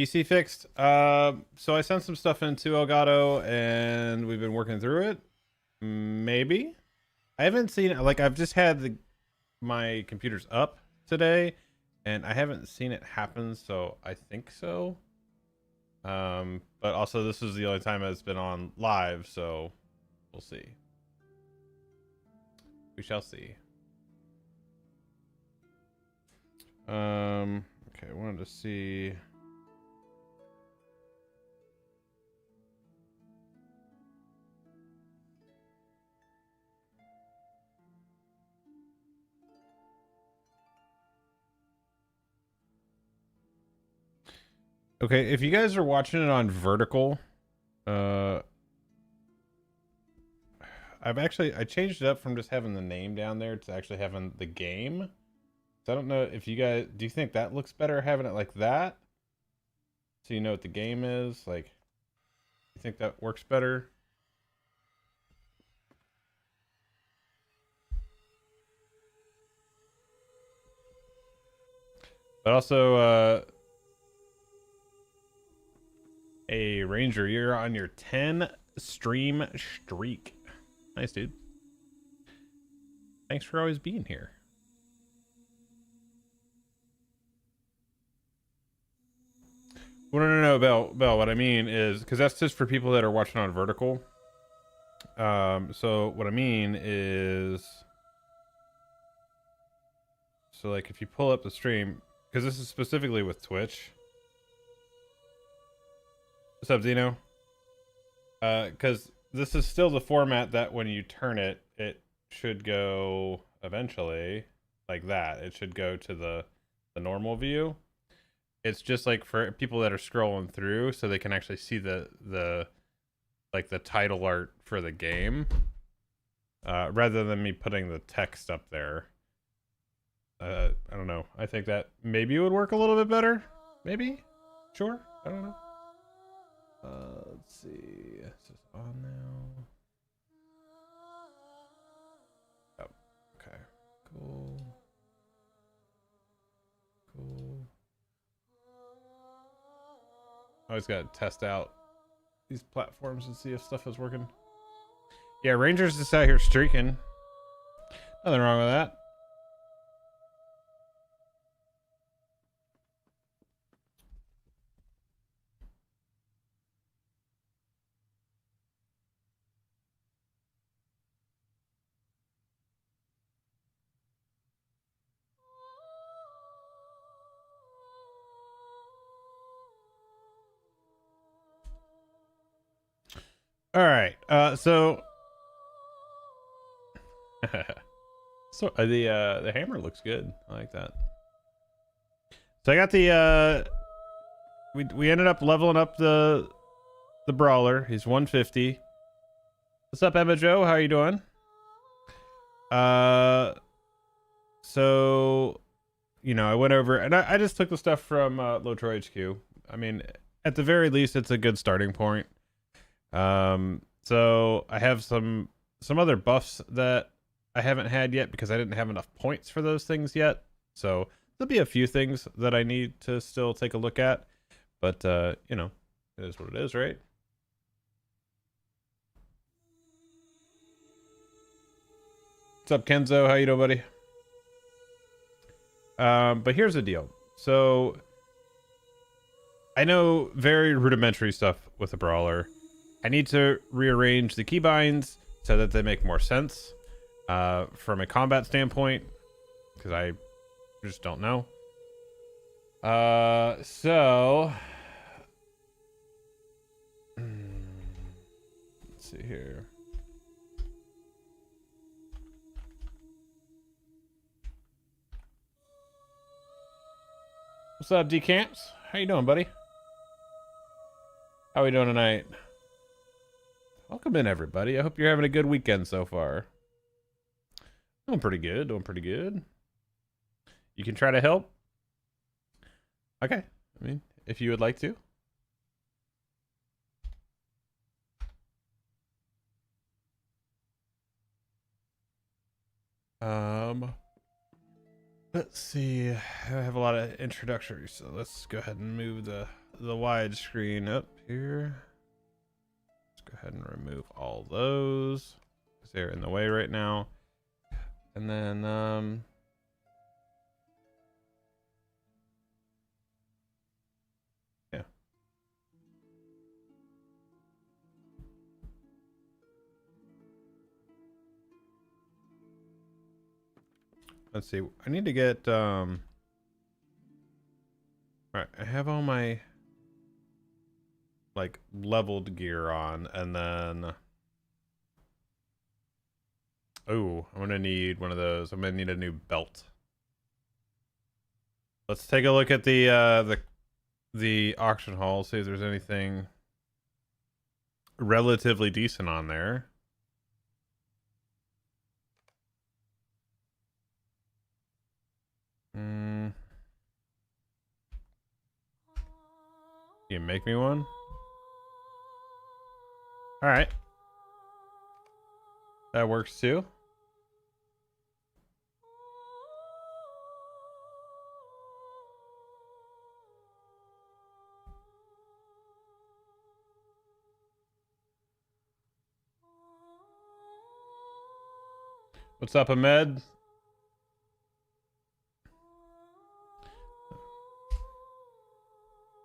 PC fixed. So I sent some stuff into Elgato and we've been working through it. Maybe. I haven't seen like I've just had my computers up today and I haven't seen it happen, so I think so. But also this is the only time it's been on live, so we'll see. We shall see. Okay, I wanted to see. Okay, if you guys are watching it on vertical, I changed it up from just having the name down there to actually having the game. So I don't know if you guys, do you think that looks better having it like that? So you know what the game is? Like, you think that works better? But also, hey, Ranger, you're on your 10 stream streak. Nice, dude. Thanks for always being here. Well, no, Bell. What I mean is, because that's just for people that are watching on vertical. So what I mean is, so like if you pull up the stream, because this is specifically with Twitch. What's up, Zeno? Because this is still the format that when you turn it, it should go eventually like that. It should go to the normal view. It's just like for people that are scrolling through, so they can actually see the like the title art for the game, rather than me putting the text up there. I don't know. I think that maybe it would work a little bit better. Maybe. Sure. I don't know. Let's see. Is this on now? Oh, okay. Cool. Always gotta test out these platforms and see if stuff is working. Yeah, Ranger's just out here streaking. Nothing wrong with that. All right. So the hammer looks good. I like that. So I got the we ended up leveling up the brawler. He's 150. What's up, Emma Joe? How are you doing? So I went over and I just took the stuff from LOTRO HQ. I mean, at the very least, it's a good starting point. So I have some other buffs that I haven't had yet because I didn't have enough points for those things yet. So there'll be a few things that I need to still take a look at, but it is what it is, right? What's up, Kenzo? How you doing, buddy? But here's the deal. So I know very rudimentary stuff with a brawler. I need to rearrange the keybinds so that they make more sense from a combat standpoint, because I just don't know. So let's see here. What's up, D-Camps? How you doing, buddy? How we doing tonight? Welcome in, everybody. I hope you're having a good weekend so far. Doing pretty good. You can try to help. Okay. I mean, if you would like to. Let's see. I have a lot of introductory, so let's go ahead and move the widescreen up here. Let's go ahead and remove all those because they're in the way right now. And then yeah. Let's see. I need to get right, I have all my like leveled gear on, and then oh, I'm gonna need one of those. I'm gonna need a new belt. Let's take a look at the auction hall, see if there's anything relatively decent on there. You make me one? All right. That works too. What's up, Ahmed?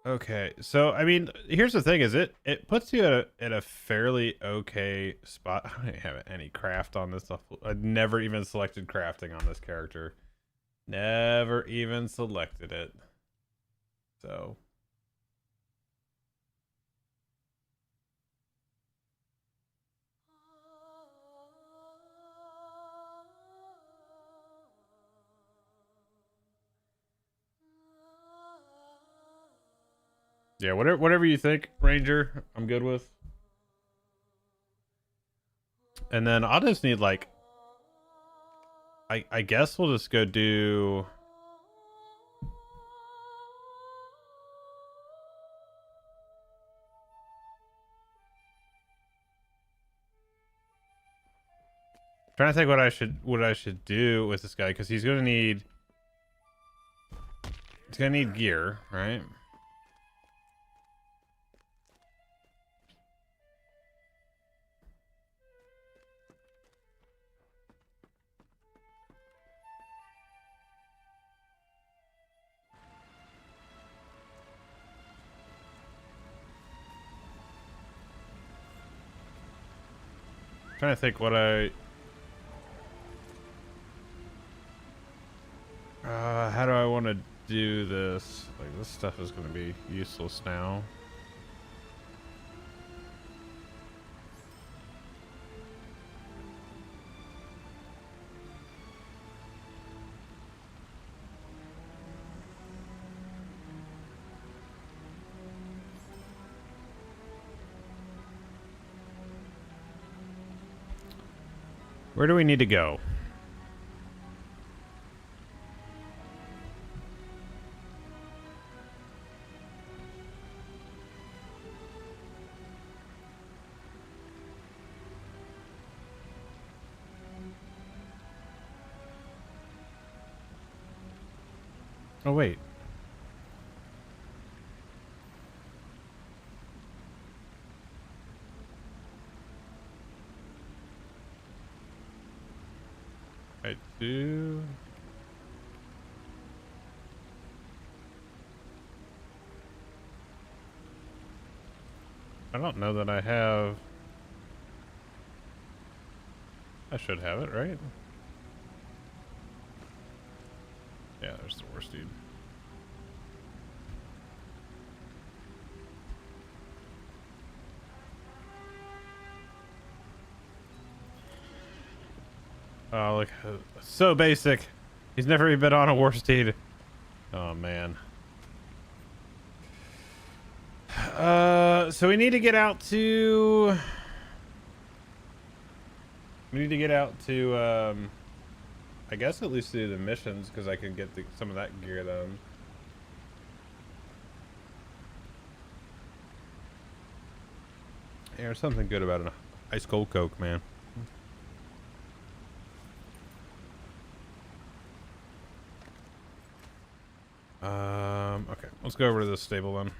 Okay, so I mean, here's the thing: is it puts you at a fairly okay spot. I don't have any craft on this stuff. I've never even selected crafting on this character. Never even selected it. So. Yeah, whatever you think, Ranger, I'm good with. And then I'll just need like I guess we'll just go do trying to think what I should do with this guy, because he's gonna need gear, right? Trying to think what how do I want to do this? Like, this stuff is going to be useless now. Where do we need to go? Oh, wait. I do. I don't know that I have. I should have it, right? Yeah, there's the worst dude. Oh, look. So basic. He's never even been on a war steed. Oh, man. So we need to get out to... We need to get out to, I guess at least do the missions, because I can get some of that gear then. Yeah, there's something good about an ice cold Coke, man. Let's go over to this stable then.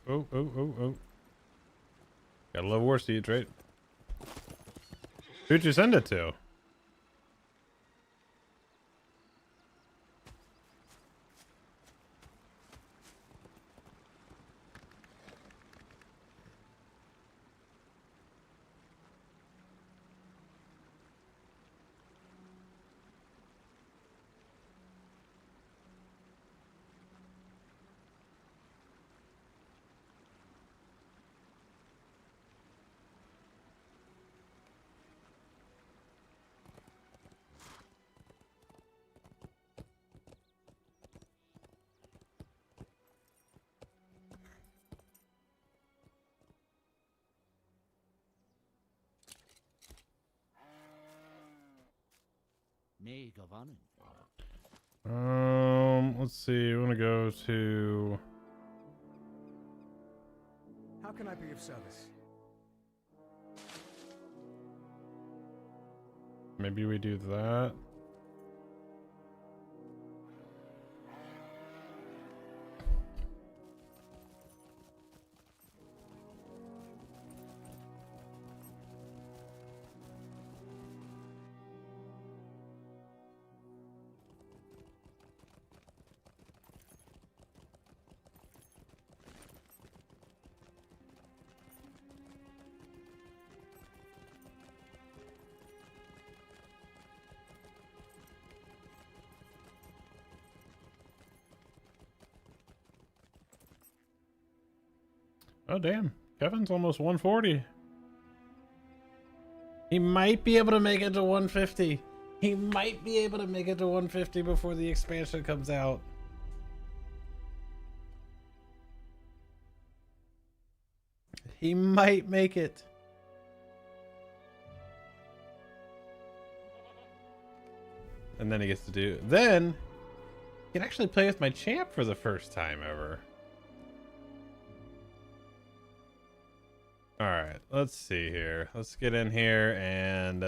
Oh. Gotta love war seeds, right? Who'd you send it to? Let's see. We want to go to. How can I be of service? Maybe we do that. Oh, damn. Kevin's almost 140. He might be able to make it to 150. He might be able to make it to 150 before the expansion comes out. He might make it. And then he gets to do... Then, he can actually play with my champ for the first time ever. Alright, let's see here. Let's get in here and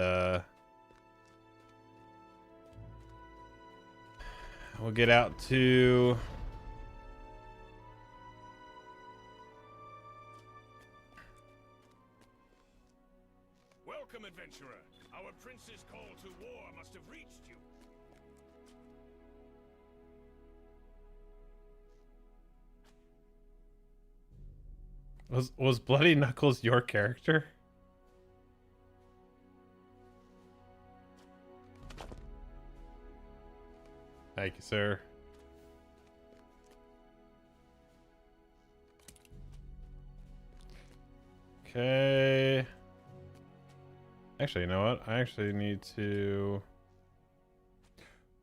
we'll get out to welcome, adventurer. Our prince's call to war must have reached you. Was Bloody Knuckles your character? Thank you, sir. Okay. Actually, you know what? I actually need to...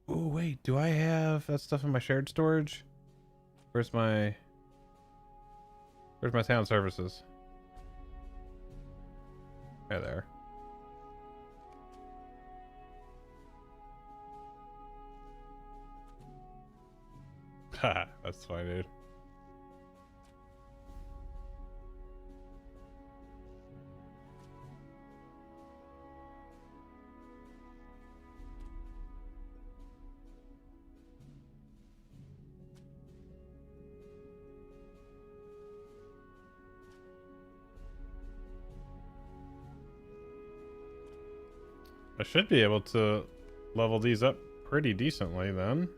Oh, wait. Do I have that stuff in my shared storage? Where's my town services? Right there. Haha, that's fine, dude. I should be able to level these up pretty decently then.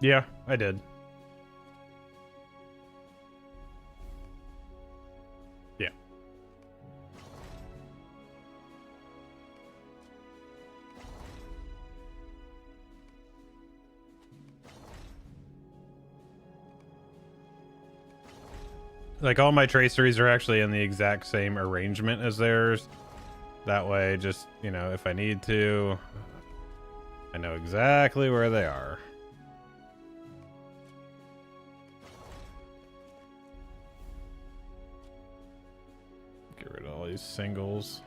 Yeah, I did. Yeah. Like, all my traceries are actually in the exact same arrangement as theirs. That way, just, you know, if I need to, I know exactly where they are. Get rid of all these singles.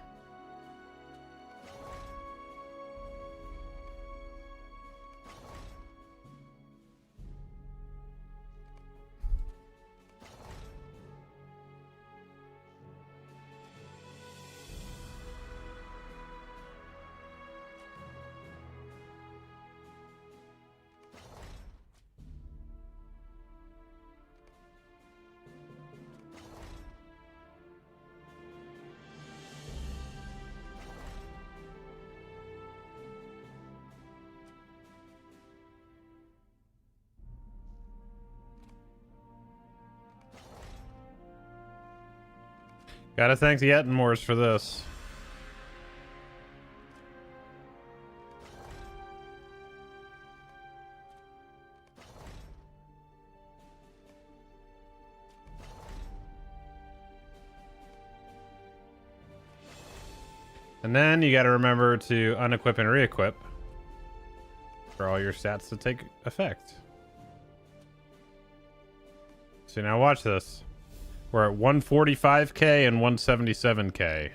Gotta thank the Ettenmoors for this. And then you gotta remember to unequip and re-equip for all your stats to take effect. So now watch this. We're at 145k and 177k.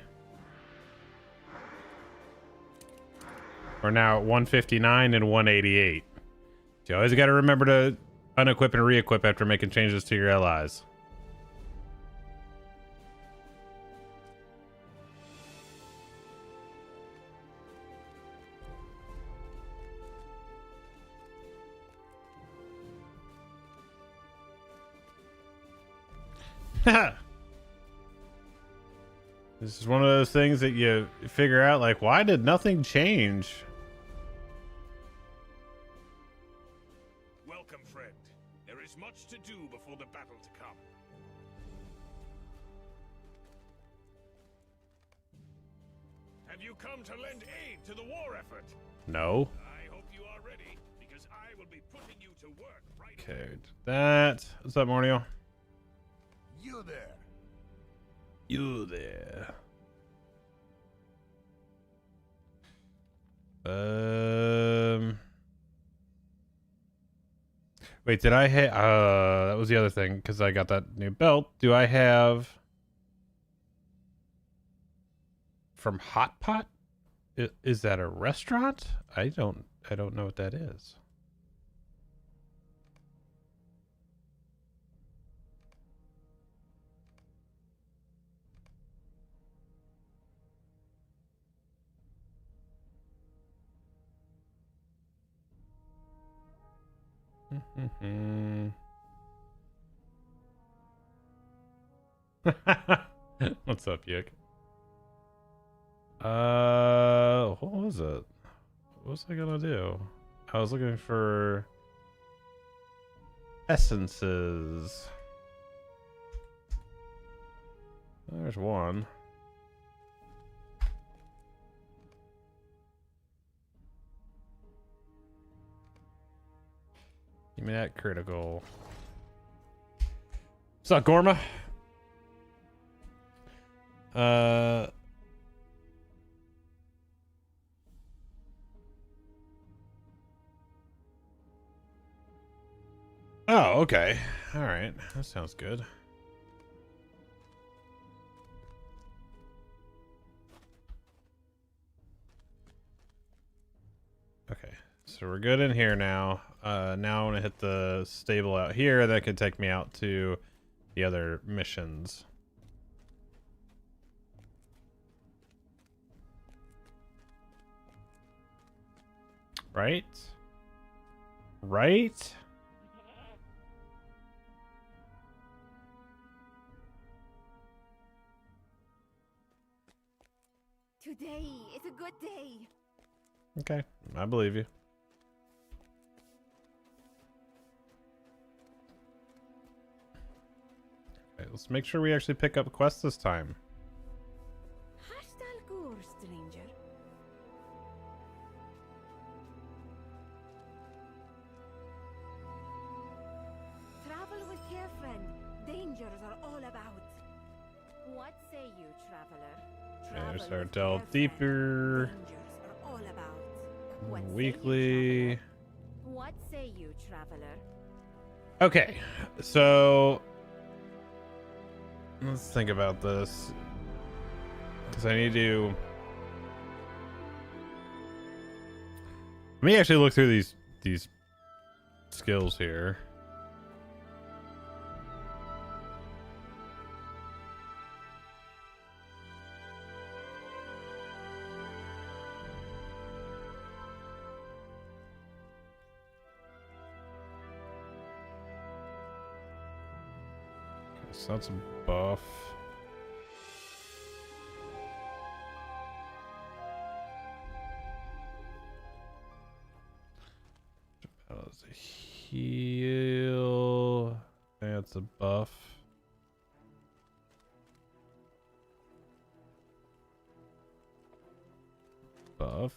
We're now at 159 and 188. You always got to remember to unequip and re-equip after making changes to your allies. This is one of those things that you figure out, like, why did nothing change? Welcome, friend. There is much to do before the battle to come. Have you come to lend aid to the war effort? No. I hope you are ready, because I will be putting you to work right Okay, that. What's up, Mornio? You there. You there. Wait, did I have that was the other thing, because I got that new belt. Do I have from Hot Pot? Is that a restaurant? I don't know what that is. What's up, Yik? What was it? What was I gonna do? I was looking for essences. There's one. Give me that critical. What's up, Gorma? Oh, okay. All right. That sounds good. Okay. So we're good in here now. Now I want to hit the stable out here. That could take me out to the other missions. Right? Right? Today is a good day. Okay. I believe you. Let's make sure we actually pick up quests this time. Hashtag gur, stranger. Travel with care, friend. Dangers are all about. What say you, traveler? There's Travel our with delve care, friend. deeper. Dangers are all about. What say you, Weekly. traveler? What say you, traveler? Okay, so let's think about this, because I need to. Let me actually look through these skills here. So that's a buff. That's a heal. That's a buff. Buff.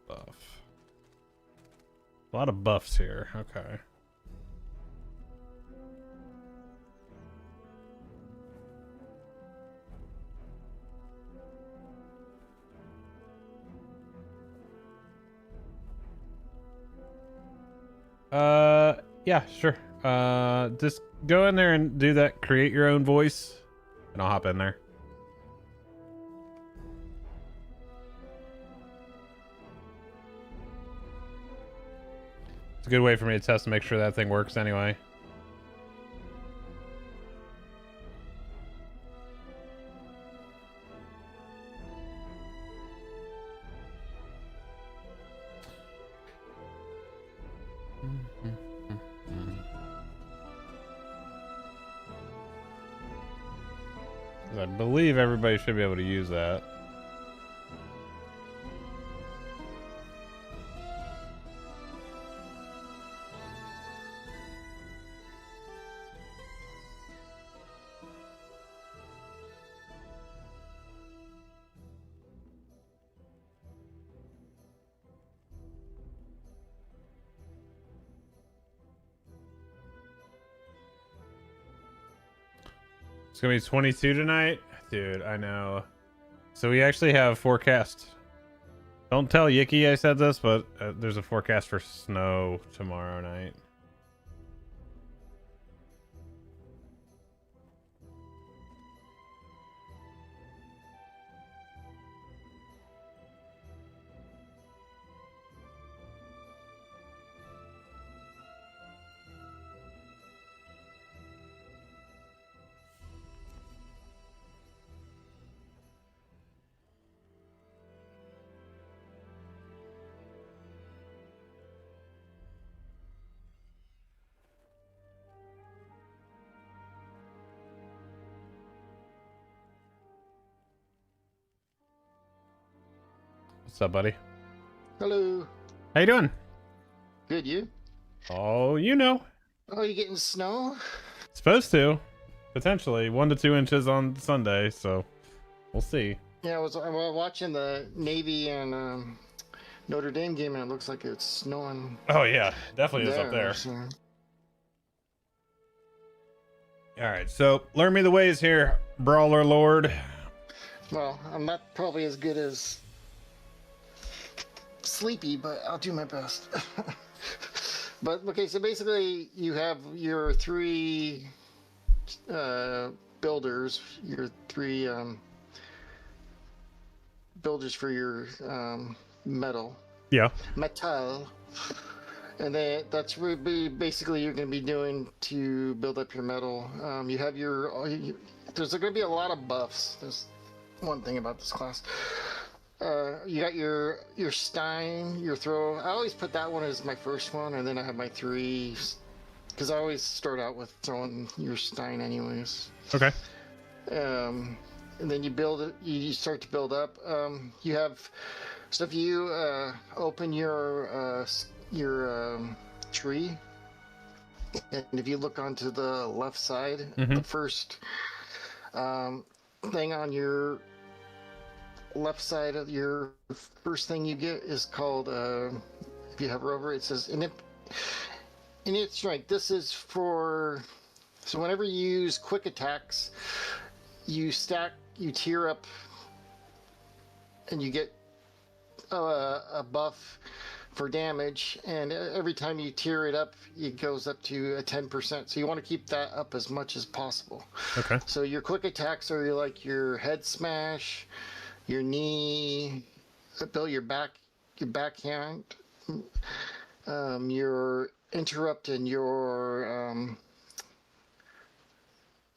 Buff. A lot of buffs here. Okay. Yeah, sure. Just go in there and do that. Create your own voice, and I'll hop in there. It's a good way for me to test to make sure that thing works anyway. I believe everybody should be able to use that. It's gonna be 22 tonight, dude. I know. So we actually have forecast. Don't tell Yicky I said this, but there's a forecast for snow tomorrow night. What's up, buddy? Hello. How you doing? Good, you? Oh, you know. Oh, you getting snow? Supposed to. Potentially 1 to 2 inches on Sunday, so we'll see. Yeah, I was watching the Navy and Notre Dame game, and it looks like it's snowing. Oh yeah, definitely is up there. So. All right, so learn me the ways here, Brawler Lord. Well, I'm not probably as good as Sleepy, but I'll do my best. But okay, so basically you have your three builders, your three builders for your metal. Yeah. Metal. And then that's basically you're going to be doing to build up your metal. You have there's going to be a lot of buffs. There's one thing about this class. You got your Stein, your throw. I always put that one as my first one, and then I have my three, because I always start out with throwing your Stein anyways. Okay. And then you build it. You start to build up. You have So if you open your tree, and if you look onto the left side, the first thing on your left side of your first thing you get is called, if you hover over it, it says innate strength. This is for, so whenever you use quick attacks, you tier up and you get a buff for damage, and every time you tier it up, it goes up to a 10%. So you want to keep that up as much as possible. Okay. So your quick attacks are like your head smash, your knee, your backhand, your interrupt, and your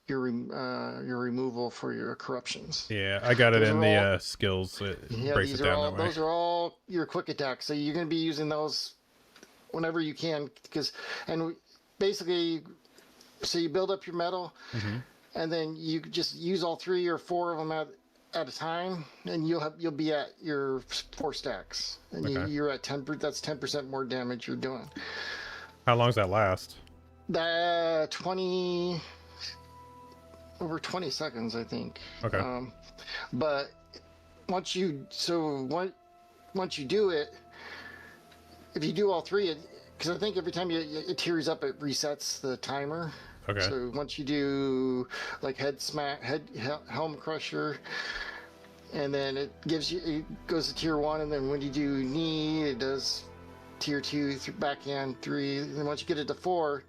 removal for your corruptions. Yeah, I got it Those in are the all- skills. It Yeah, breaks these it are down all that way. those are all your quick attacks. So you're going to be using those whenever you can, basically, so you build up your metal, and then you just use all 3 or 4 of them at a time, and you'll be at your 4 stacks, and Okay. you're at 10%. That's 10% more damage you're doing. How long does that last? That over 20 seconds, I think. Okay. But once you do it, if you do all 3, because I think every time it tears up, it resets the timer. Okay. So once you do like helm crusher, and then it goes to tier 1, and then when you do knee, it does tier 2, backhand 3, and then once you get it to 4,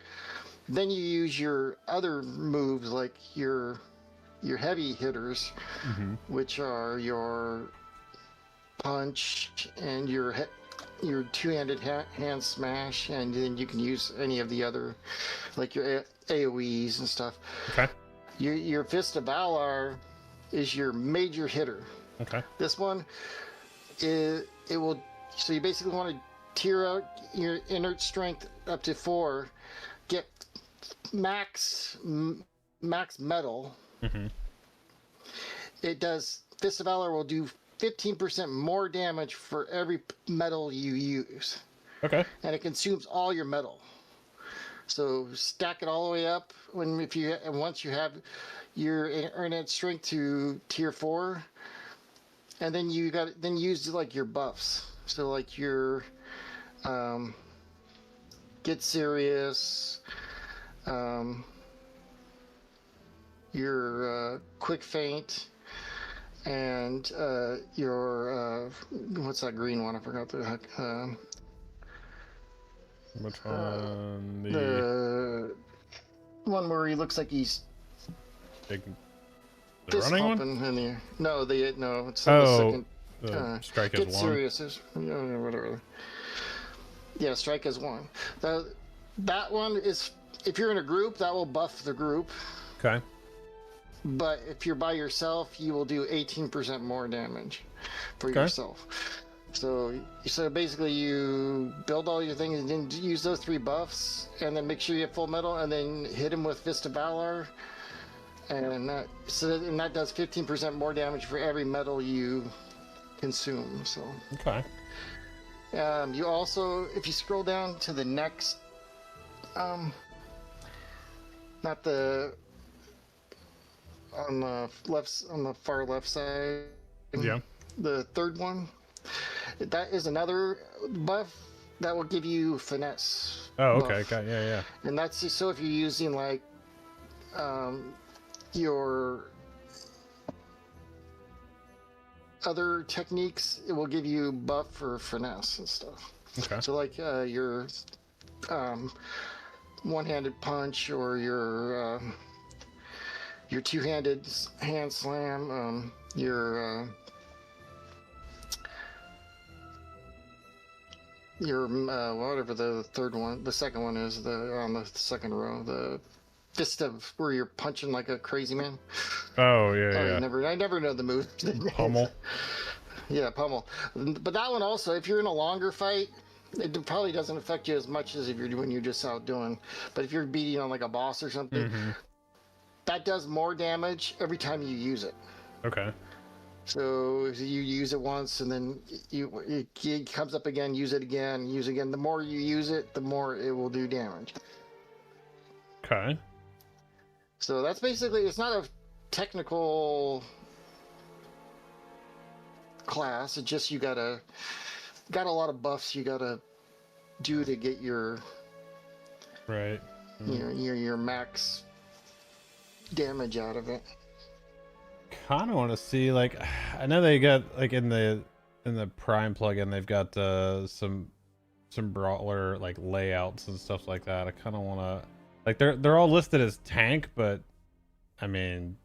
then you use your other moves like your heavy hitters, which are your punch and your two-handed hand smash, and then you can use any of the other, like your AoEs and stuff. Okay. Your Fist of Valor is your major hitter. Okay. This one so you basically want to tier out your inert strength up to 4, get max metal. It does, Fist of Valor will do 15% more damage for every metal you use, Okay. and it consumes all your metal. So stack it all the way up once you have your innate strength to tier 4, and then then use like your buffs. So like your Get Serious, your Quick Feint, and your what's that green one? I forgot the heck. Which one? The one where he looks like he's Big, the fist running one? pumping in the air. No, it's the Oh, second. the strike as Get one. Serious is whatever. Yeah, strike as 1. That one is, if you're in a group, that will buff the group. Okay. But if you're by yourself, you will do 18% more damage for Okay. yourself. So basically, you build all your things and then use those 3 buffs, and then make sure you have full metal, and then hit him with Fist of Valor, and that does 15% more damage for every metal you consume. So Okay. you also, if you scroll down to the next, on the far left side, Yeah. the third one, that is another buff that will give you finesse. Oh, okay. buff. Got yeah. And that's just so if you're using like your other techniques, it will give you buff for finesse and stuff. Okay. So like your one-handed punch, or your two-handed hand slam, your whatever the second one is, on the second row, the fist of where you're punching like a crazy man. Oh yeah. I never know the move. Pummel. Yeah, pummel. But that one also, if you're in a longer fight, it probably doesn't affect you as much as when you're just out doing. But if you're beating on like a boss or something, that does more damage every time you use it. Okay. So if you use it once and then it comes up again, use it again, use it again. The more you use it, the more it will do damage. Okay. So that's basically, it's not a technical class. It's just got a lot of buffs you gotta do to get your Right. your max damage out of it. Kind of want to see, like, I know they got, like, in the Prime plugin, they've got some brawler like layouts and stuff like that. I kind of want to, like, they're all listed as tank, but I mean,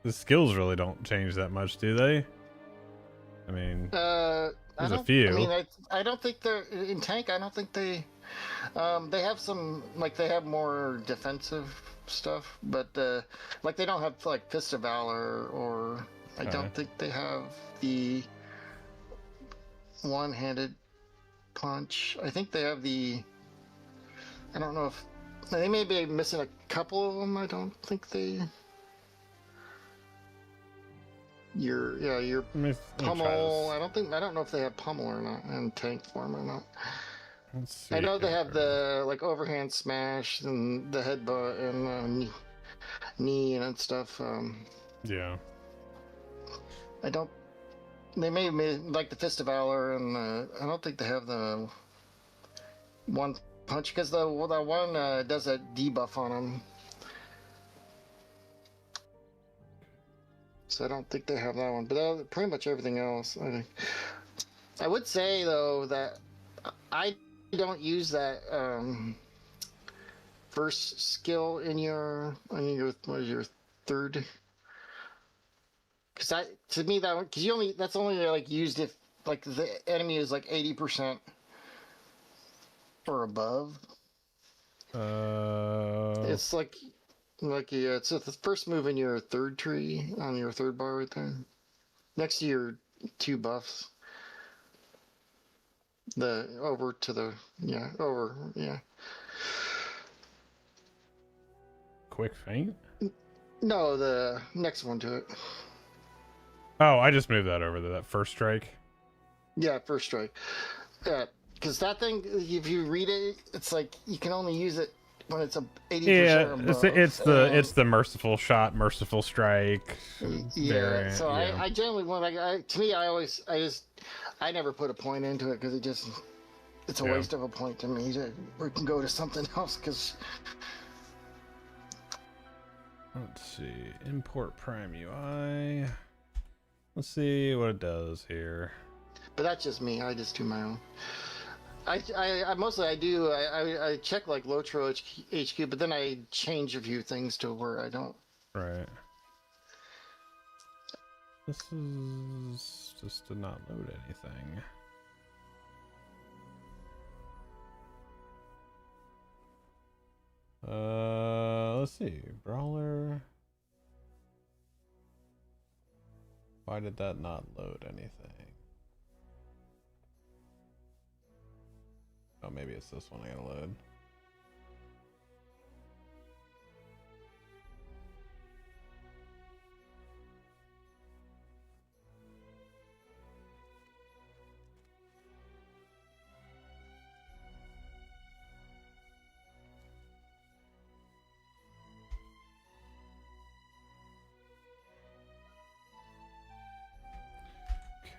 the skills really don't change that much, do they? I mean, there's a few. I mean, I don't think they're in tank. I don't think they have some, like, they have more defensive stuff, but like, they don't have like Fist of Valor, or I don't think they have the one-handed punch. I think they have the, I don't know if they may be missing a couple of them. I don't think they. Your pummel. I don't know if they have pummel or not in tank form or not. Let's see. I know they have the, like, overhand smash and the headbutt and knee and stuff. Yeah. I don't. They may like the Fist of Valor, and I don't think they have the one punch, because the one does a debuff on them. So I don't think they have that one, but pretty much everything else. I think. I would say though that I don't use that first skill in your, what is your third? Because to me that one, because that's only like used if like the enemy is like 80% or above. It's like yeah, it's the first move in your third tree on your third bar right there, next to your 2 buffs. Quick feint? No, the next one to it. Oh, I just moved that over to that first strike. Yeah, first strike. Yeah, because that thing, if you read it, it's like you can only use it when it's a 80% or above. It's the merciful shot, merciful strike. Yeah, variant, so yeah. I generally to me, I never put a point into it, because it's a waste of a point to me. We can go to something else, because. Let's see, import Prime UI. Let's see what it does here. But that's just me. I just do my own. I check like LOTRO HQ, but then I change a few things to where I don't. Right. This is just did not load anything. Let's see, brawler. Why did that not load anything? Oh, maybe it's this one I gotta load.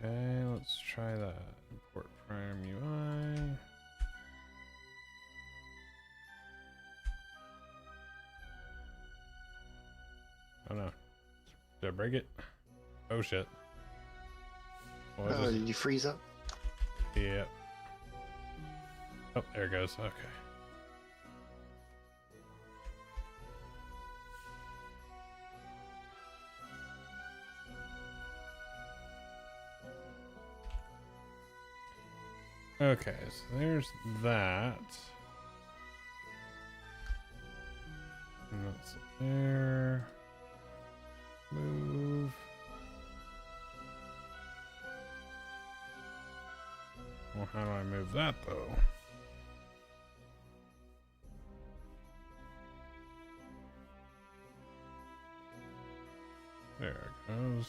Okay, let's try that. Import Prime UI. Oh no. Did I break it? Oh shit. Did you freeze up? Yeah. Oh, there it goes. Okay. Okay, so there's that. And that's there. Move. Well, how do I move that though? There it goes.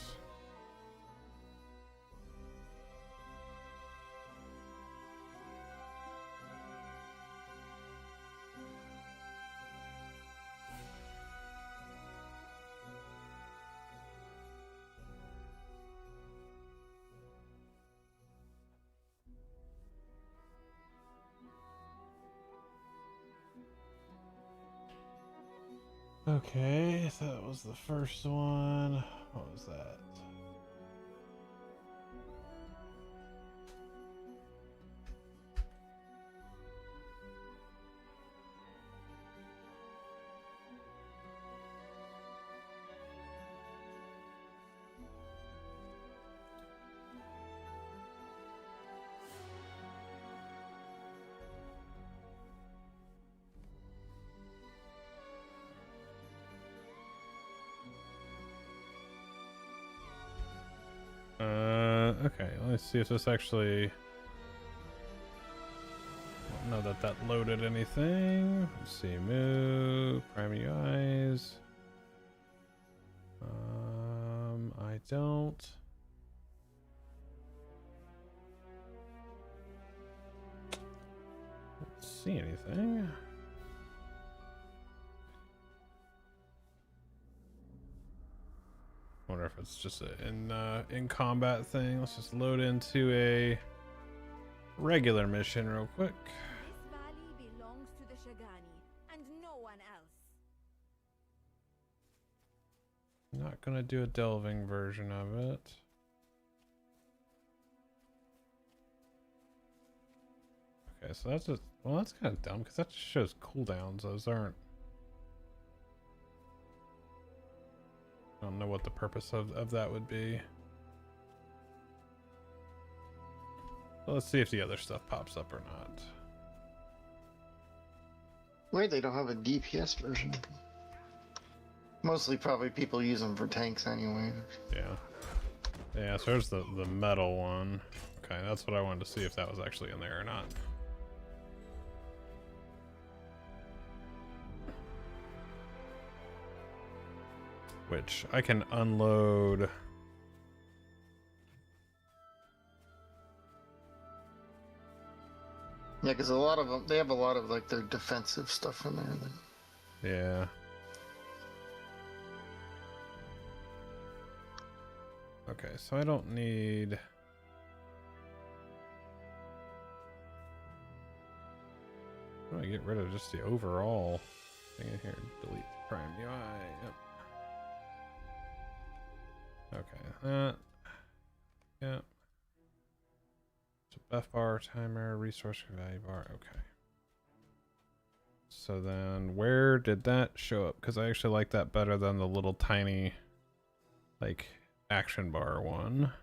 Okay, so that was the first one. What was that? Okay, let's see if this actually... I don't know that that loaded anything. Let's see, move, prime UIs. I don't... see anything. Wonder if it's just an in combat thing. Let's just load into a regular mission real quick. This valley belongs to the Shagani, and no one else. Not gonna do a delving version of it. Okay, so that's just, well, that's kind of dumb because that just shows cooldowns. Those aren't. I don't know what the purpose of that would be. Well, let's see if the other stuff pops up or not. Weird they don't have a DPS version. Mostly probably people use them for tanks anyway. Yeah. Yeah, so there's the metal one. Okay, that's what I wanted to see if that was actually in there or not. Which I can unload. Yeah, because a lot of them, they have a lot of like their defensive stuff in there. Yeah. Okay, so I don't need... How do I get rid of just the overall thing in here? Delete prime UI. Yep. Okay, that. Yep. So buff bar, timer, resource value bar. Okay. So then where did that show up? Because I actually like that better than the little tiny, like, action bar one.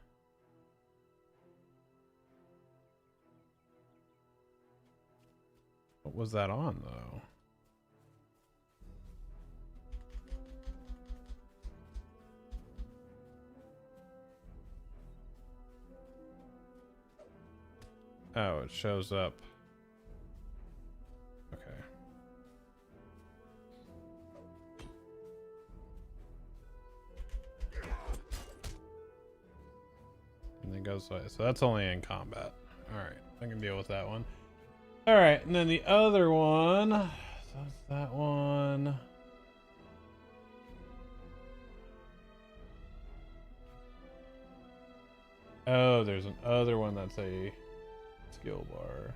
What was that on, though? Oh, it shows up. Okay. And then goes away. So that's only in combat. Alright, I can deal with that one. Alright, and then the other one. So that's that one. Oh, there's another one that's a skill bar.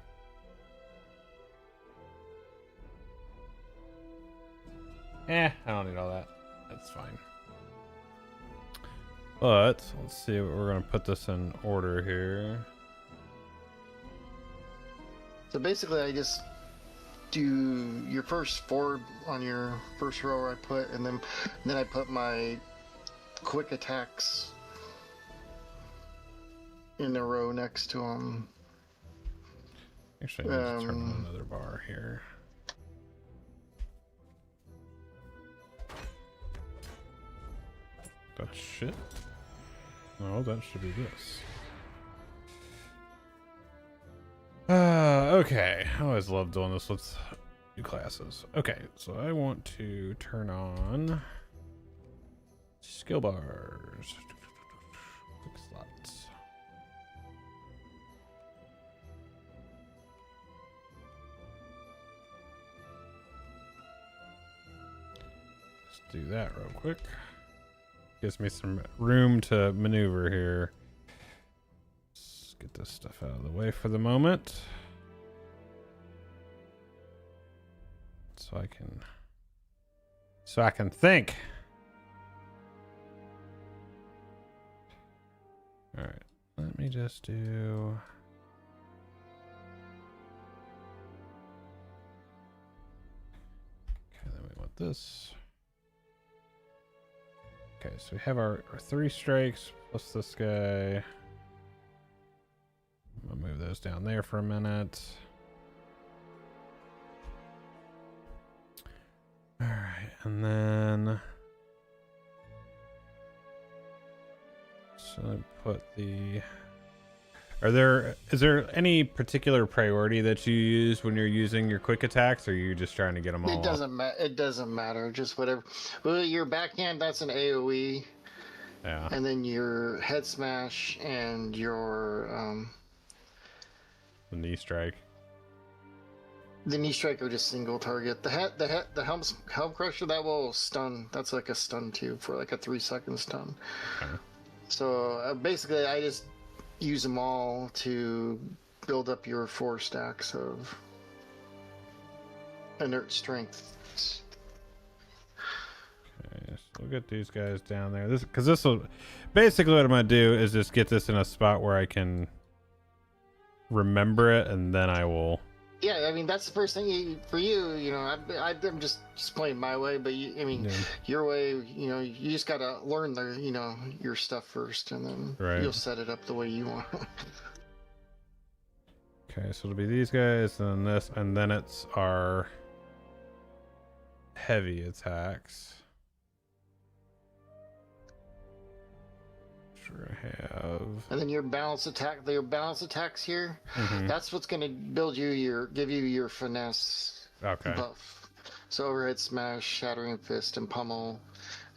I don't need all that. That's fine. But let's see, we're gonna put this in order here. So basically, I just do your first 4 on your first row. I put, and then I put my quick attacks in a row next to them. Actually, I need to turn on another bar here. That's shit. No, that should be this. Okay. I always love doing this with new classes. Okay, so I want to turn on skill bars. Quick slots. Let's do that real quick. Gives me some room to maneuver here. Let's get this stuff out of the way for the moment. So I can so I can think. All right, let me just do. Okay, then we want this. Okay, so we have our 3 strikes plus this guy. I'm gonna move those down there for a minute. All right, and then so I put the. Is there any particular priority that you use when you're using your quick attacks, or are you just trying to get them all? It doesn't matter. It doesn't matter. Just whatever. Well, your backhand, that's an AOE. Yeah. And then your head smash and your The knee strike. the knee strike are just single target. The helm crusher, that will stun. That's like a stun too for like a 3-second stun. Okay. So basically, I just use them all to build up your 4 stacks of inert strength. Okay, so we'll get these guys down there. This will basically what I'm gonna do is just get this in a spot where I can remember it, and then I will. Yeah, I mean that's the first thing for you. You know, I'm just playing my way, but your way. You know, you just gotta learn your stuff first, and then you'll set it up the way you want. Okay, so it'll be these guys, and then this, and then it's our heavy attacks. Sure, I have. And then your balance attacks here. Mm-hmm. That's what's gonna give you your finesse buff. So overhead smash, shattering fist, and pummel,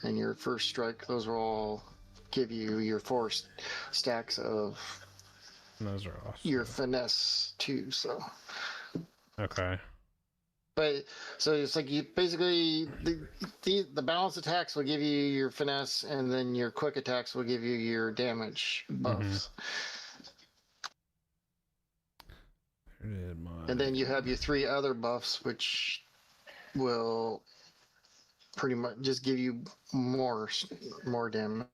and your first strike. Those will all give you your 4 stacks of. Those are awesome. Your finesse too. So. Okay. But so it's like you basically the balance attacks will give you your finesse, and then your quick attacks will give you your damage buffs. Mm-hmm. And then you have your 3 other buffs, which will pretty much just give you more damage.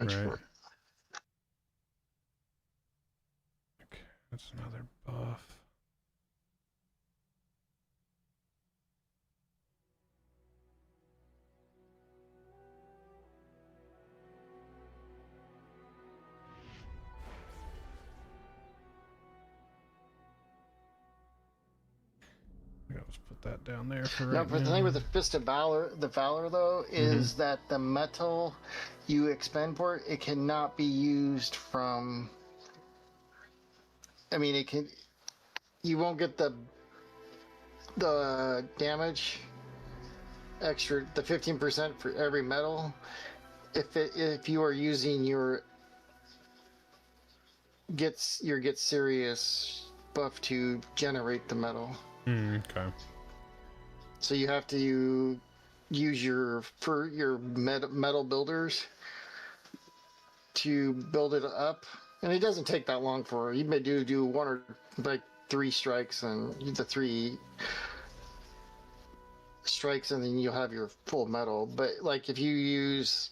Right. Okay, that's another buff. Let's put that down there for right now. The thing with the Fist of Valor, though, is that the metal you expend for it, it cannot be used from. I mean, it can. You won't get the damage extra, the 15% for every metal, if you are using your get serious buff to generate the metal. Okay. So you have to use your metal builders to build it up, and it doesn't take that long for you. May do 1 or 3 strikes, and the 3 strikes, and then you'll have your full metal. But like if you use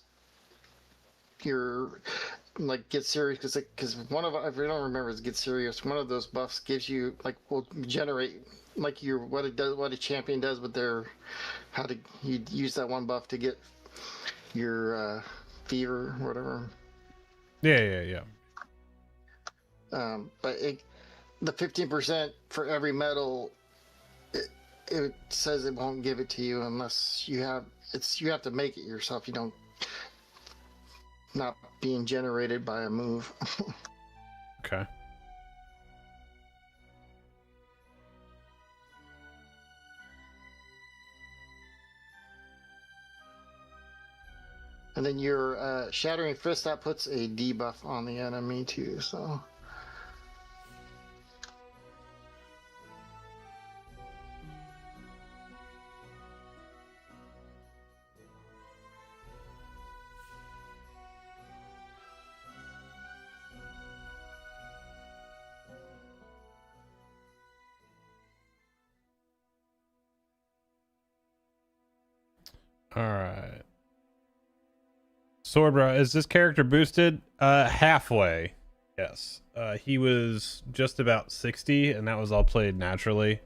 your get serious, because one of, if I don't remember, is get serious. One of those buffs gives you will generate what a champion does with their you use that one buff to get your fever or whatever. Yeah. But the 15% for every metal, it says it won't give it to you unless you have to make it yourself. You don't not being generated by a move. Okay. And then your Shattering Fist, that puts a debuff on the enemy too, so. All right. Sorbra, is this character boosted? Halfway. Yes. He was just about 60, and that was all played naturally.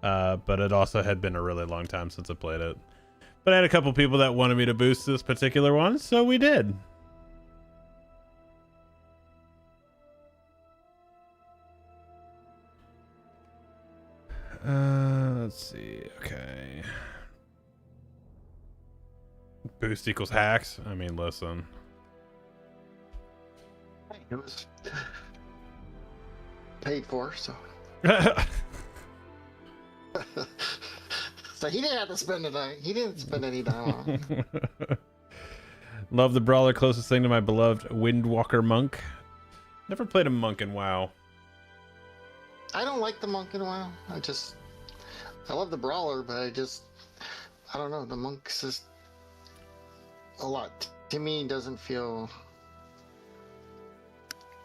But it also had been a really long time since I played it. But I had a couple people that wanted me to boost this particular one, so we did. Let's see. Okay. Boost equals hacks. I mean, listen. It was paid for, so. So he didn't have to spend he didn't spend any time on it. Love the brawler, closest thing to my beloved Windwalker monk. Never played a monk in WoW. I don't like the monk in a while. I love the brawler, but I don't know. The monk's just a lot. To me, doesn't feel.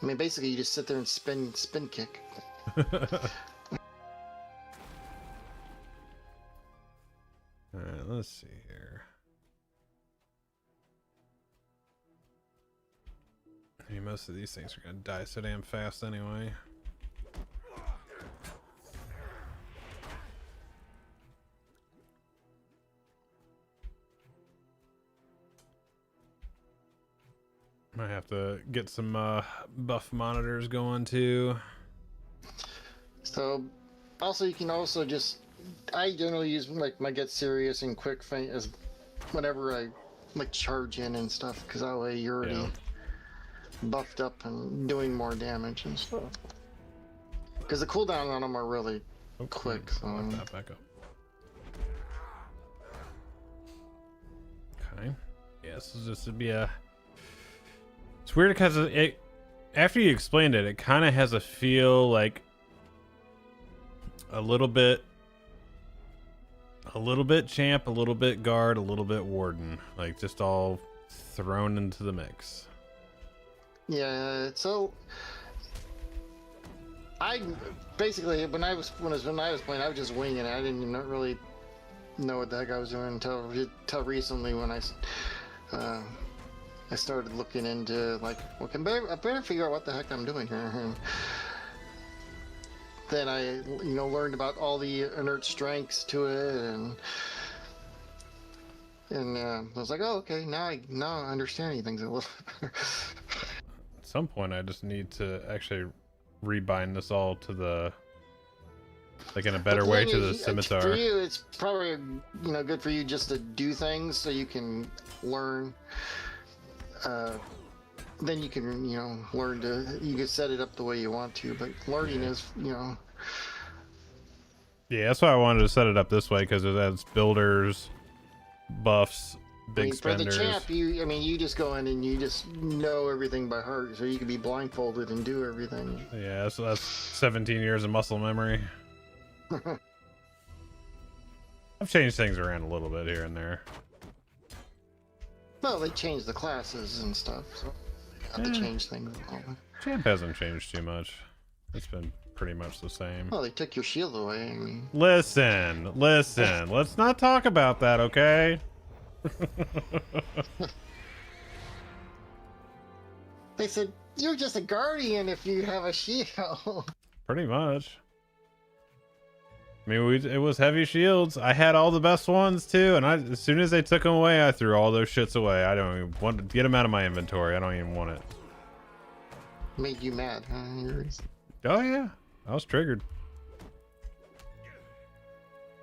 I mean, basically, you just sit there and spin kick. All right, let's see here. I mean, most of these things are gonna die so damn fast anyway. Might have to get some buff monitors going too. So, also you can also just. I generally use like my Get Serious and Quick Feint as whenever I like charge in and stuff, because that way you're already buffed up and doing more damage and stuff. Because the cooldown on them are really quick. So. Lock that back up. Okay. Yeah, this is just to be a. It's weird because it. After you explained it, it kind of has a feel like a little bit champ, a little bit guard, a little bit warden, like just all thrown into the mix. Yeah, so I basically when I was playing, I was just winging it. I didn't even really know what the heck I was doing until recently when I started looking into like, well, I better figure out what the heck I'm doing here. And then I, learned about all the inert strengths to it, and I was like, oh, okay, now I understand things a little better. At some point, I just need to actually rebind this all to the, like in a better way to the scimitar. For you, it's probably good for you just to do things so you can learn. Then you can learn you can set it up the way you want to, but learning is Yeah, that's why I wanted to set it up this way, because it has builders, buffs, big spenders. For the champ, you just go in and you just know everything by heart, so you can be blindfolded and do everything. Yeah, so that's 17 years of muscle memory. I've changed things around a little bit here and there. Well, they changed the classes and stuff, so they have to change things. Champ hasn't changed too much. It's been pretty much the same. Well, they took your shield away. Listen. Let's not talk about that, okay? They said, you're just a guardian if you have a shield. Pretty much. I mean, it was heavy shields. I had all the best ones too, and as soon as they took them away, I threw all those shits away. I don't even want to get them out of my inventory. I don't even want it. Made you mad, huh? Oh yeah, I was triggered.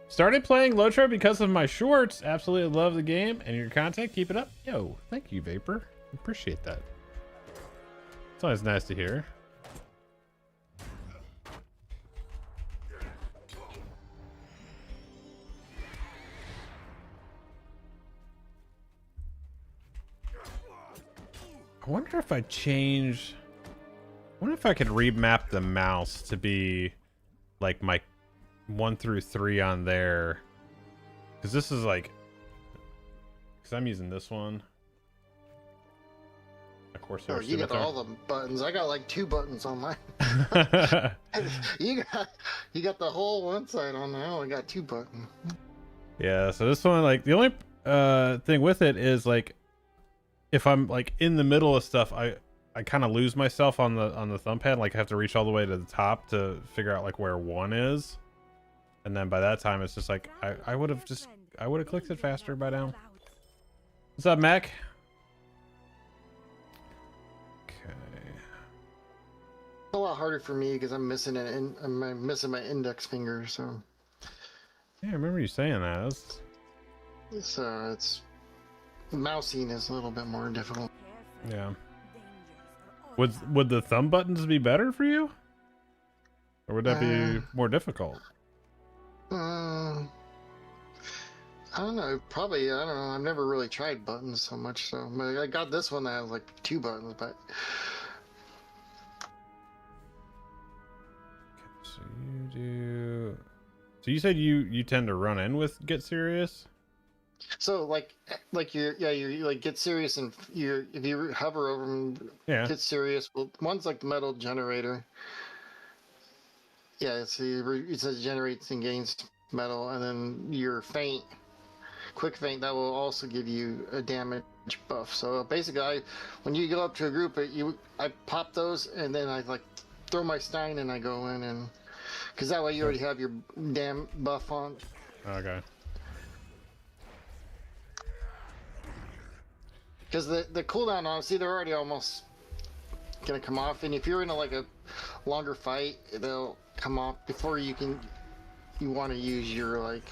Started playing LOTRO because of my shorts. Absolutely love the game and your content. Keep it up. Yo, thank you, Vapor. Appreciate that. It's always nice to hear. I wonder if I wonder if I could remap the mouse to be like my 1 through 3 on there, because this is like, because I'm using this one. Of course, oh, you got all the buttons. I got like 2 buttons on mine. you got the whole one side on there. I only got 2 buttons. Yeah, so this one, like the thing with it is like if I'm like in the middle of stuff, I kind of lose myself on the thumb pad. Like I have to reach all the way to the top to figure out like where 1 is, and then by that time it's just like I would have clicked it faster by now. What's up, Mac? Okay. It's a lot harder for me because I'm missing I'm missing my index finger, so. Yeah, I remember you saying that. So it's mousing is a little bit more difficult. Yeah. Would the thumb buttons be better for you, or would that be more difficult? I don't know. Probably. I don't know. I've never really tried buttons so much. So but I got this one that has like 2 buttons, but. So you do. So you said you tend to run in with Get Serious. So like you like Get Serious, and if you hover over them, Yeah. Get Serious. Well, one's like the metal generator. Yeah, it says generates and gains metal, and then your feint, quick feint, that will also give you a damage buff. So basically, when you go up to a group, I pop those, and then I like throw my Stein, and I go in, and because that way you already have your damn buff on. Okay. Because the cooldown on, see, they're already almost gonna come off, and if you're in a longer fight, they'll come off before you want to use your like,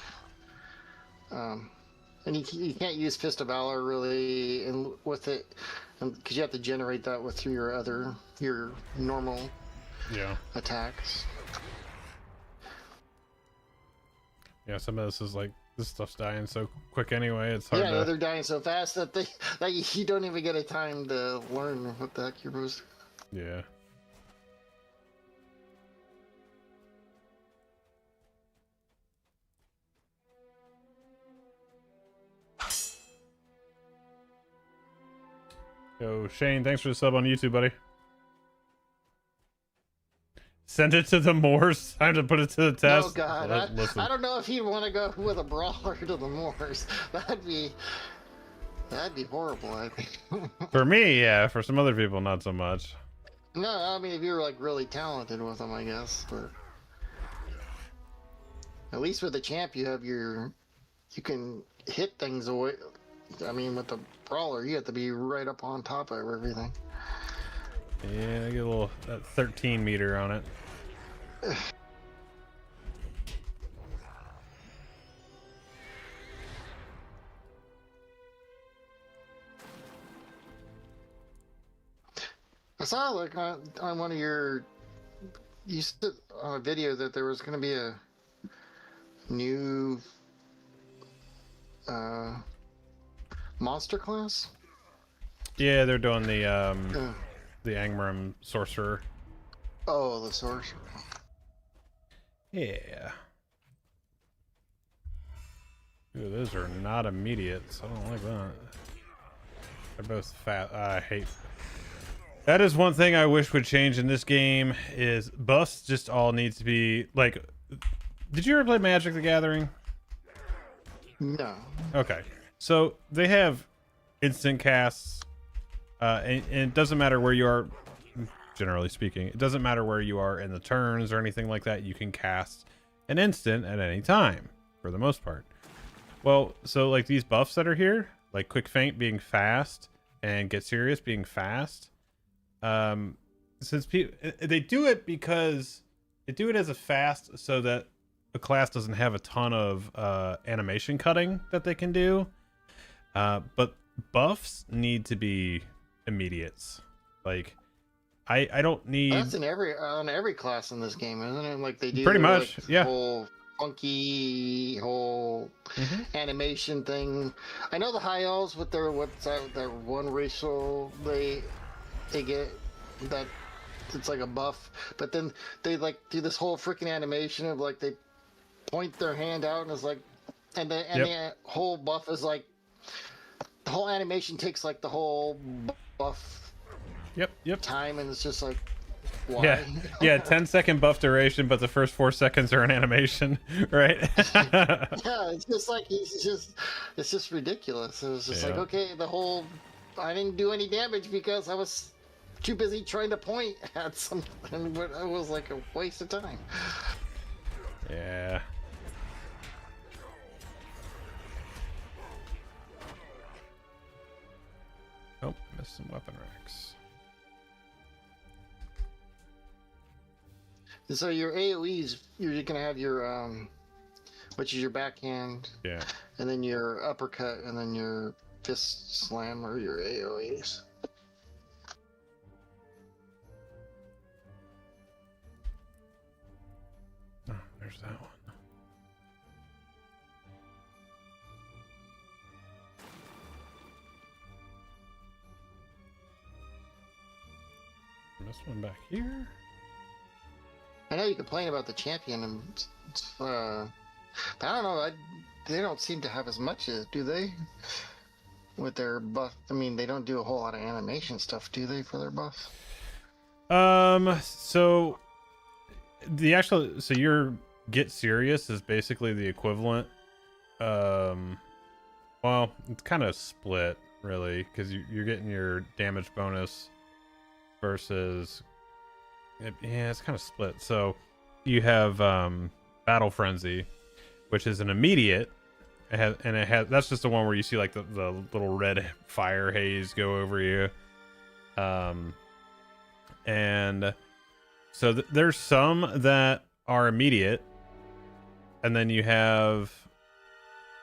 and you can't use Fist of Valor really, and with it, because you have to generate that with your normal attacks. Yeah, some of this is like this stuff's dying so quick anyway. It's hard. Yeah, they're dying so fast that you don't even get a time to learn what the heck you're supposed to. Yeah. Yo, Shane, thanks for the sub on YouTube, buddy. Send it to the Moors. Time to put it to the test. Oh God, I don't know if you'd want to go with a brawler to the Moors. That'd be horrible, I think. For me, yeah. For some other people, not so much. No, I mean if you're like really talented with them, I guess. But at least with the champ, you can hit things away. I mean, with the brawler, you have to be right up on top of everything. Yeah, I get a that 13 meter on it. I saw like on one of you said on a video that there was going to be a new monster class. Yeah, they're doing the Angmar sorcerer. Oh, the sorcerer. Yeah. Ooh, those are not immediates. I don't like that. They're both fat. I hate. That is one thing I wish would change in this game. Is buffs just all needs to be like. Did you ever play Magic: The Gathering? No. Okay, so they have instant casts, and it doesn't matter where you are. Generally speaking, it doesn't matter where you are in the turns or anything like that. You can cast an instant at any time for the most part. Well, so like these buffs that are here, like quick feint being fast and Get Serious being fast, since they do it because they do it as a fast so that a class doesn't have a ton of animation cutting that they can do, but buffs need to be immediates. Like I don't need. That's on every class in this game, isn't it? Like they do pretty much, like, yeah. Whole funky animation thing. I know the high elves with their that one racial they get that it's like a buff, but then they like do this whole freaking animation of like they point their hand out and it's like, and the whole buff is like the whole animation takes like the whole buff. Yep. Time, and it's just like Why? Yeah, yeah, 10-second buff duration, but the first 4 seconds are an animation, right? Yeah, it's just like it's just ridiculous. It was just like, Yeah. okay, I didn't do any damage because I was too busy trying to point at something. But it was like a waste of time. Yeah. Oh, missed some weapon racks. So your AoEs, you're gonna have your which is your backhand, Yeah. and then your uppercut, and then your fist slam, or your AoEs. Oh, there's that one. This one back here. I know you complain about the champion, and but I don't know. They don't seem to have as much, do they? With their buff, I mean, they don't do a whole lot of animation stuff, do they, for their buff? So your Get Serious is basically the equivalent. Well, it's kind of split, really, because you're getting your damage bonus versus. Yeah, it's kind of split. So you have Battle Frenzy, which is an immediate. It has that's just the one where you see like the little red fire haze go over you. And so there's some that are immediate, and then you have,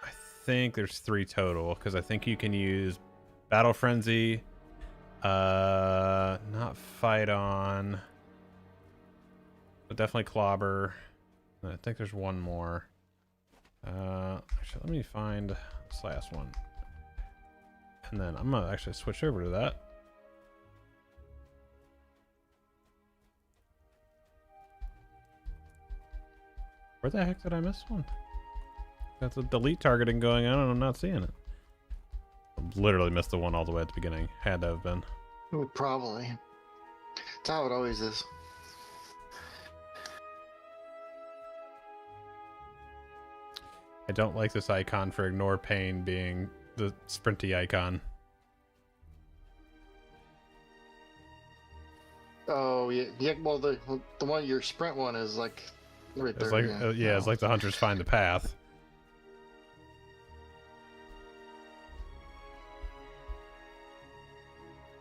I think there's 3 total, because I think you can use Battle Frenzy, not Fight On, but definitely Clobber. I think there's one more. Actually, let me find this last one, and then I'm gonna actually switch over to that. Where the heck did I miss one? That's a delete targeting going on, and I'm not seeing it. I literally missed the one all the way at the beginning. Had to have been. Probably. That's how it always is. I don't like this icon for Ignore Pain being the sprinty icon. Oh yeah, yeah. Well, the one your sprint one is like right there. It's like yeah, it's like the hunters find the path.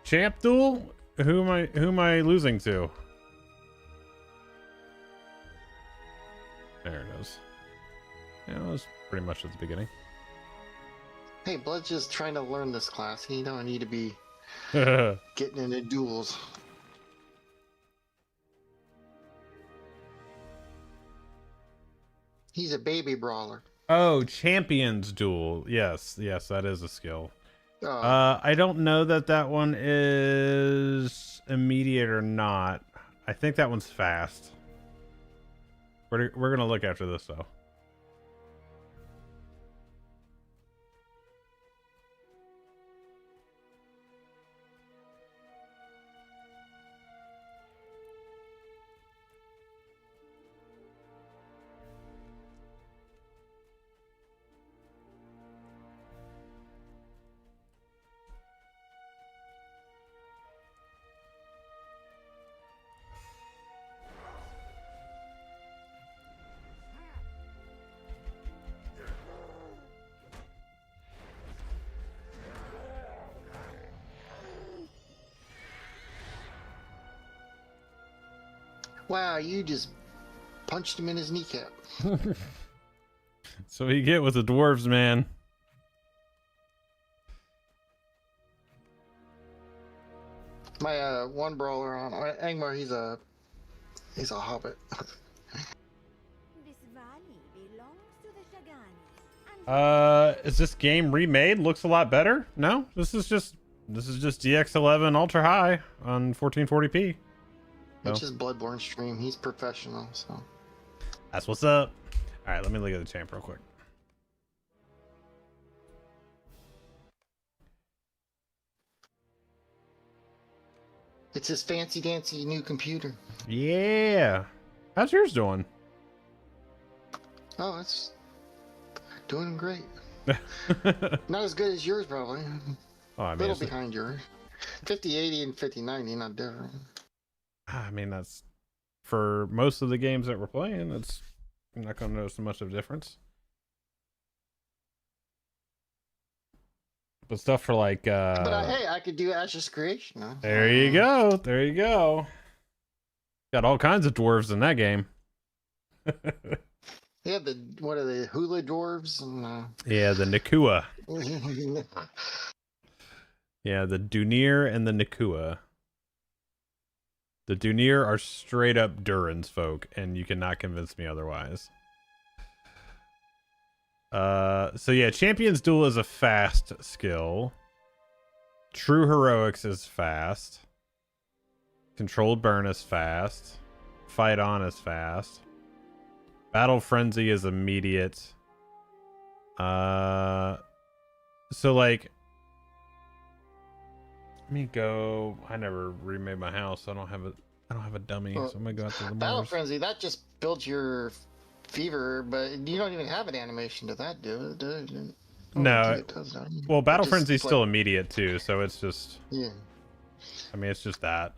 Champ duel? Who am I losing to? There it is. Yeah, it was pretty much at the beginning. Hey, Blood's just trying to learn this class. He don't need to be getting into duels. He's a baby brawler. Oh, Champions Duel. Yes, that is a skill. Oh. I don't know that one is immediate or not. I think that one's fast. We're gonna look after this though. Wow, you just punched him in his kneecap. So you get with the dwarves, man. My one brawler on Angmar, he's a hobbit. This valley belongs to the Shagani. And Is this game remade? Looks a lot better? No, this is just DX11 ultra high on 1440p. It's just Bludborn stream. He's professional, so. That's what's up. All right, let me look at the champ real quick. It's his fancy dancy new computer. Yeah. How's yours doing? Oh, it's doing great. Not as good as yours, probably. Oh, I A mean, little behind yours. 5080 and 5090, not different. I mean, that's for most of the games that we're playing. It's I'm not gonna notice much of a difference. But stuff for like, But hey, I could do Ashes Creation. Huh? there you go. There you go. Got all kinds of dwarves in that game. Yeah, what are the hula dwarves? And, Yeah, the Nakua. Yeah, the Dunir and the Nakua. The Dunir are straight up Durin's folk, and you cannot convince me otherwise. So yeah, Champion's Duel is a fast skill. True Heroics is fast. Controlled Burn is fast. Fight On is fast. Battle Frenzy is immediate. So like, let me go. I never remade my house. I don't have a dummy, so I'm gonna go out to the Battle Mars. Frenzy, that just builds your fever, but you don't even have an animation to that, do it? No. It does, no. Well, Battle Just Frenzy's like- still immediate too, so it's just. Yeah. I mean, it's just that.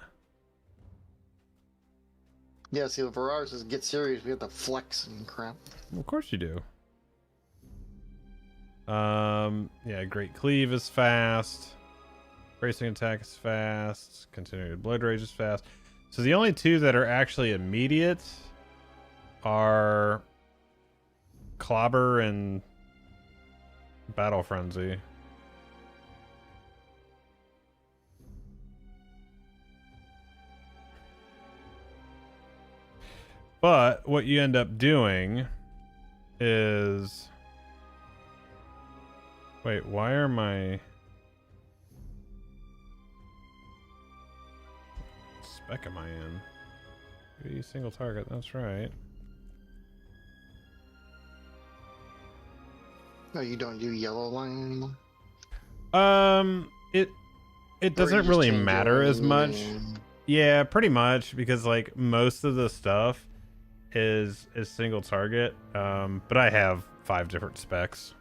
Yeah, see, for ours is Get Serious, we have to flex and crap. Well, of course you do. Yeah, Great Cleave is fast. Bracing Attack is fast. Continued Blood Rage is fast. So the only two that are actually immediate are Clobber and Battle Frenzy. But what you end up doing is... Wait, why are my... What spec am I in? Be single target, that's right. No, you don't do yellow line anymore? It Or you doesn't just really change it matter when as you need much. it? Yeah, pretty much, because like most of the stuff is single target. But I have 5 different specs.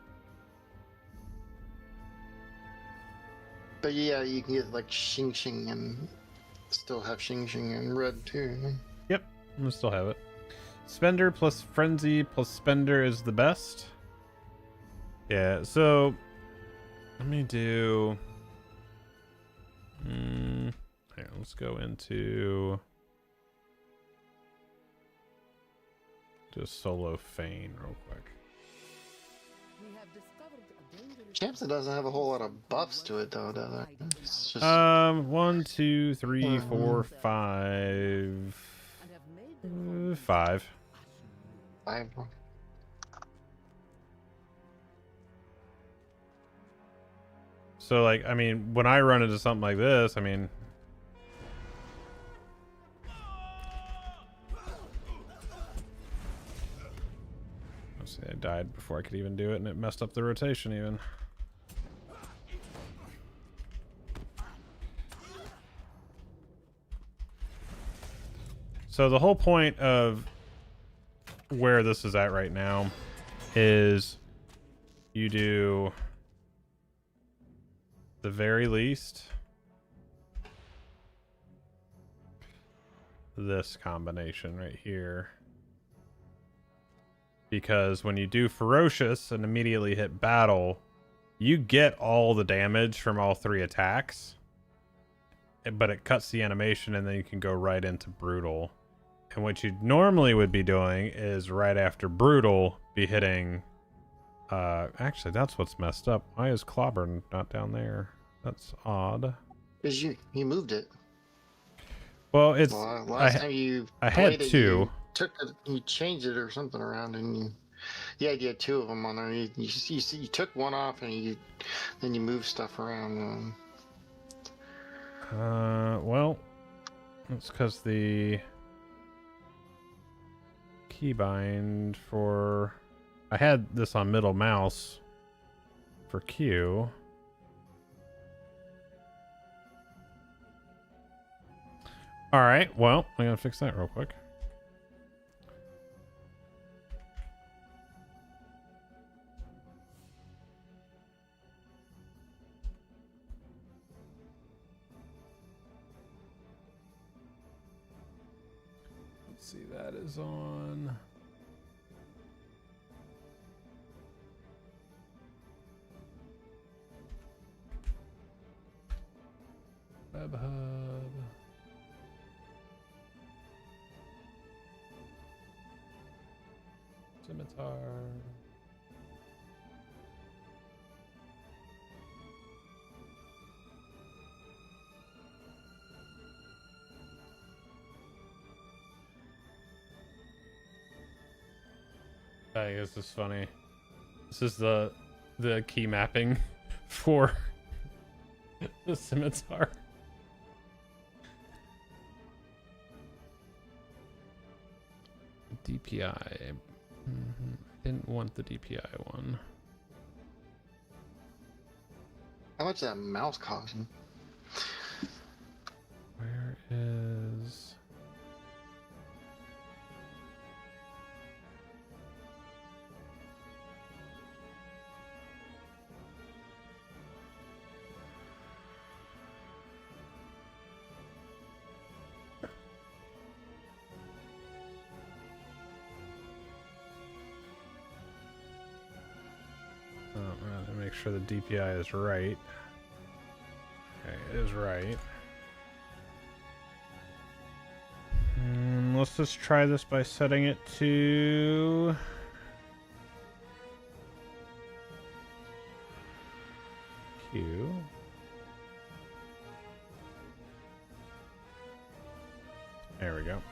But yeah, you can get like Xing Xing and still have Xing Xing in red too. Yep, I still have it. Spender plus Frenzy plus Spender is the best. Yeah, so let me do. Here, let's go into just solo Feign real quick. Champion doesn't have a whole lot of buffs to it though, does it? It's just 1, 2, 3, 4, 5. 5. 5. So like, I mean, when I run into something like this, I mean, let's see, I died before I could even do it, and it messed up the rotation even. So the whole point of where this is at right now is you do the very least this combination right here, because when you do ferocious and immediately hit battle, you get all the damage from all 3 attacks, but it cuts the animation and then you can go right into brutal. And what you normally would be doing is right after brutal be hitting actually that's what's messed up. Why is Clobber not down there? That's odd. Because you moved it. Well, it's last time you I had played it, 2. you changed it or something around, and you had 2 of them on there. You took one off and then you moved stuff around. Well, it's because the keybind for I had this on middle mouse for Q. All right. Well, I gotta fix that real quick. Let's see. That is on. Web Hub. Scimitar. I guess this is funny. This is the key mapping for the scimitar. DPI. Didn't want the DPI one. How much that mouse cost? Where is... Make sure the DPI is right. Okay, it is right. Let's just try this by setting it to Q. There we go. Okay.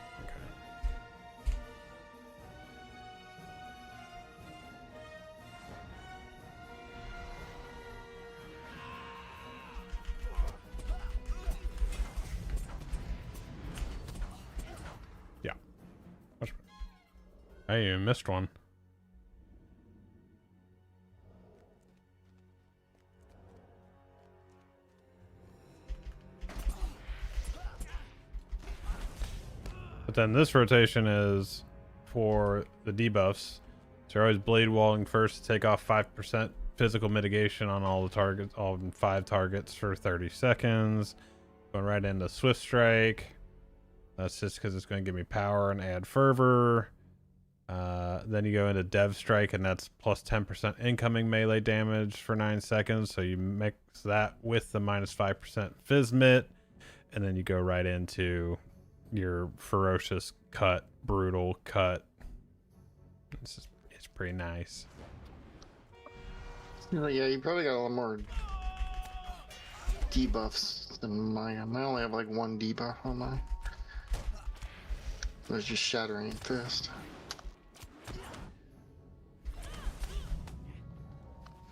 Hey, you missed one. But then this rotation is for the debuffs. So you're always blade walling first to take off 5% physical mitigation on all the targets, all 5 targets for 30 seconds. Going right into Swift Strike. That's just because it's going to give me power and add fervor. Then you go into Dev Strike, and that's plus 10% incoming melee damage for 9 seconds. So you mix that with the minus 5% Physmit, and then you go right into your Ferocious Cut, Brutal Cut. It's pretty nice. Yeah, you probably got a lot more debuffs than mine. I only have like 1 debuff on mine. It was just Shattering Fist.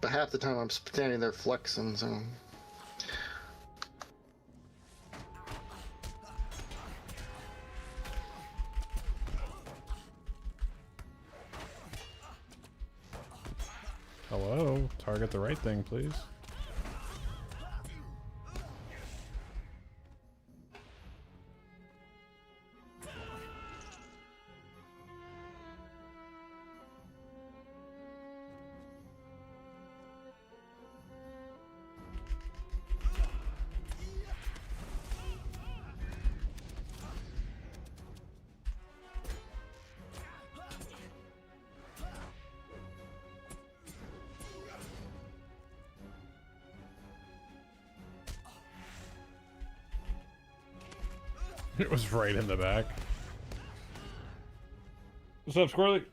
But half the time I'm standing there flexing, so... Hello? Target the right thing, please. It was right in the back. What's up, Squirrely?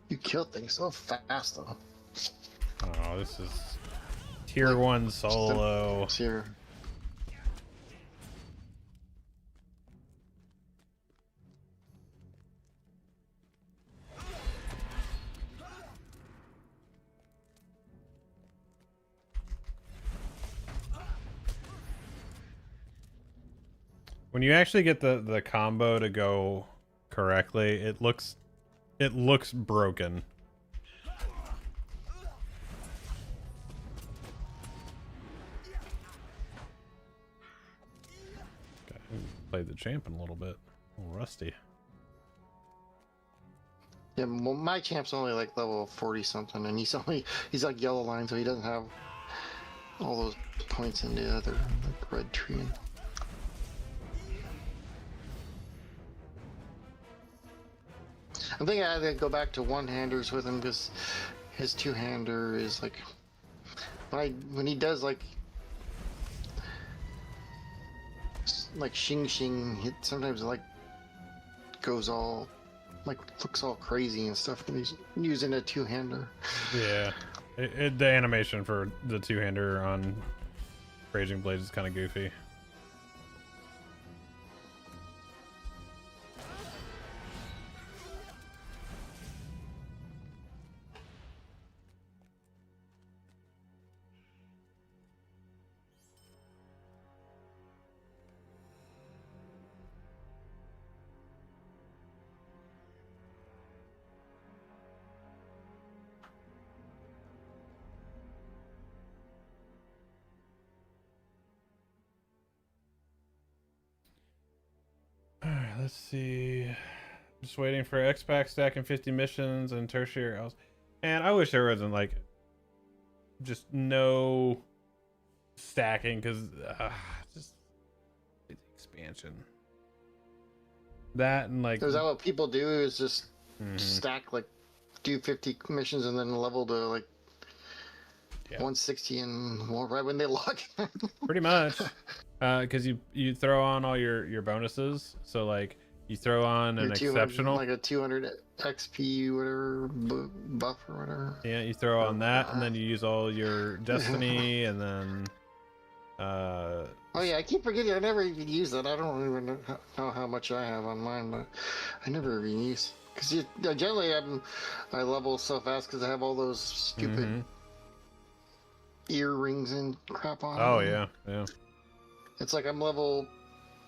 You kill things so fast, though. Oh, this is tier 1 solo. Tier. When you actually get the combo to go correctly, it looks broken. Okay, played the champ in a little bit. A little rusty. Yeah, well, my champ's only like level 40 something, and he's like yellow line, so he doesn't have all those points in the other like red tree. I think I had to go back to one-handers with him because his two-hander is like when he does like Xing Xing, it sometimes like goes all like looks all crazy and stuff when he's using a two-hander. Yeah, the animation for the two-hander on Raging Blades is kind of goofy. Let's see. Just waiting for X-Pack stacking 50 missions and tertiary else. And I wish there wasn't like just no stacking because just expansion. That and like. Is that what people do? Is just stack like do 50 missions and then level to like 160 and more right when they log in? Pretty much. Because you throw on all your bonuses, so like you throw on an exceptional, like a 200 XP whatever buff or whatever. Yeah, you throw on that, and then you use all your destiny, and then. Oh yeah, I keep forgetting. I never even use that. I don't even know how much I have on mine, but I never even use because generally I level so fast because I have all those stupid earrings and crap on. Oh yeah. It's like I'm level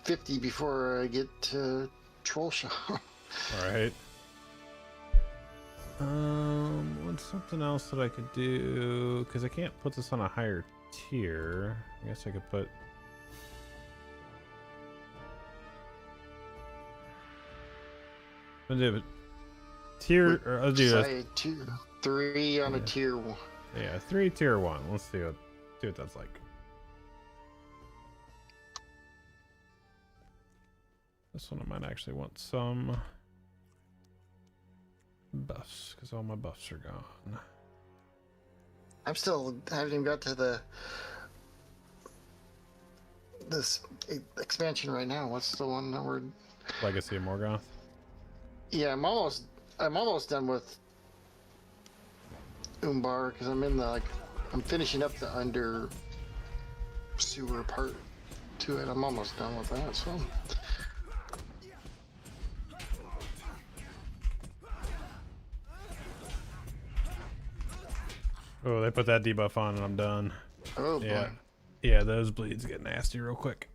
50 before I get to Troll Shop. Alright. What's something else that I could do? Because I can't put this on a higher tier. I guess I could put... I'll do a tier... Or I'll do a... 3 on a tier 1. Yeah, 3 tier 1. Let's see what that's like. This one I might actually want some buffs because all my buffs are gone. I haven't even got to this expansion right now. What's the one that we're Legacy of Morgoth? Yeah, I'm almost done with Umbar because I'm finishing up the under sewer part to it. I'm almost done with that, so oh, they put that debuff on and I'm done. oh Yeah. boy. Yeah, those bleeds get nasty real quick.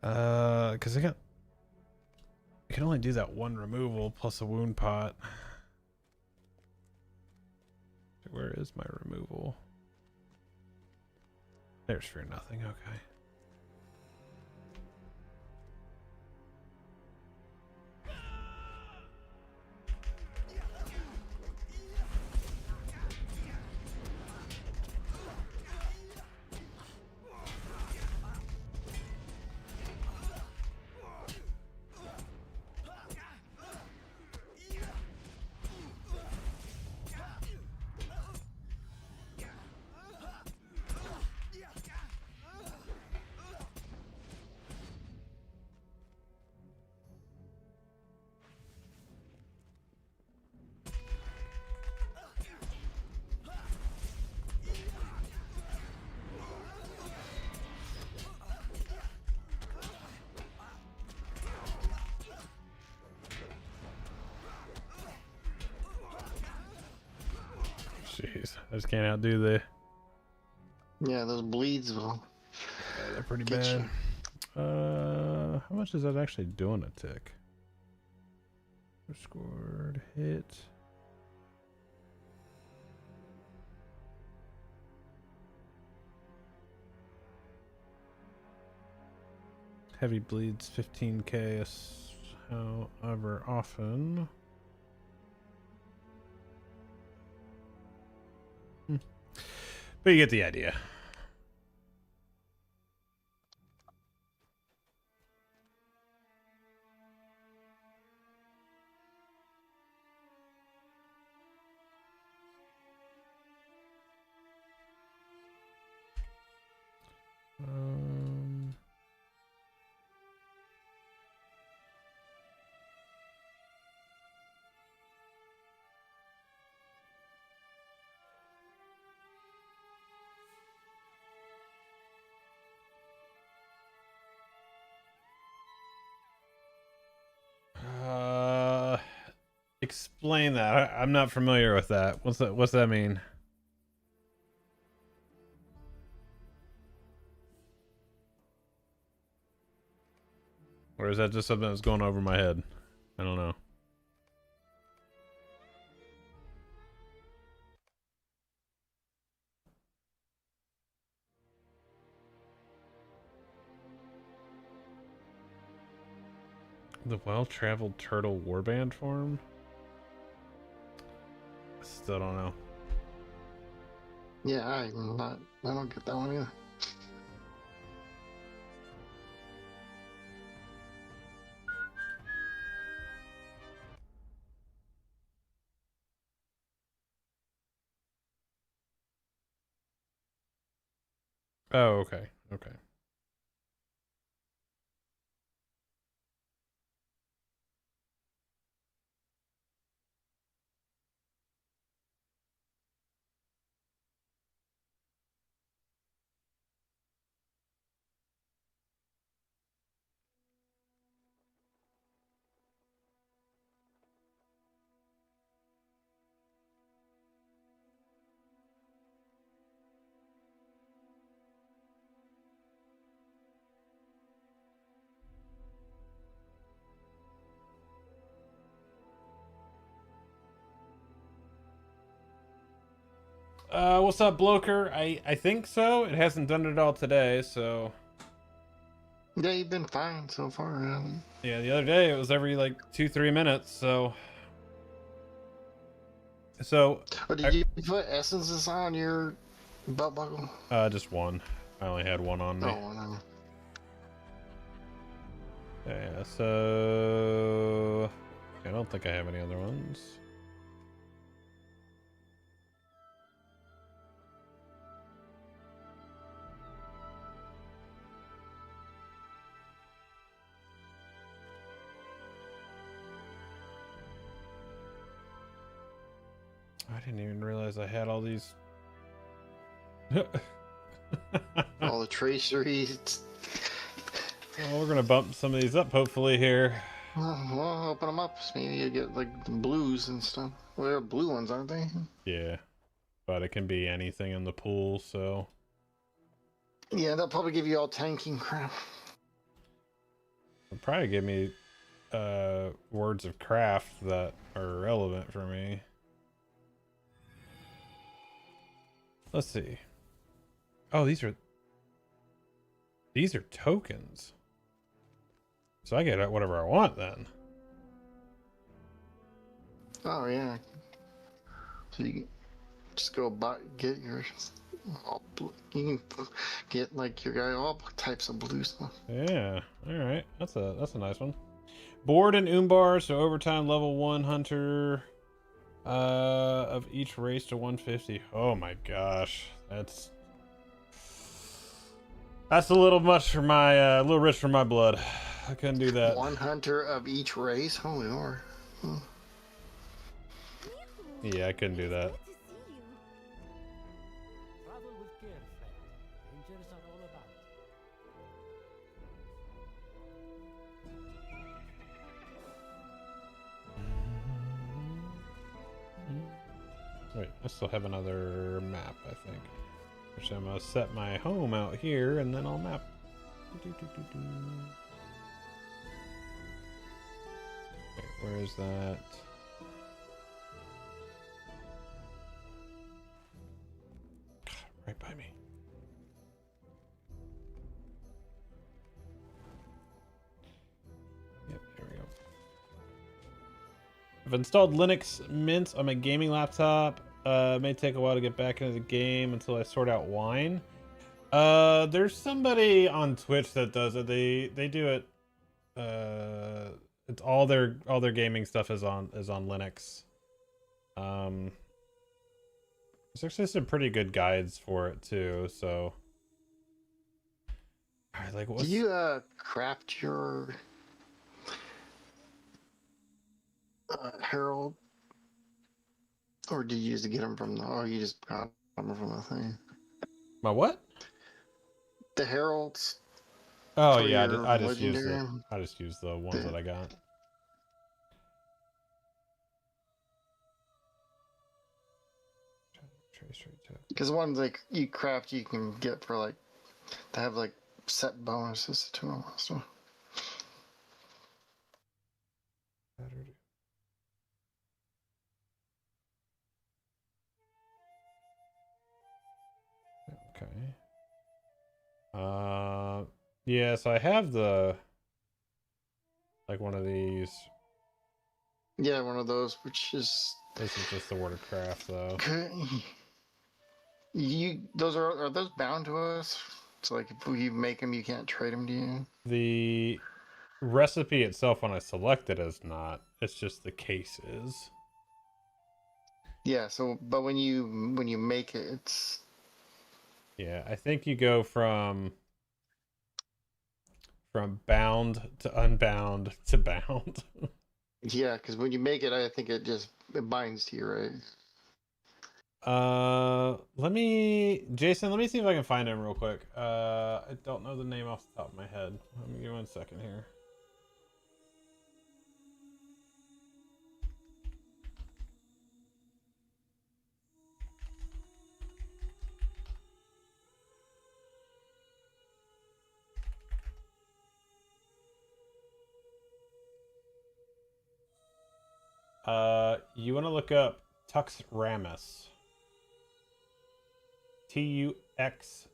Because I can only do that one removal plus a wound pot. Where is my removal? There's for nothing. Okay. Jeez, I just can't outdo the... Yeah, those bleeds will They're pretty get bad. you. How much is that actually doing a tick? Scored hit. Heavy bleeds 15k, however often. But you get the idea. Um, explain that. I'm not familiar with that. What's that mean? Or is that just something that's going over my head? I don't know. The well-traveled turtle warband form? Still don't know. Yeah, I don't get that one either. Oh, okay. Okay. What's up, Bloker? I think so. It hasn't done it all today, so Yeah, you've been fine so far. yeah. The other day it was every like 2-3 minutes. So Oh, did you put essences on your belt buckle? just one. I only had one on me. Oh, no. Yeah. So I don't think I have any other ones. I didn't even realize I had all these. All the traceries. Well, we're gonna bump some of these up hopefully here. Well, open them up. Maybe you get like the blues and stuff. Well, they're blue ones, aren't they? Yeah, but it can be anything in the pool, so Yeah, they'll probably give you all tanking crap. it'll probably give me words of craft that are relevant for me. Let's see. Oh, these are tokens. So I get whatever I want then. Oh yeah. So you can just go get your. You can get like your guy all types of blue stuff. Yeah. All right. That's a nice one. Board and Umbar, so overtime level 1 hunter of each race to 150. Oh my gosh. That's a little much for my a little rich for my blood. I couldn't do that. One hunter of each race. Holy Lord. Yeah, I couldn't do that. Good to see you. Travel with care, friend. Dangers are all about. Wait, I still have another map, I think. Actually, I'm gonna set my home out here and then I'll map. Wait, where is that? God, right by me. Yep, there we go. I've installed Linux Mint on my gaming laptop. It may take a while to get back into the game until I sort out wine. There's somebody on Twitch that does it. They do it. It's all their gaming stuff is on Linux. There's actually some pretty good guides for it too. So, all right, like, what's... Do you craft your Herald, or do you use to get them from the? Oh, you just got them from the thing. My what? The Heralds. Oh for yeah, your I just use legendary? the ones that I got. Because ones like you craft, you can get for like to have like set bonuses to them. So. Okay. Yeah, so I have the, like, one of these. Yeah, one of those, which is. This is just the Word of Craft, though. Those are those bound to us? So like if you make them, you can't trade them to you. The recipe itself, when I select it, is not. It's just the case is. Yeah. So, but when you make it, it's. Yeah, I think you go from bound to unbound to bound. Yeah, because when you make it, I think it binds to you, right? Jason, let me see if I can find him real quick. I don't know the name off the top of my head. Let me give me 1 second here. You want to look up Tux Ramus. TUXRAMUS.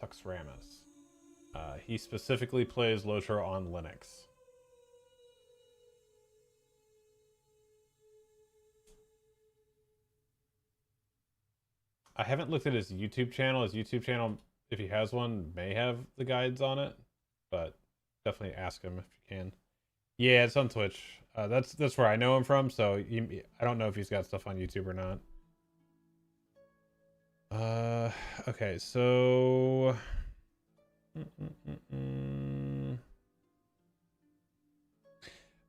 Tux Ramus. He specifically plays LOTRO on Linux. I haven't looked at his YouTube channel. His YouTube channel, if he has one, may have the guides on it, but definitely ask him if you can. Yeah, it's on Twitch. That's where I know him from, so I don't know if he's got stuff on YouTube or not. Okay, so...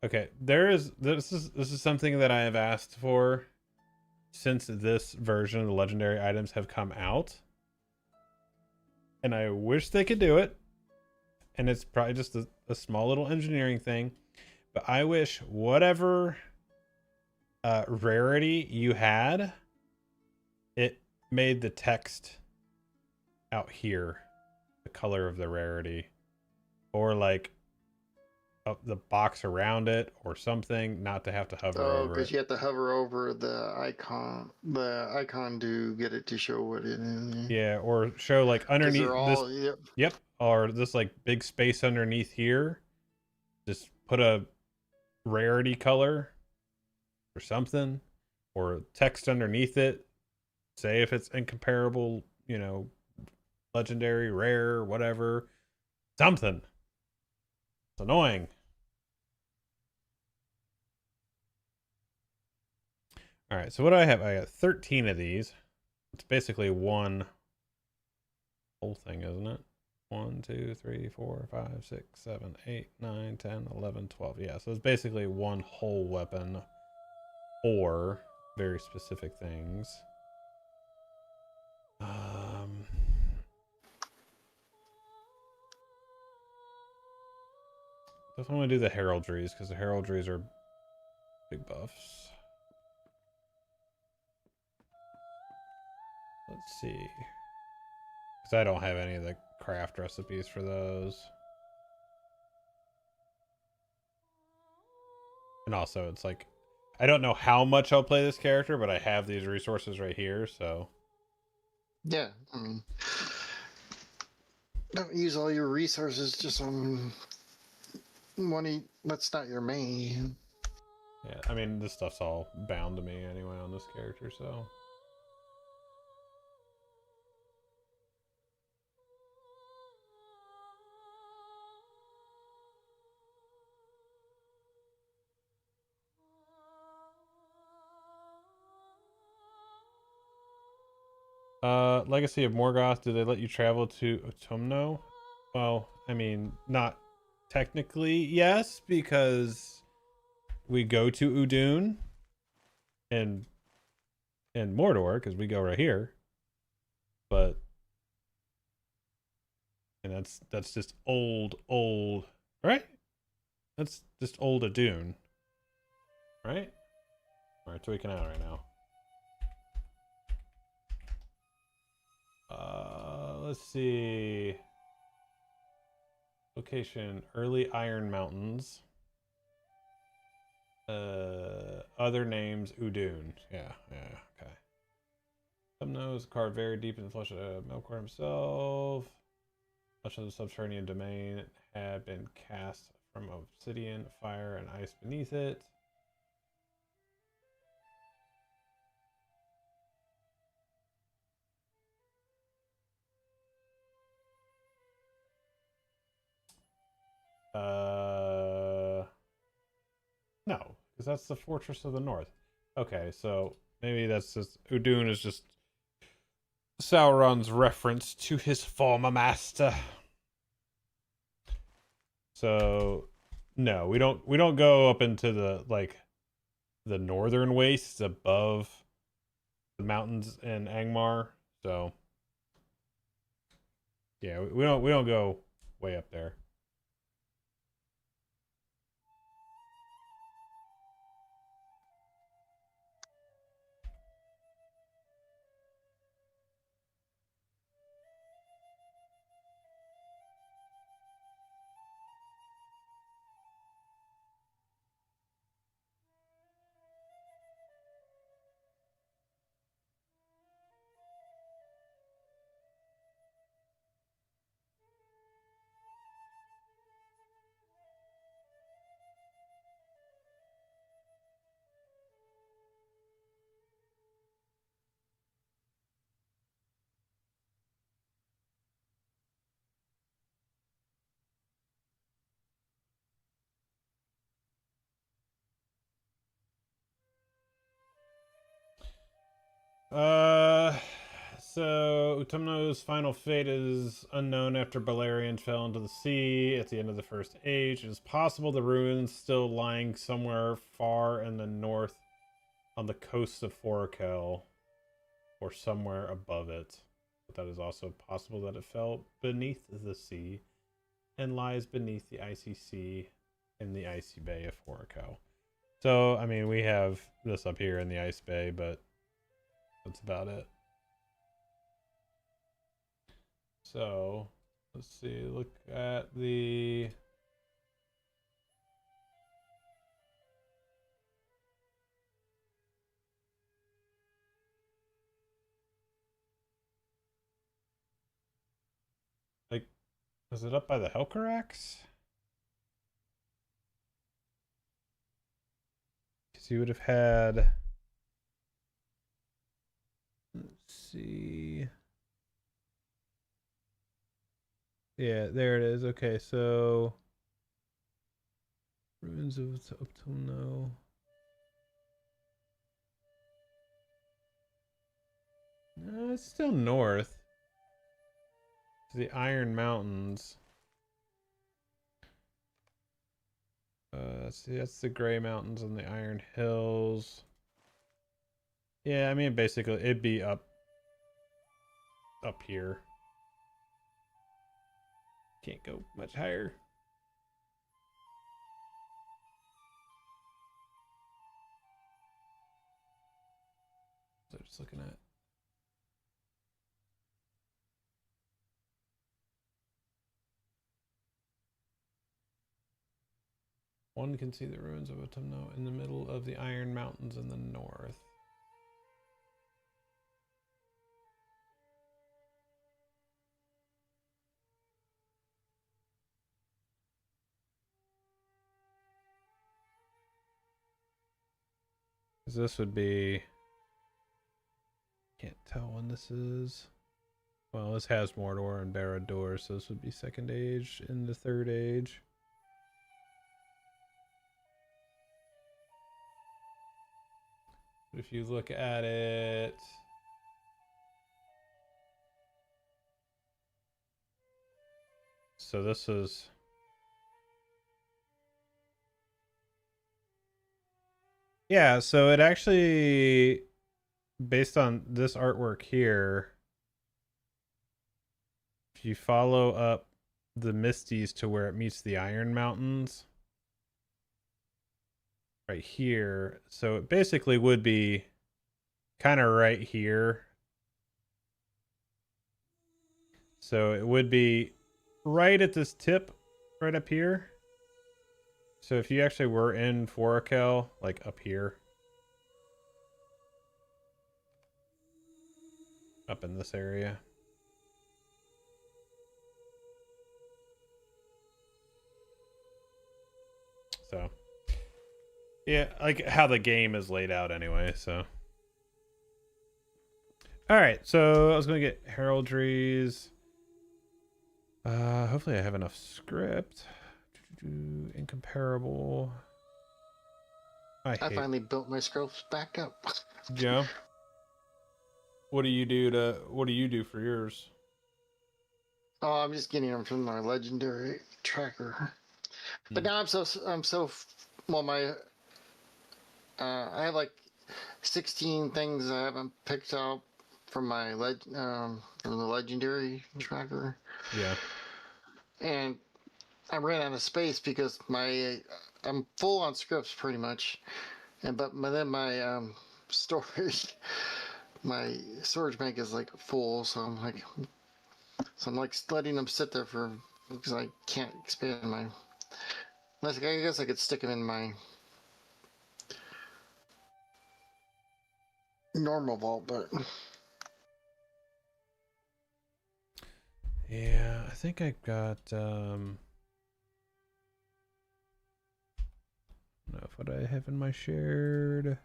Okay, this is something that I have asked for since this version of the legendary items have come out. And I wish they could do it. And it's probably just a small little engineering thing. But I wish whatever rarity you had, it made the text out here the color of the rarity. Or like the box around it or something, not to have to hover over it. Oh, because you have to hover over the icon to get it to show what it is. Yeah, or show like underneath all, this. Yep, or this like big space underneath here. Just put a rarity color or something, or text underneath it. Say if it's incomparable, legendary, rare, whatever. Something. It's annoying. All right, so what do I have? I got 13 of these. It's basically one whole thing, isn't it? 1, 2, 3, 4, 5, 6, 7, 8, 9, 10, 11, 12. Yeah, so it's basically one whole weapon or very specific things. Definitely want to do the heraldries because the heraldries are big buffs. Let's see. Because I don't have any of the craft recipes for those. And also, it's like, I don't know how much I'll play this character, but I have these resources right here, so. Yeah, I mean, don't use all your resources just on money. That's not your main. Yeah, I mean, this stuff's all bound to me anyway on this character, so. Legacy of Morgoth, do they let you travel to Autumno? Well, I mean, not technically, yes, because we go to Udun and Mordor, because we go right here. But and that's just old, right? That's just old Udun. Right? Alright, tweaking out right now. Let's see. Location, early Iron Mountains. Other names, Udun. Yeah, okay. Some knows carved very deep in the flesh of Melkor himself. Much of the subterranean domain had been cast from obsidian, fire, and ice beneath it. No, because that's the Fortress of the North. Okay, so maybe that's just Udun is just Sauron's reference to his former master. So no, we don't go up into the the northern wastes above the mountains in Angmar. So yeah, we don't go way up there. So Utumno's final fate is unknown after Balerion fell into the sea at the end of the First Age. It is possible the ruins still lying somewhere far in the north on the coast of Forakel or somewhere above it. But that is also possible that it fell beneath the sea and lies beneath the icy sea in the icy bay of Forakel. So, I mean, we have this up here in the ice bay, but that's about it. So, let's see, look at the is it up by the Helcarax? Because you would have had, let's see. Yeah, there it is. Okay, so ruins of Autumno. No, it's still north. It's the Iron Mountains. See, that's the Gray Mountains and the Iron Hills. Yeah, I mean, basically, it'd be up here. Can't go much higher. So just looking at One can see the ruins of Autumno in the middle of the Iron Mountains in the north. This would be, can't tell when this is. Well, this has Mordor and Barad-dûr, so this would be second age in the third age. If you look at it, so this is, yeah, so it actually, based on this artwork here, if you follow up the Misties to where it meets the Iron Mountains, right here, so it basically would be kind of right here. So it would be right at this tip, right up here. So if you actually were in Forakel, like up here, up in this area. So, yeah, like how the game is laid out anyway, so. Alright, so I was going to get heraldries. Hopefully I have enough script. Incomparable. I finally built my scrolls back up. Yeah. What do you do for yours? Oh, I'm just getting them from my legendary tracker. But now well, my I have like 16 things I haven't picked out from my from the legendary tracker. Yeah. And I ran out of space because I'm full on scripts pretty much, but then my storage my storage bank is like full, so I'm like letting them sit there because I can't expand my. I guess I could stick them in my normal vault, but yeah, I think I've got what I have in my shared.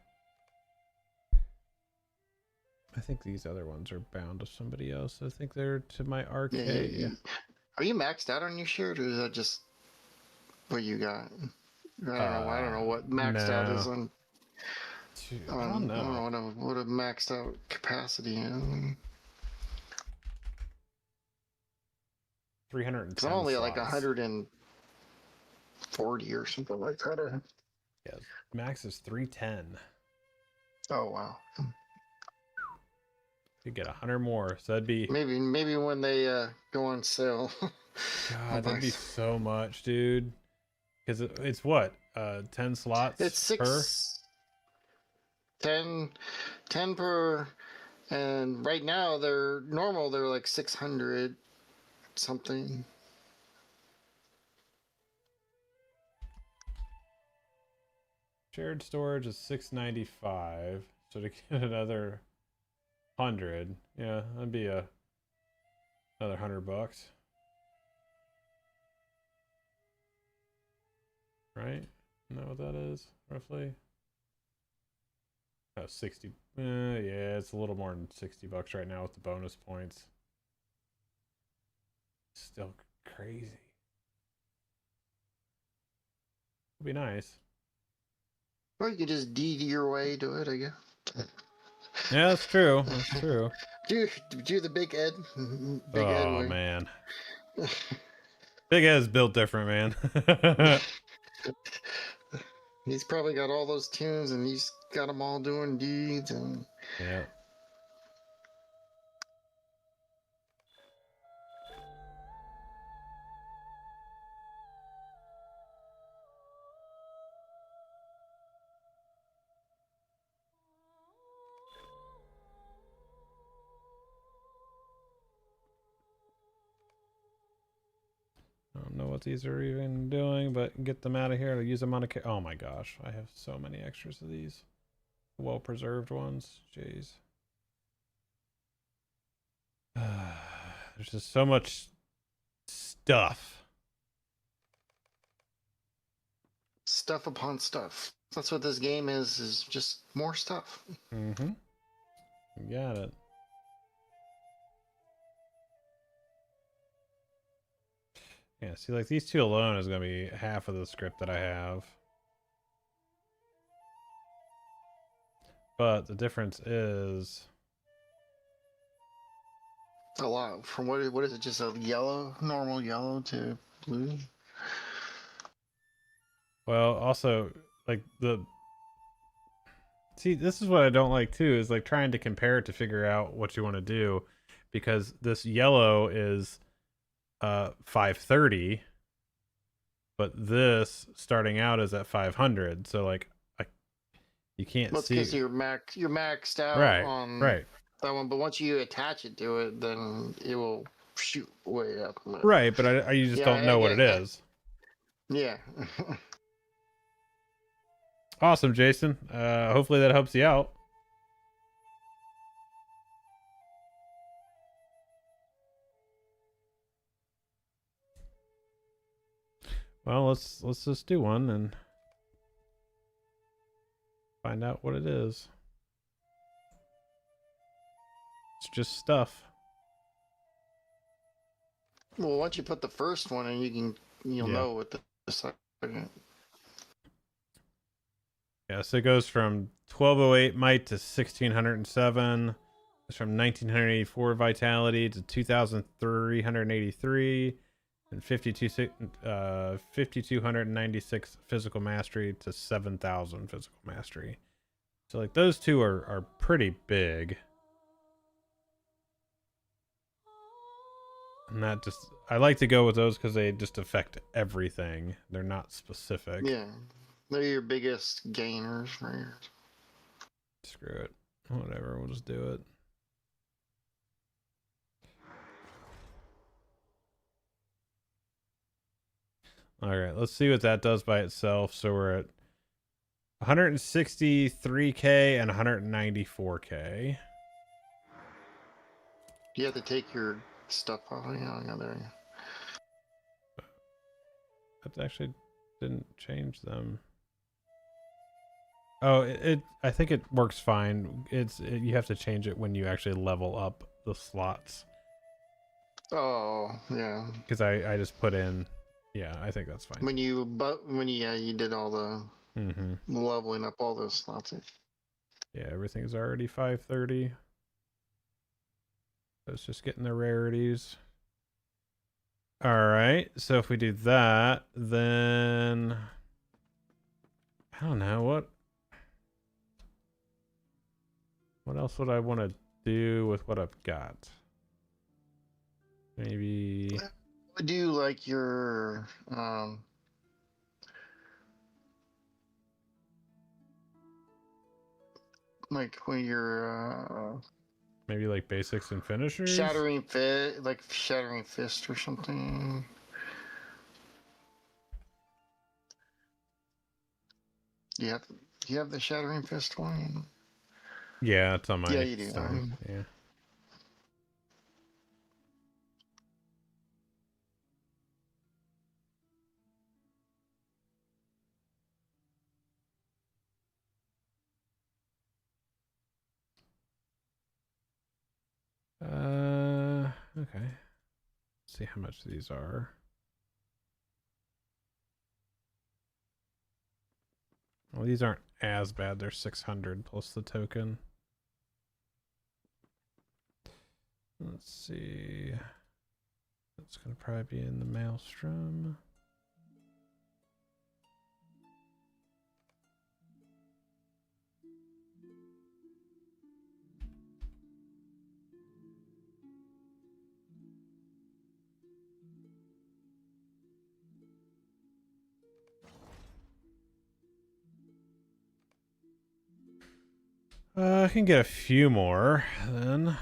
I think these other ones are bound to somebody else. I think they're to my arcade. yeah. Are you maxed out on your shared, or is that just what you got? I don't know what maxed out is on. I don't know. I don't know what a maxed out capacity is. 310. I'm only slots. like 140 or something like that. Yeah, max is 310. Oh wow. You get 100 more, so that'd be maybe when they go on sale. God, that'd be so much, dude. Because it's what 10 slots. It's 10 per, and right now they're like 600 something. Shared storage is 695, so to get another 100, yeah, that'd be another $100, right? Isn't that what that is roughly? Oh, 60. Yeah, it's a little more than $60 right now with the bonus points. Still crazy. It'd be nice. Or you could just DD your way to it, I guess. Yeah, that's true. That's true. Do the Big Ed. Big Ed way. Man. Big Ed's built different, man. He's probably got all those tunes, and he's got them all doing deeds. And yeah. I don't know what these are even doing, but get them out of here to use them on a. Oh my gosh, I have so many extras of these. Well preserved ones. Jeez. There's just so much stuff. Stuff upon stuff. That's what this game is just more stuff. Mm-hmm. You got it. Yeah, see, like, these two alone is going to be half of the script that I have. But the difference is... A lot. From what is it, just a yellow, normal yellow to blue? Well, also, like, see, this is what I don't like, too, is, like, trying to compare it to figure out what you want to do. Because this yellow is 530, but this starting out is at 500. So, like, you can't see. Because you're maxed out on right. that one, but once you attach it to it, then it will shoot way up. Right, but you just don't know what it is. Yeah. Awesome, Jason. Hopefully that helps you out. Well, let's just do one and find out what it is. It's just stuff. Well, once you put the first one in, you'll know what the second. Yeah, so it goes from 1208 might to 1607. It's from 1984 vitality to 2383 and 5296 physical mastery to 7000 physical mastery. So like those two are pretty big. And that just, I like to go with those because they just affect everything. They're not specific. Yeah. They're your biggest gainers, right? Screw it. Whatever, we'll just do it. Alright, let's see what that does by itself. So we're at 163k and 194k. You have to take your stuff off. Yeah, there. That actually didn't change them. Oh, I think it works fine. You have to change it when you actually level up the slots. Oh, yeah. Because I just put in, yeah, I think that's fine. When you did all the leveling up all those slots. Yeah, everything's already 530. So it's just getting the rarities. All right, so if we do that, then I don't know what else would I want to do with what I've got? Maybe I do like your like when you're maybe like basics and finishers. shattering fist or something. You have the shattering fist one. Yeah, it's on my. Yeah, you do. Yeah. Okay. Let's see how much these are. Well, these aren't as bad. They're 600 plus the token. Let's see. That's going to probably be in the Maelstrom. I can get a few more then.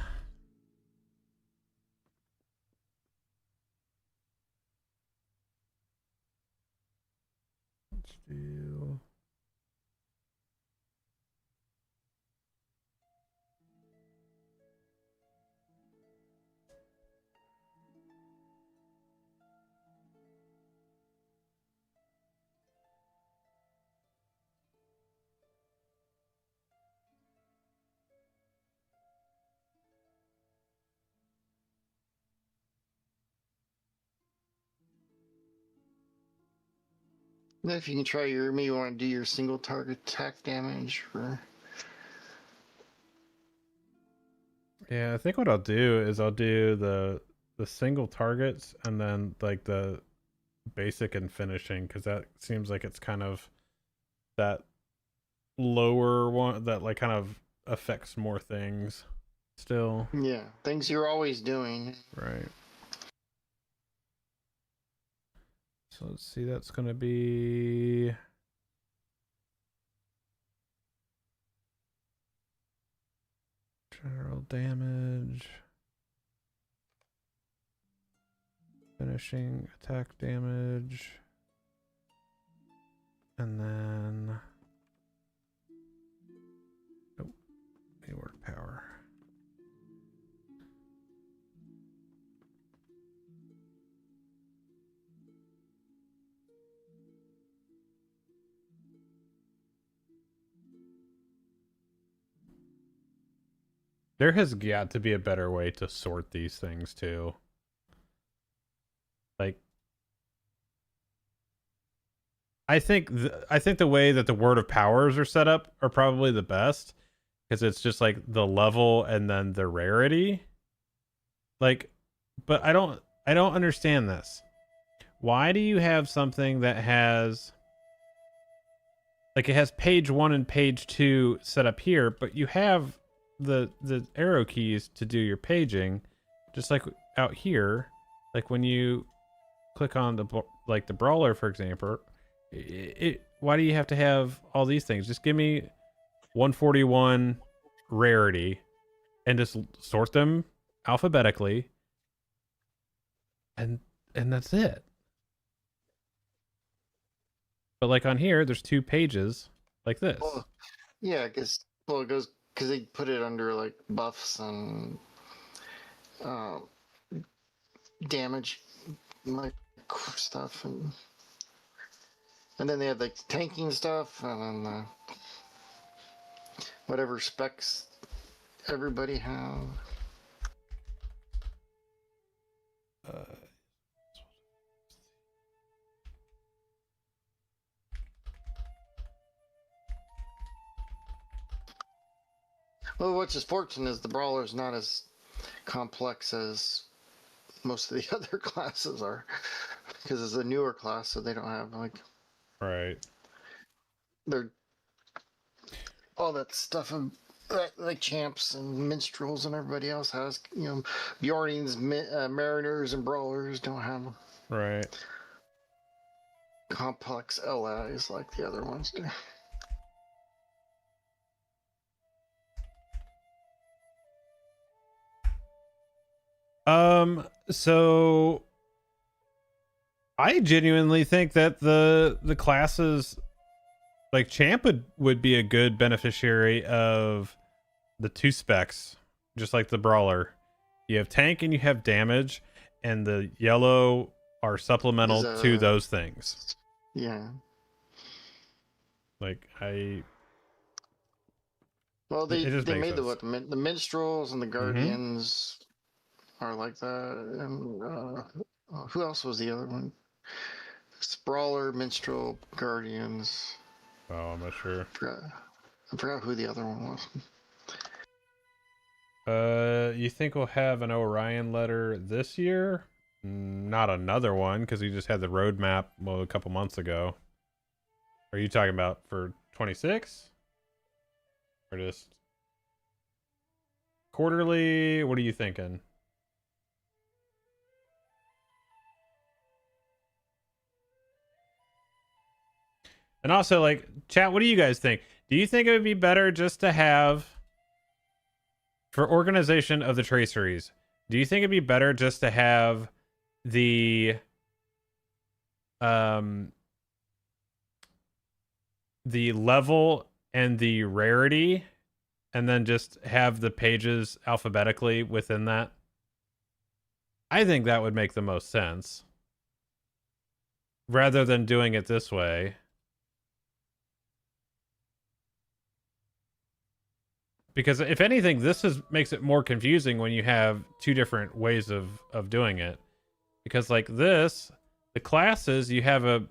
If you can try maybe you want to do your single target attack damage for. Yeah, I think what I'll do is I'll do the single targets and then like the basic and finishing, because that seems like it's kind of that lower one that like kind of affects more things still. Yeah, things you're always doing. Right. So let's see, that's going to be general damage, finishing attack damage, and then word power. There has got to be a better way to sort these things too. Like, I think the way that the word of powers are set up are probably the best, because it's just like the level and then the rarity. Like, but I don't understand this. Why do you have something that has like it has page 1 and page 2 set up here, but you have the arrow keys to do your paging, just like out here, like when you click on the brawler, for example. Why do you have to have all these things? Just give me 141 rarity and just sort them alphabetically, and that's it. But like on here, there's 2 pages like this. Well, yeah, because it goes because they put it under like buffs and damage, like stuff, and then they have like tanking stuff, and then whatever specs everybody have. Well, what's just fortunate is the brawler is not as complex as most of the other classes are, because it's a newer class, so they don't have like they're all that stuff of like champs and minstrels and everybody else has. You know, Bjornings, mariners, and brawlers don't have complex LIs like the other ones do. So I genuinely think that the classes like champ would be a good beneficiary of the 2 specs, just like the brawler. You have tank and you have damage, and the yellow are supplemental to those things. Yeah. Like well, they made the minstrels and the guardians are like that, and who else was the other one? Brawler, minstrel, guardians. Oh, I'm not sure. I forgot who the other one was. You think we'll have an Orion letter this year? Not another one, because we just had the roadmap a couple months ago. Are you talking about for 26? Or just quarterly? What are you thinking? And also, like, chat, what do you guys think? Do you think it would be better just to have, for organization of the traceries, do you think it'd be better just to have the level and the rarity, and then just have the pages alphabetically within that? I think that would make the most sense, rather than doing it this way. Because if anything, this makes it more confusing when you have 2 different ways of doing it. Because like this, the classes, you have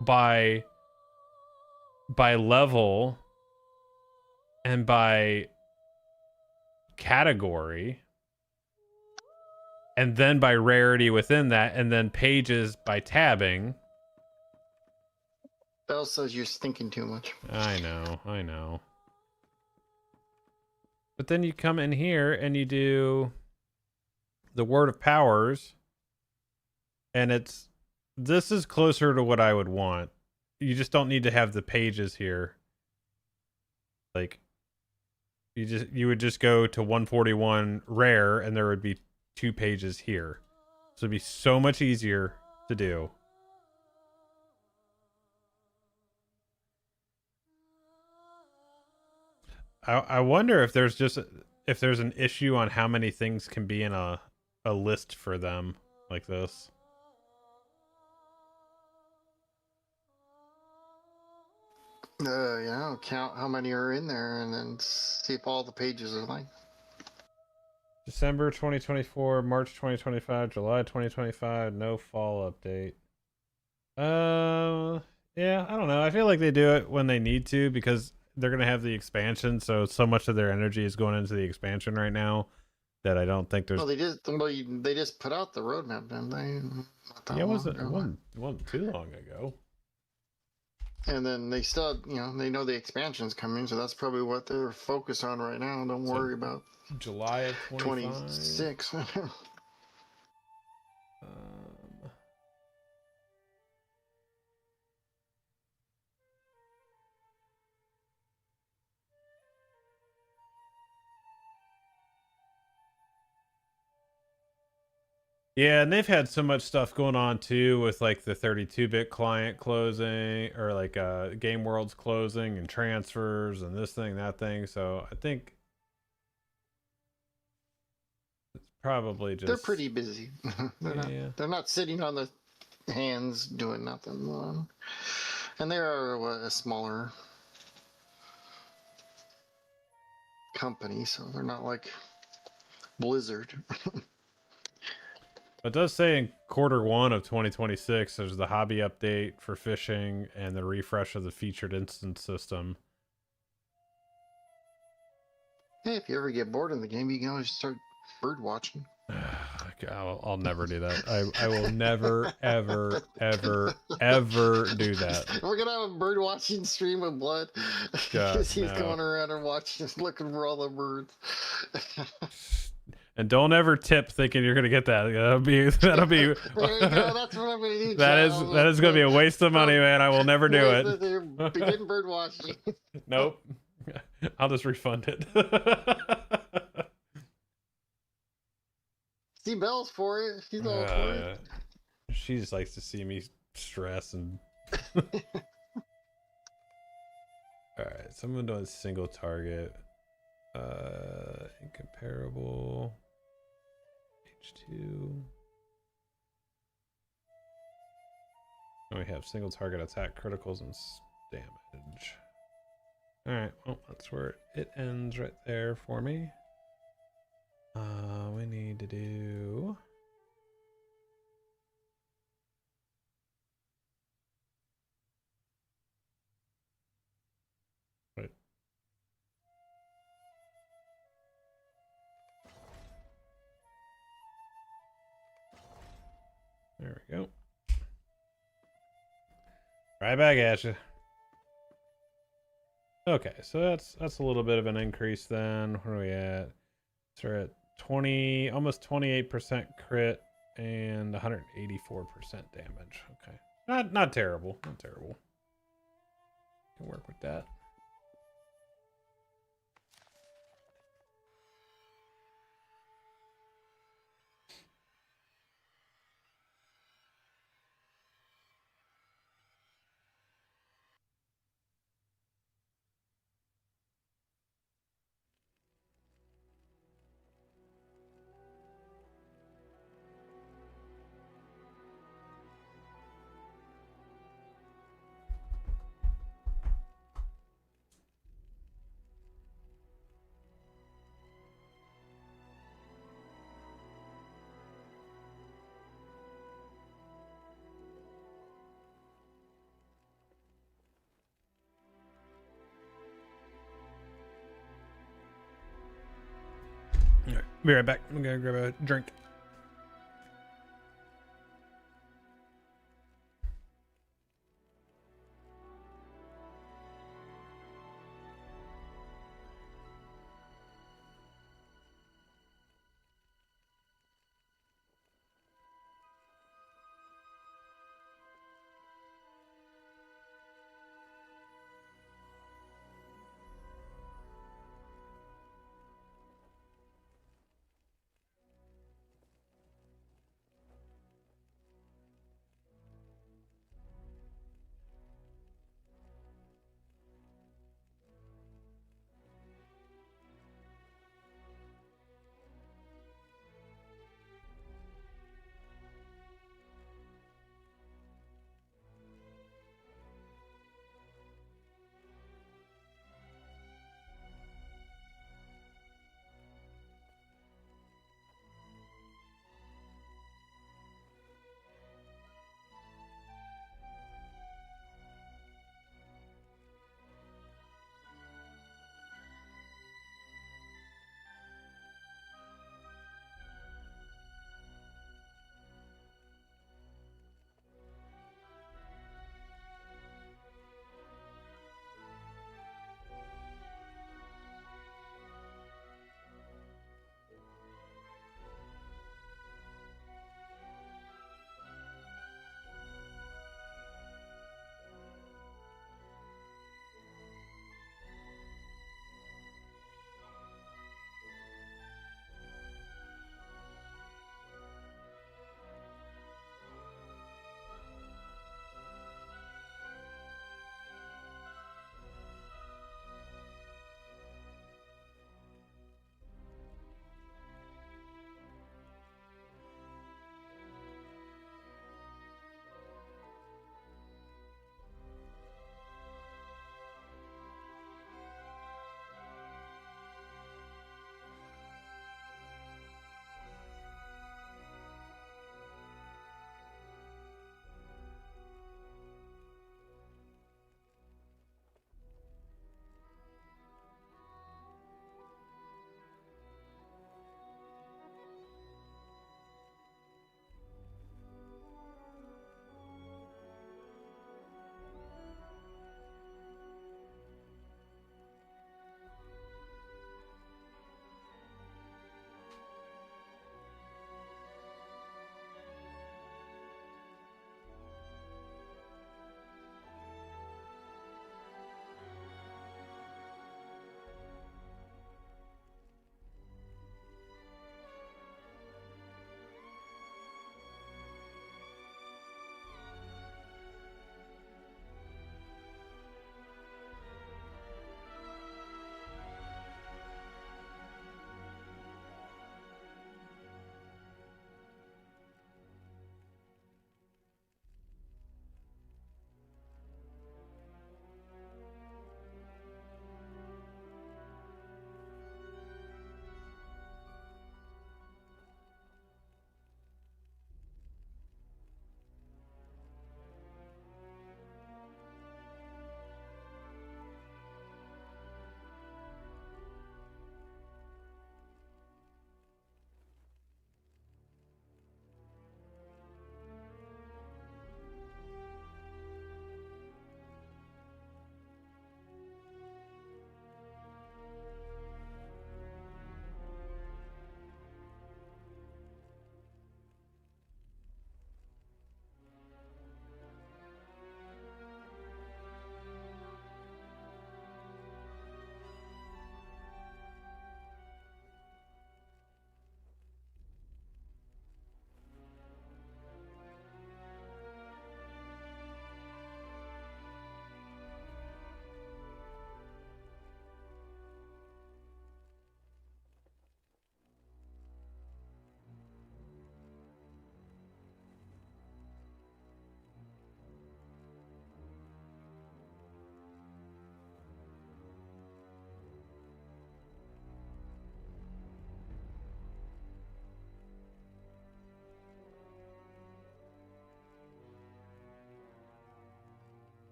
by level and by category, and then by rarity within that, and then pages by tabbing. Bell says you're thinking too much. I know. But then you come in here and you do the Word of Powers, and this is closer to what I would want. You just don't need to have the pages here. Like, you would just go to 141 rare, and there would be 2 pages here. So it'd be so much easier to do. I wonder if there's an issue on how many things can be in a list for them like this. Yeah, I'll count how many are in there and then see if all the pages are like. December 2024, March 2025, July 2025, no fall update. Yeah, I don't know. I feel like they do it when they need to because they're going to have the expansion, so much of their energy is going into the expansion right now that I don't think there's... Well, they just put out the roadmap, didn't they? Not that Yeah, it long wasn't too long ago. And then they still, they know the expansion's coming, so that's probably what they're focused on right now. Don't worry about July of 26. Yeah, and they've had so much stuff going on too with like the 32-bit client closing, or like Game World's closing and transfers and this thing, that thing. So I think it's probably just... They're pretty busy. They're not sitting on the hands doing nothing. And they are a smaller company, so they're not like Blizzard. It does say in Q1 of 2026, there's the hobby update for fishing and the refresh of the featured instance system. Hey, if you ever get bored in the game, you can always start bird watching. I'll never do that. I will never, ever, ever, ever do that. We're gonna have a bird watching stream with Blood. Because he's going around and watching, looking for all the birds. And don't ever tip thinking you're gonna get that. That'll be That's what I'm gonna do. that is gonna be a waste of money, man. I will never do it. Begin bird watching. Nope. I'll just refund it. See Belle's for it. She's all for it. She just likes to see me stress and. Alright, someone doing single target. Incomparable. H2. And we have single target attack, criticals, and damage. Alright, well, that's where it ends right there for me. We need to do... Right. There we go. Right back at you. Okay, so that's a little bit of an increase then. Where are we at? So we're at 20, almost 28% crit and 184% damage. Okay, not terrible. Not terrible. Can work with that. All right, be right back. I'm gonna grab a drink.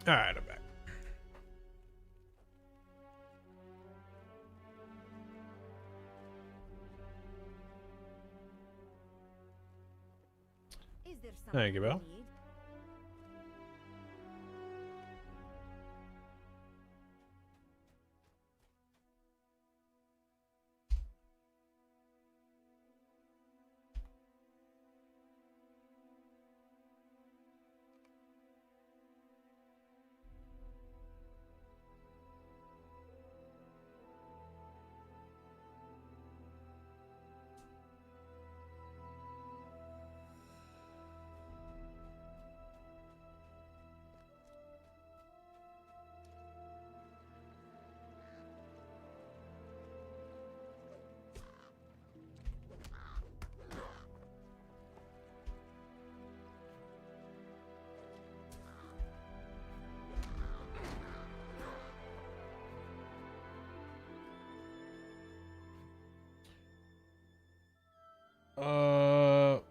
All right, I'm back. Is there something Thank you, Bill. need?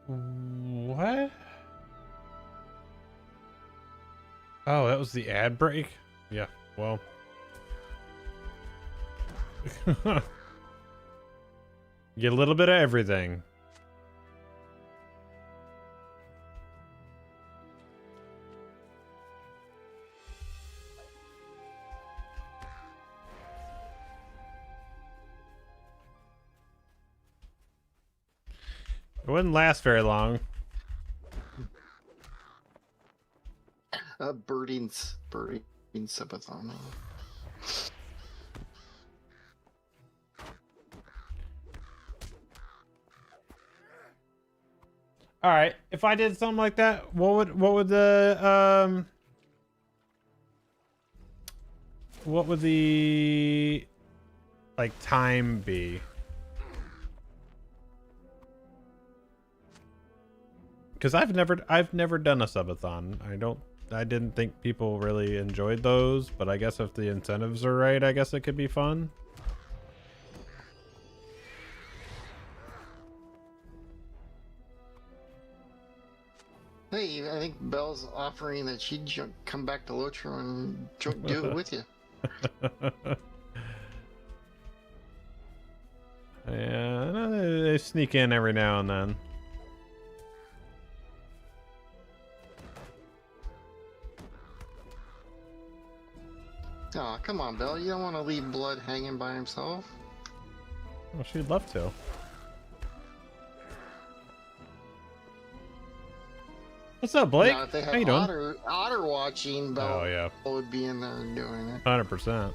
What? Oh, that was the ad break? Yeah, well. Get a little bit of everything. It wouldn't last very long. Birding subathon. All right, if I did something like that, what would the like time be? Because I've never done a subathon. I didn't think people really enjoyed those, but I guess if the incentives are right, I guess it could be fun. Hey, I think Belle's offering that she'd come back to LOTRO and do it with you. Yeah, they sneak in every now and then. Oh, come on, Belle. You don't want to leave Blood hanging by himself. Well, she'd love to. What's up, Blake? Now, if they How had you doing? Otter watching, Belle Oh yeah, would be in there doing it. 100%.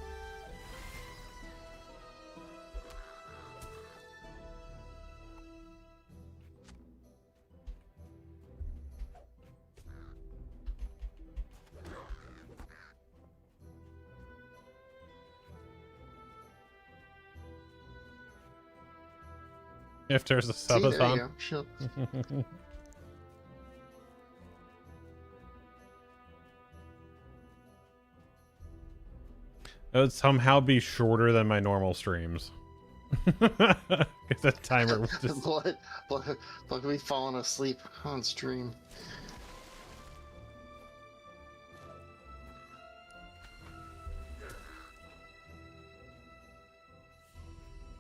If there's a See, there you subathon. go. She'll... It would somehow be shorter than my normal streams. Because that timer was just... Blood would be falling asleep on stream.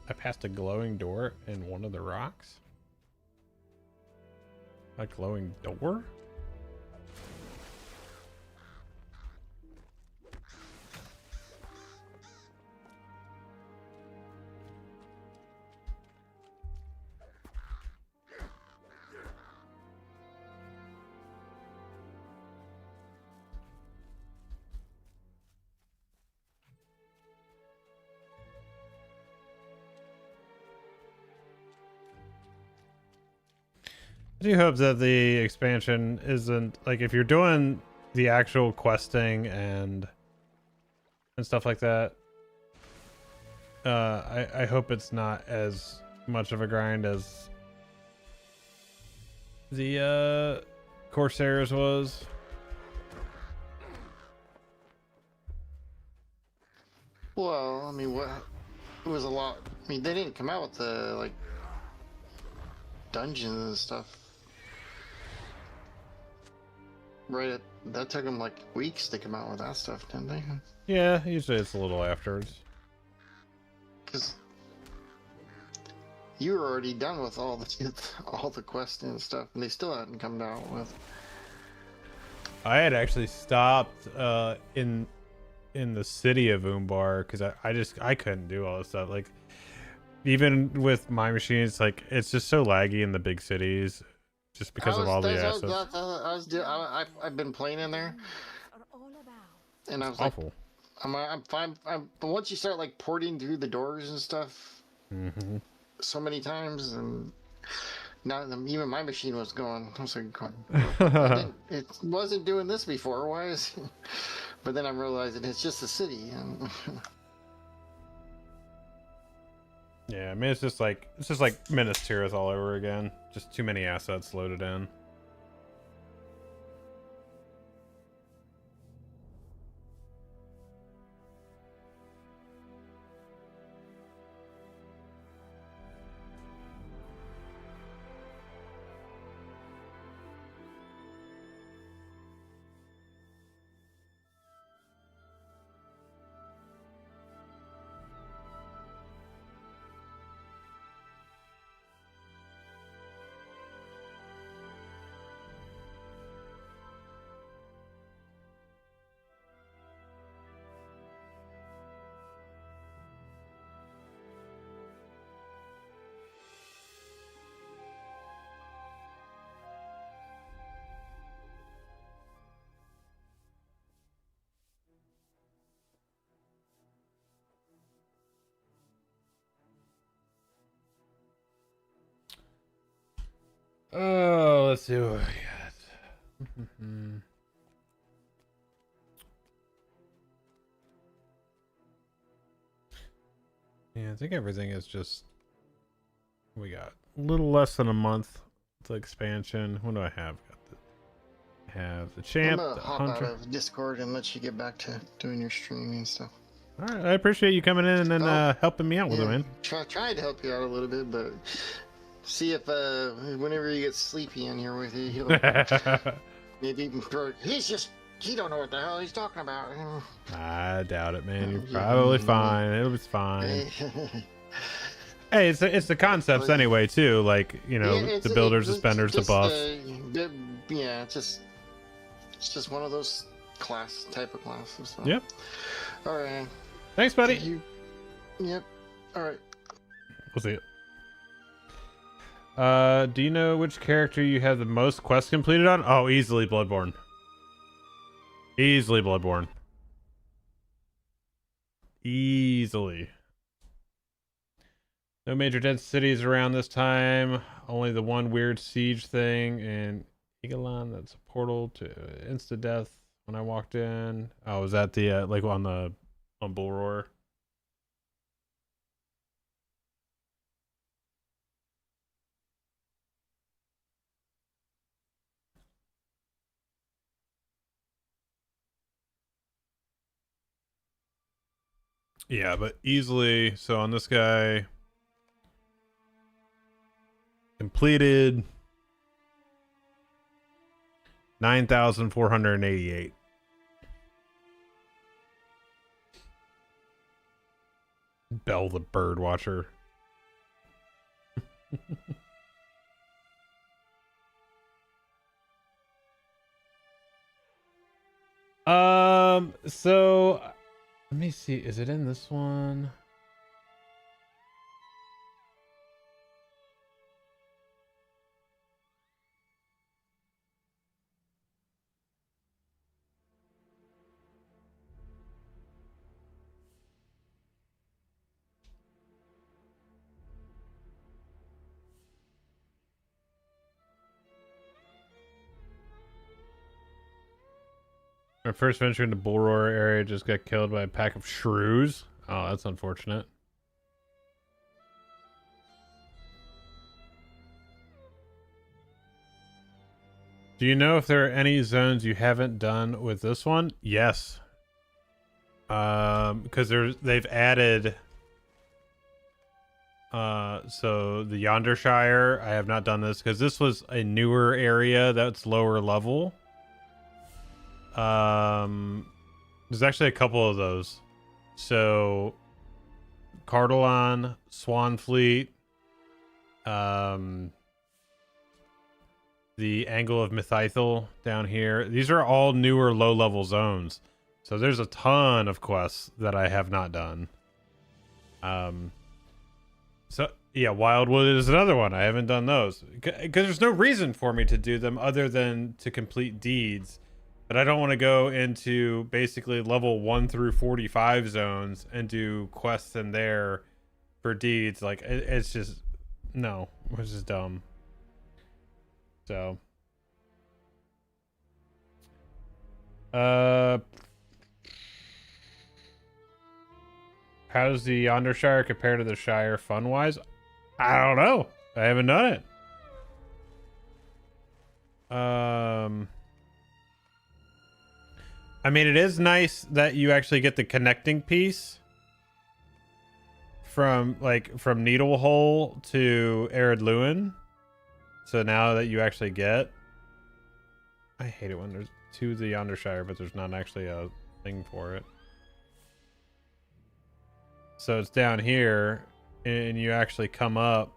I passed a glowing door in one of the rocks? A glowing door? I do hope that the expansion isn't like if you're doing the actual questing and stuff like that. I hope it's not as much of a grind as the Corsairs was. Well, I mean, it was a lot. I mean, they didn't come out with the like dungeons and stuff right at, that took them like weeks to come out with that stuff, didn't they? Yeah, usually it's a little afterwards. Because you were already done with all the quests and stuff, and they still hadn't come out with. I had actually stopped in the city of Umbar because I couldn't do all this stuff. Like even with my machine, it's like it's just so laggy in the big cities, just because of all the assets. I've been playing in there, Are all about. and I was Awful. like, I'm fine. But once you start like porting through the doors and stuff, so many times, and now even my machine was going. I was like, it wasn't doing this before. Why is? But then I'm realizing it's just a city. And Yeah, I mean it's just like Minas Tirith all over again. Just too many assets loaded in. Oh, let's see what we got. Yeah, I think everything is just. We got a little less than a month to expansion. What do I have? I have the I'm champ, gonna the hop hunter. out of Discord and let you get back to doing your streaming and stuff. All right, I appreciate you coming in and then helping me out with it, man. Trying to help you out a little bit, but see if whenever you get sleepy in here with you, he'll maybe even throw. He don't know what the hell he's talking about. I doubt it, man. You're probably fine. It'll be fine. Hey, it's the concepts anyway, too. Like, you know, the builders, the spenders, the buffs. Yeah, it's just one of those type of classes. So. Yep. All right. Thanks, buddy. Yep. All right. We'll see it. Do you know which character you have the most quests completed on? Oh, easily Bloodborne. Easily Bloodborne. Easily. No major dense cities around this time. Only the one weird siege thing in Egalon. That's a portal to insta-death when I walked in. Oh, was that the like on Bullroar? Yeah, but easily. So on this guy, completed 9,488. Bell the bird watcher. So let me see. Is it in this one? My first venture into Bullroar area just got killed by a pack of shrews. Oh, that's unfortunate. Do you know if there are any zones you haven't done with this one? Yes. Because they've added so the Yondershire, I have not done this because this was a newer area that's lower level. There's actually a couple of those. So Cardalon, Swanfleet, the Angle of Mythithel down here. These are all newer low-level zones. So there's a ton of quests that I have not done. So yeah, Wildwood is another one. I haven't done those because there's no reason for me to do them other than to complete deeds. But I don't want to go into basically level 1 through 45 zones and do quests in there for deeds. Like it's just no, which is dumb. So, how does the Yondershire compare to the Shire fun-wise? I don't know. I haven't done it. I mean, it is nice that you actually get the connecting piece from Needlehole to Arid Lewin. So now that you actually get, I hate it when there's to the Yondershire, but there's not actually a thing for it. So it's down here, and you actually come up.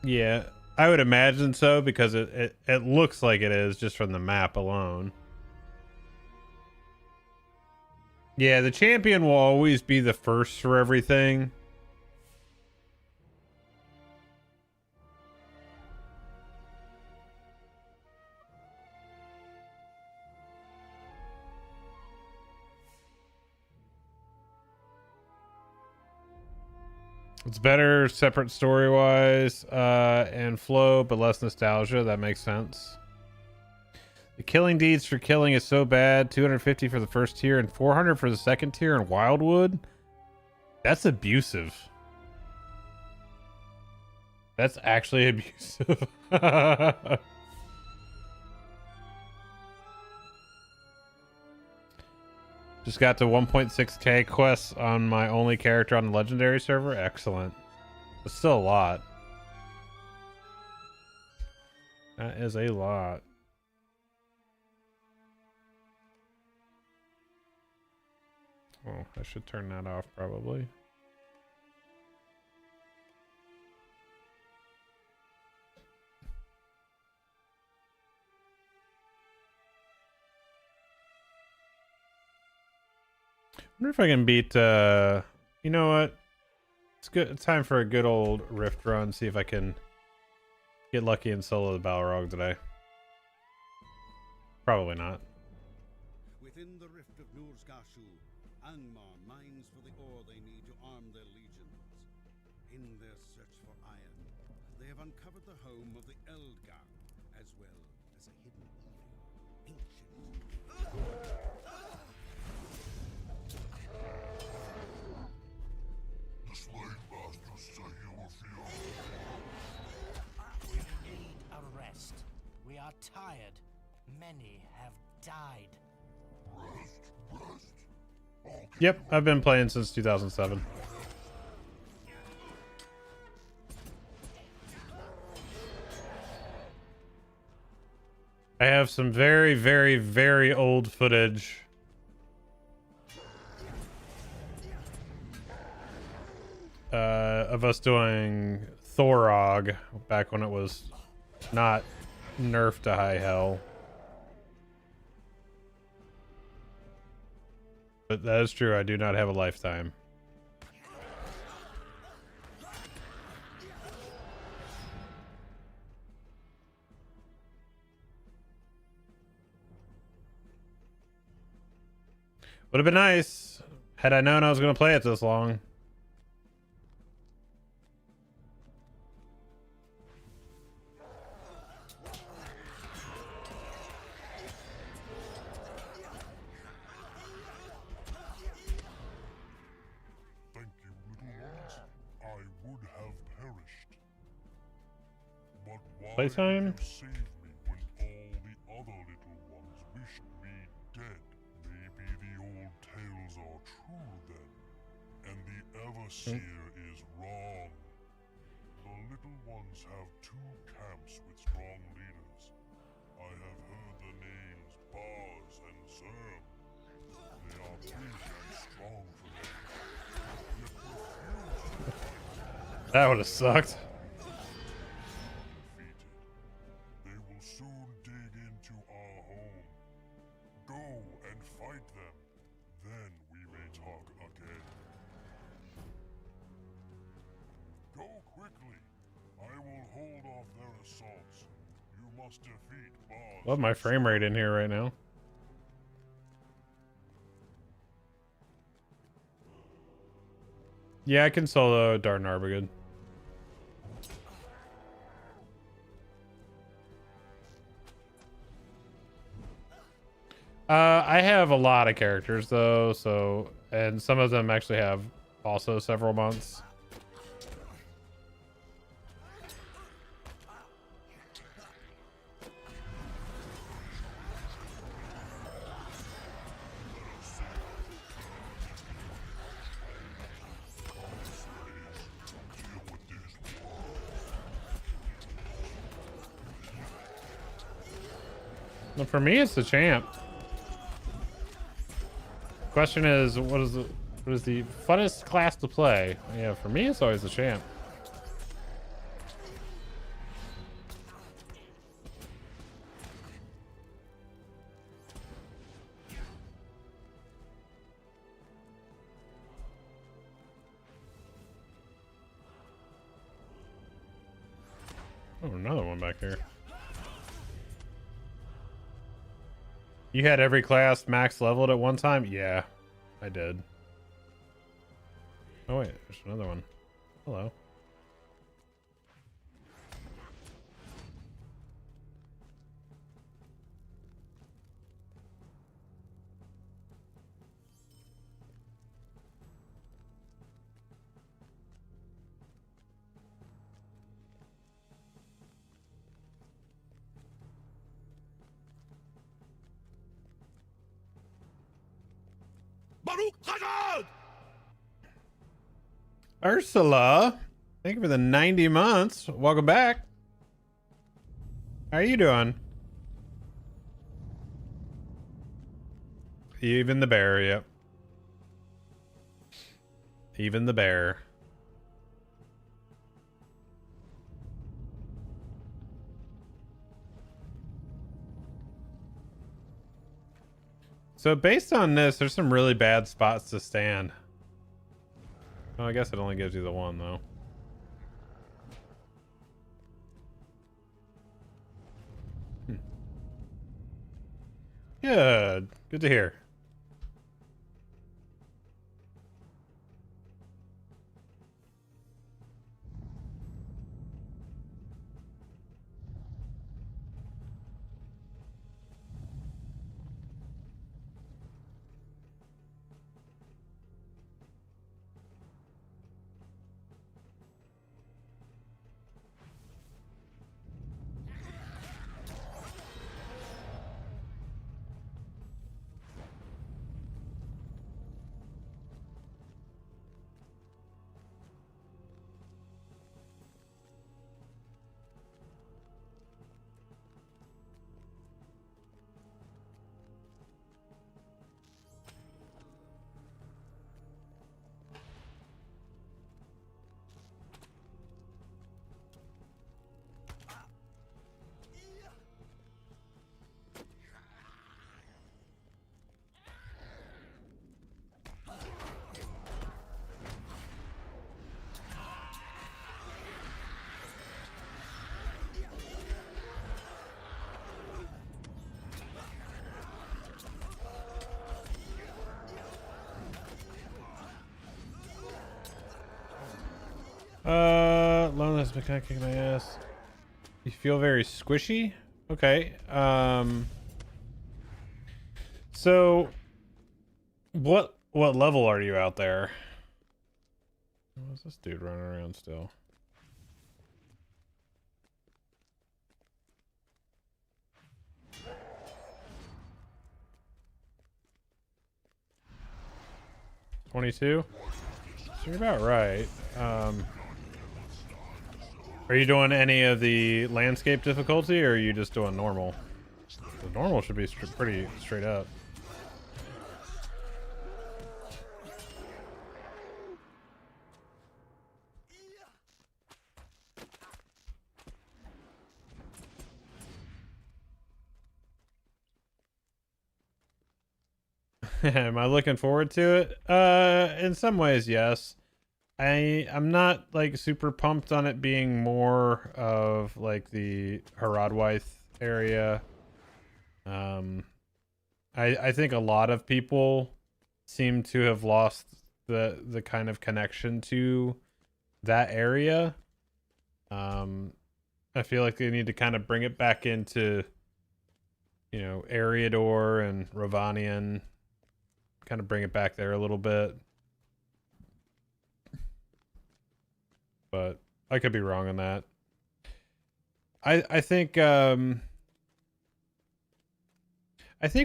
Yeah, I would imagine so because it looks like it is just from the map alone. Yeah, the champion will always be the first for everything. It's better separate story-wise and flow, but less nostalgia. That makes sense. The killing deeds for killing is so bad. 250 for the first tier and 400 for the second tier in Wildwood. That's abusive. That's actually abusive. Just got to 1.6k quests on my only character on the legendary server. Excellent. It's still a lot. That is a lot. Oh, I should turn that off probably. I wonder if I can beat, you know what? It's good. It's time for a good old Rift run. See if I can get lucky and solo the Balrog today. Probably not. Within the rift of Nursgashu, Angmar mines for the ore they need to arm their legions. In their search for iron, they have uncovered the home of the Eldgar, as well as a hidden evil, ancient. The slave masters say you will feel. We need a rest. We are tired. Many have died. Rest. Okay. Yep, I've been playing since 2007. I have some very, very, very old footage. Of us doing Thorog back when it was not nerfed to high hell. But that is true, I do not have a lifetime. Would have been nice had I known I was going to play it this long. Thank you, little ones. I would have perished. But why Playtime? did you save me when all the other little ones wished me dead? Maybe the old tales are true then, and the Everseer is wrong. The little ones have two camps with strong leaders. I have heard the names Bars and Zerm. They are big and strong for them. Yet refuse That would have sucked. defeated. They will soon dig into our home. Go and fight them. Then we may talk again. Go quickly. I will hold off their assaults. You must defeat Bars. Love my frame rate in here right now. Yeah, I can solo Darden Arbogad. I have a lot of characters though, so, and some of them actually have also several months. Well, for me, it's the champ. Question is, what is the funnest class to play? Yeah, for me, it's always the champ. Oh, another one back here. You had every class max leveled at one time? Yeah, I did. Oh wait, there's another one. Hello. Ursula, thank you for the 90 months. Welcome back. How are you doing? Even the bear, yep. Even the bear. So based on this, there's some really bad spots to stand. Oh, I guess it only gives you the one, though. Good. Good to hear. Loneliness been kind of kicking my ass. You feel very squishy? Okay. So what level are you out there? What's this dude running around still? $22? So you're about right. Are you doing any of the landscape difficulty, or are you just doing normal? The normal should be pretty straight up. Am I looking forward to it? In some ways, yes. I'm not like super pumped on it being more of like the Haradwythe area. I think a lot of people seem to have lost the kind of connection to that area. I feel like they need to kind of bring it back into, you know, Eriador and Rovanian. Kind of bring it back there a little bit. But I could be wrong on that. I think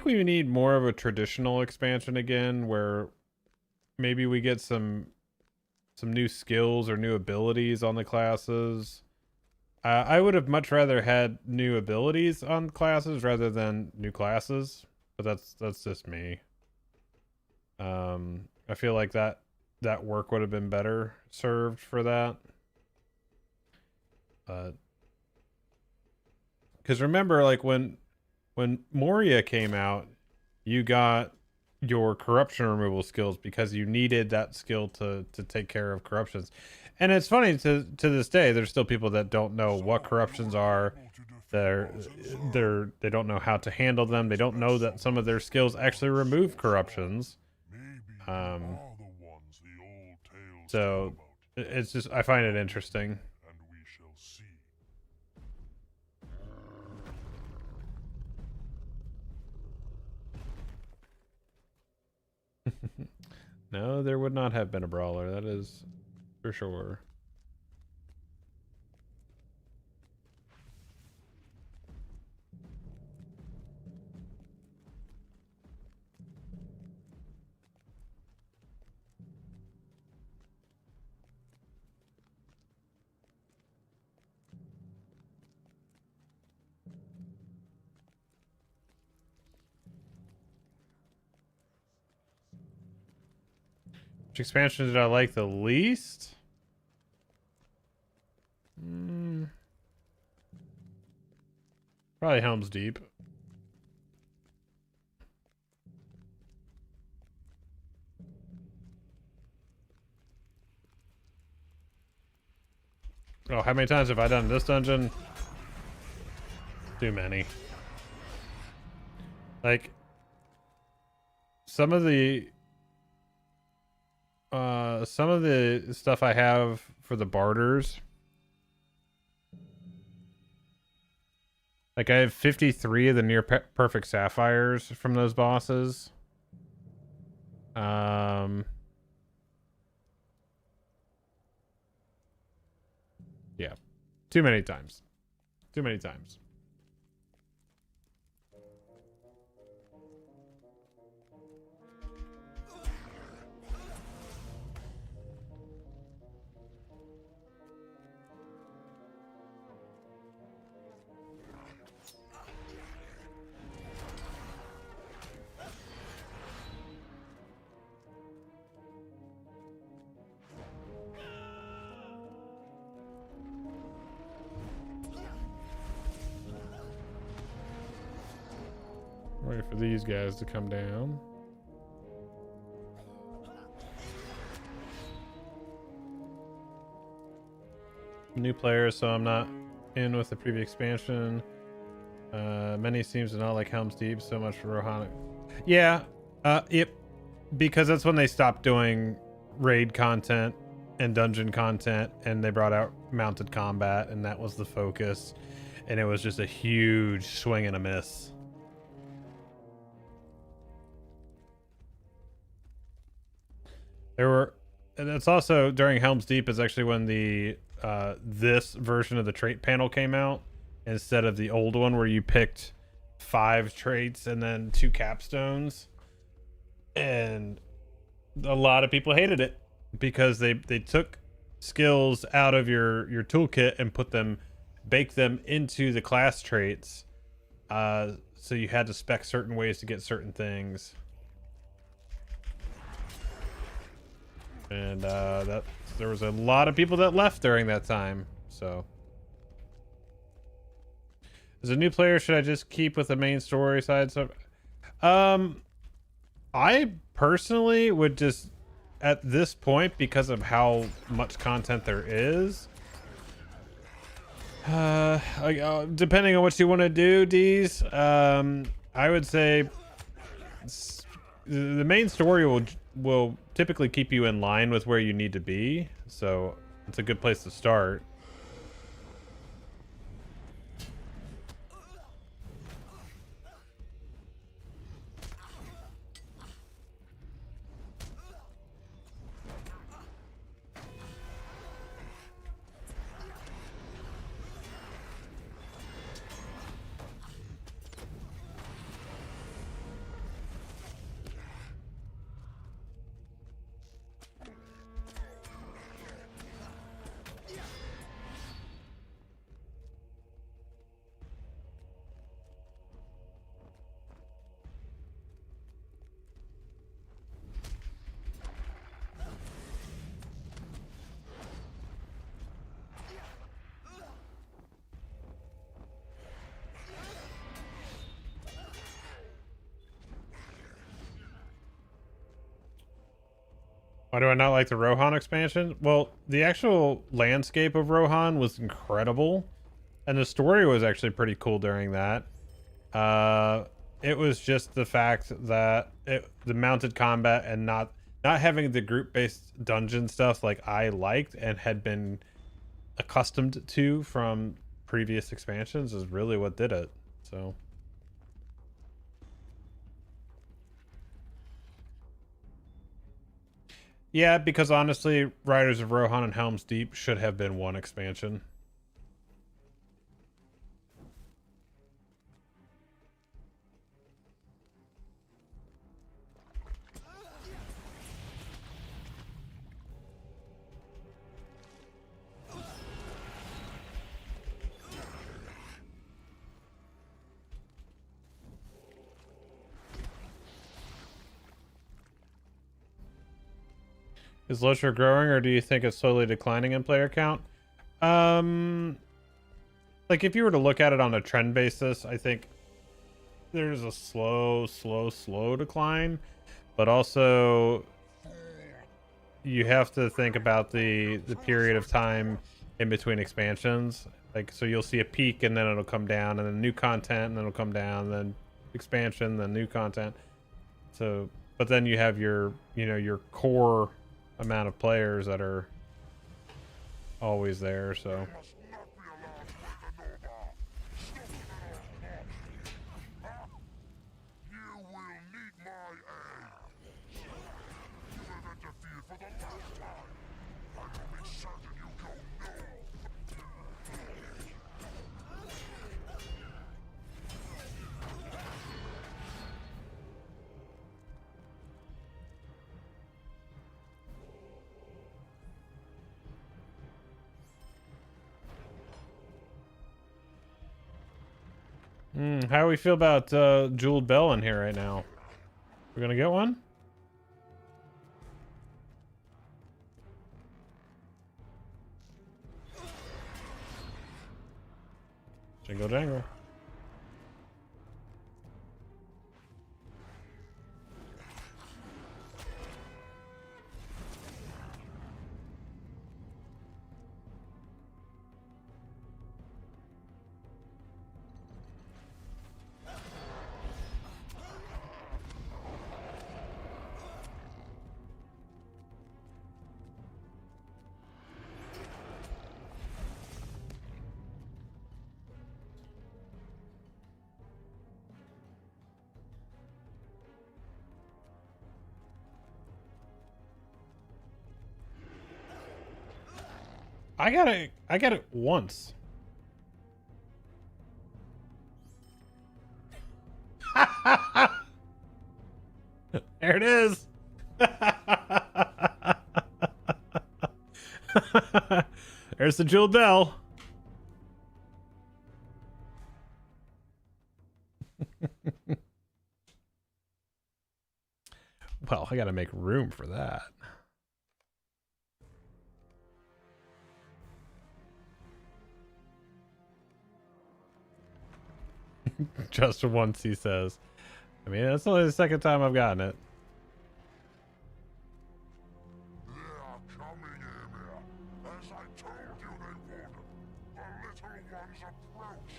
we need more of a traditional expansion again, where maybe we get some new skills or new abilities on the classes. I would have much rather had new abilities on classes rather than new classes, but that's just me. I feel like that work would have been better served for that. Because remember, like when Moria came out, you got your corruption removal skills because you needed that skill to take care of corruptions. And it's funny, to this day, there's still people that don't know what corruptions are. They don't know how to handle them. They don't know that some of their skills actually remove corruptions. So it's just, I find it interesting. And we shall see. No, there would not have been a brawler. That is for sure. Which expansion did I like the least? Probably Helm's Deep. Oh, how many times have I done this dungeon? Too many. Like, some of the stuff I have for the barters, like I have 53 of the near perfect sapphires from those bosses. Yeah, too many times. Too many times. Wait for these guys to come down. New players, so I'm not in with the previous expansion. Many seems to not like Helm's Deep so much for Rohana. Yeah, yep. Because that's when they stopped doing raid content and dungeon content, and they brought out mounted combat, and that was the focus. And it was just a huge swing and a miss. There were, and it's also during Helm's Deep is actually when the this version of the trait panel came out, instead of the old one where you picked 5 traits and then 2 capstones. And a lot of people hated it because they took skills out of your toolkit and baked them into the class traits, So you had to spec certain ways to get certain things. And that there was a lot of people that left during that time. So as a new player, should I just keep with the main story side? So I personally would just, at this point, because of how much content there is, depending on what you want to do, D's, I would say the main story will typically keep you in line with where you need to be, so it's a good place to start. Why do I not like the Rohan expansion? Well, the actual landscape of Rohan was incredible, and the story was actually pretty cool during that. It was just the fact that the mounted combat and not having the group-based dungeon stuff like I liked and had been accustomed to from previous expansions is really what did it. So yeah, because honestly, Riders of Rohan and Helm's Deep should have been one expansion. Is LOTRO growing, or do you think it's slowly declining in player count? Like if you were to look at it on a trend basis, I think there's a slow decline, but also you have to think about the period of time in between expansions. Like, so you'll see a peak and then it'll come down, and then new content, and then it'll come down, and then expansion, then new content. So, but then you have your, your core amount of players that are always there, so. How do we feel about Jeweled Bell in here right now? We're gonna get one? Jingle jangle. I got it once. There it is. There's the Jeweled Bell. Well, I gotta make room for that. Just once, he says. I mean, that's only the second time I've gotten it. They are coming, Emir. As I told you they would. The little ones approach.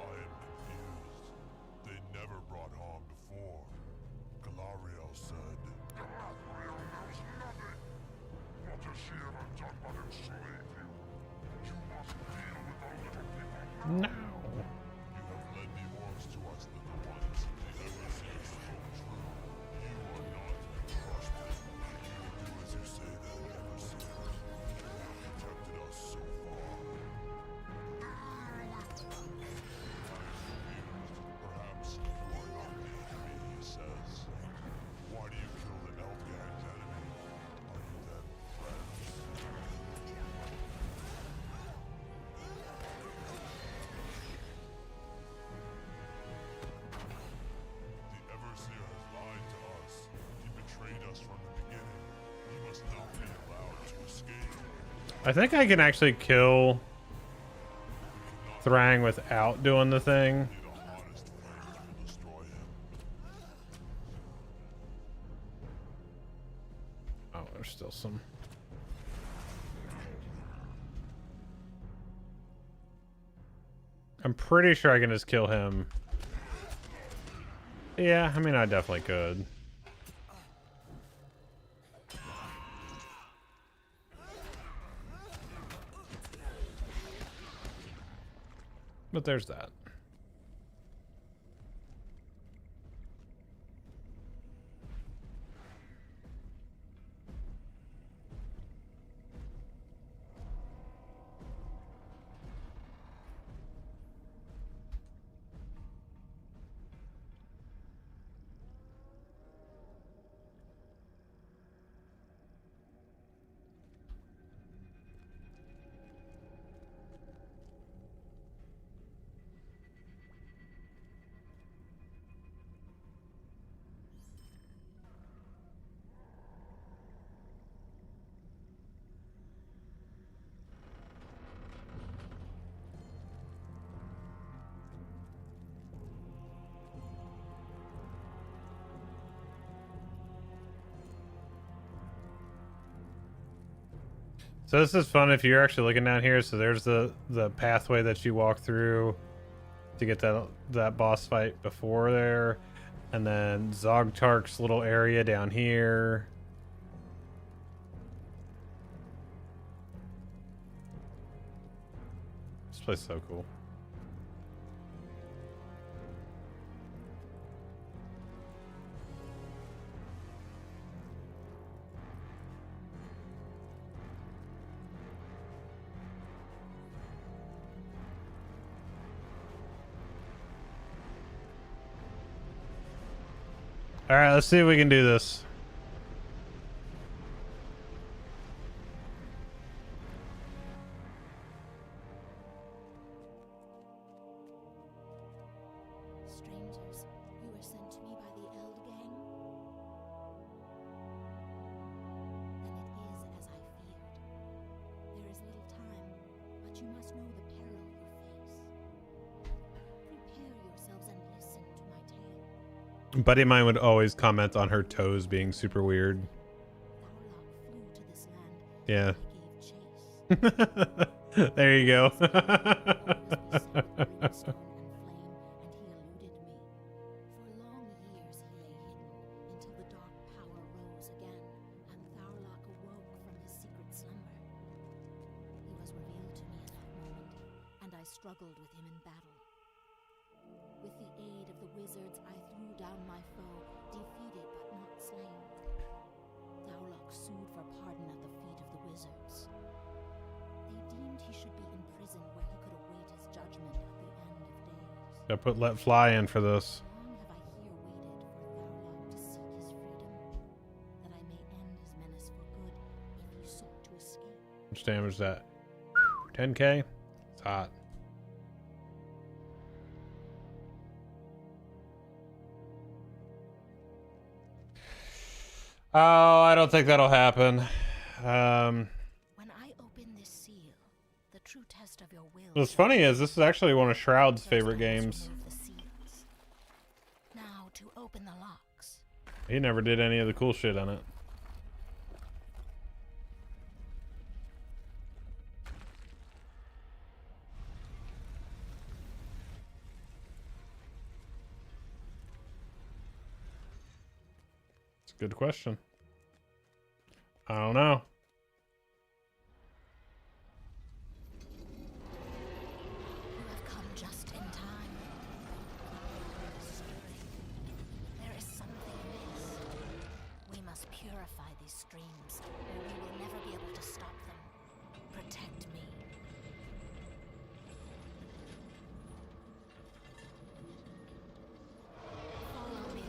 I am confused. They never brought harm before. Galariel said. Galariel knows nothing. What has she ever done but enslave you? You must deal with the little people now. No. You have led the orcs to us, little ones. The Overseer spoke true. You are not to trust them. You will do as you say then, Overseer. You have protected us so far. I am confused. Perhaps you are not made to be, he says. Why do you kill the Elf Gang's enemy? Are you then friends? The Everseer has lied to us. He betrayed us from the beginning. He must not be allowed to escape. I think I can actually kill Thrang without doing the thing. Be the hottest flames will destroy him. Oh, there's still some. I'm pretty sure I can just kill him. Yeah, I mean, I definitely could. But there's that. So this is fun if you're actually looking down here. So there's the pathway that you walk through to get that boss fight before there, and then Zogtark's little area down here. This place is so cool. All right, let's see if we can do this. Strangers, you were sent to me by the Eld Gang? Then it is as I feared. There is little time, but you must know the peril you face. Prepare yourselves and listen to my tale. A buddy of mine would always comment on her toes being super weird. Tharlok flew to this land. Yeah. I gave chase. There you go. Brimstone and flame, and he eluded me. For long years he lay hidden, until the dark power rose again, and Tharlok awoke from his secret slumber. He was revealed to me in that moment, and I struggled with him in battle. With the aid of the wizards, I threw down my foe, defeated but not slain. Tharlok sued for pardon at the feet of the wizards. They deemed he should be in prison where he could await his judgment at the end of days. I put Let Fly in for this. Long have I here waited for Tharlok to seek his freedom, that I may end his menace for good if he sought to escape. How much damage is that? 10k? It's hot. Oh, I don't think that'll happen. When I open this seal, the true test of your will. What's funny is this is actually one of Shroud's favorite games. Remove the seals. Now to open the locks. He never did any of the cool shit on it. It's a good question. I don't know. You have come just in time. There is something amiss. We must purify these streams, or we will never be able to stop them. Protect me. Follow me.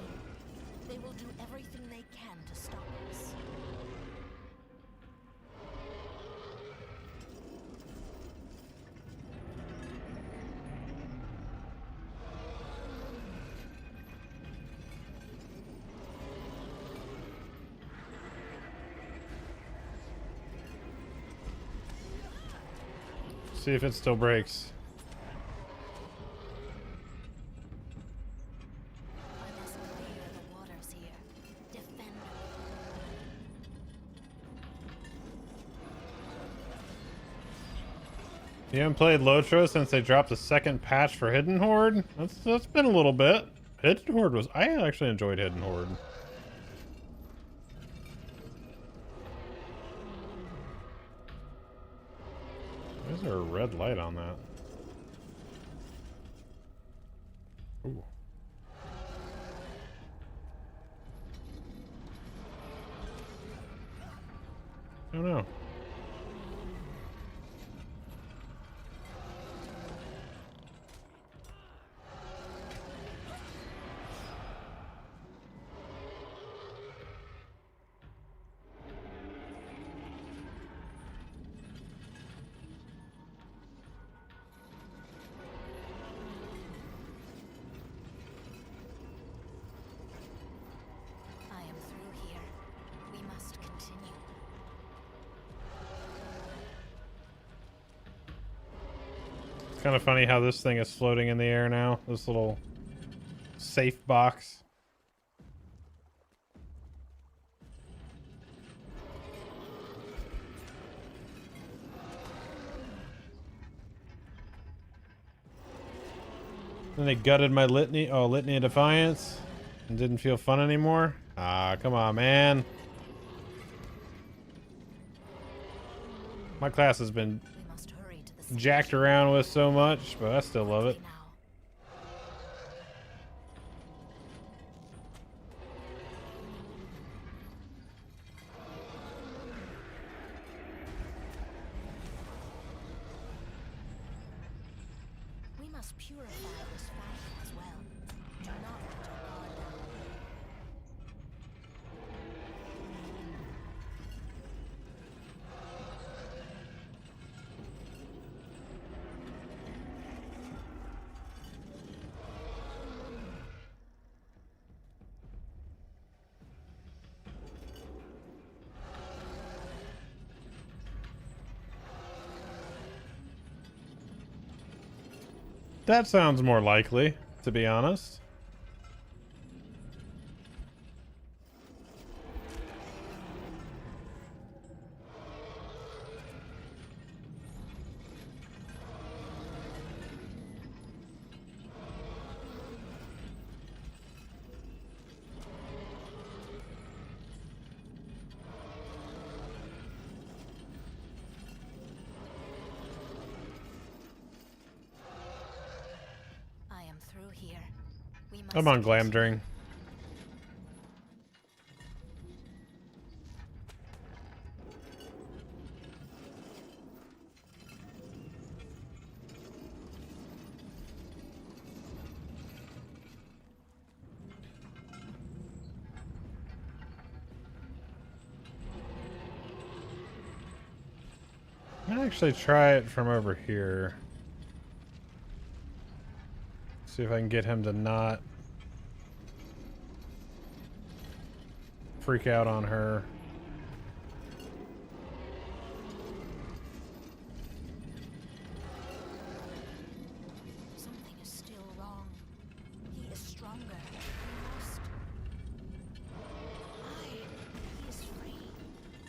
They will do everything they can to stop us. See if it still breaks. I must clear the waters here. Defend. You haven't played LOTRO since they dropped the second patch for Hidden Horde? That's been a little bit. Hidden Horde was... I actually enjoyed Hidden Horde. Why is there a red light on that? Ooh. I don't know. I am through here. We must continue. It's kind of funny how this thing is floating in the air now. This little safe box. Then they gutted my litany. Oh, Litany of Defiance. And didn't feel fun anymore. Ah, come on, man. My class has been We must hurry to the jacked around with so much, but I still love it. now. We must purify this fountain as well. Do not let your guard down. That sounds more likely, to be honest. I am through here. We must I'm on continue. Glamdring. I'm gonna actually try it from over here. See if I can get him to not freak out on her. Something is still wrong. He is stronger. We must. He is free.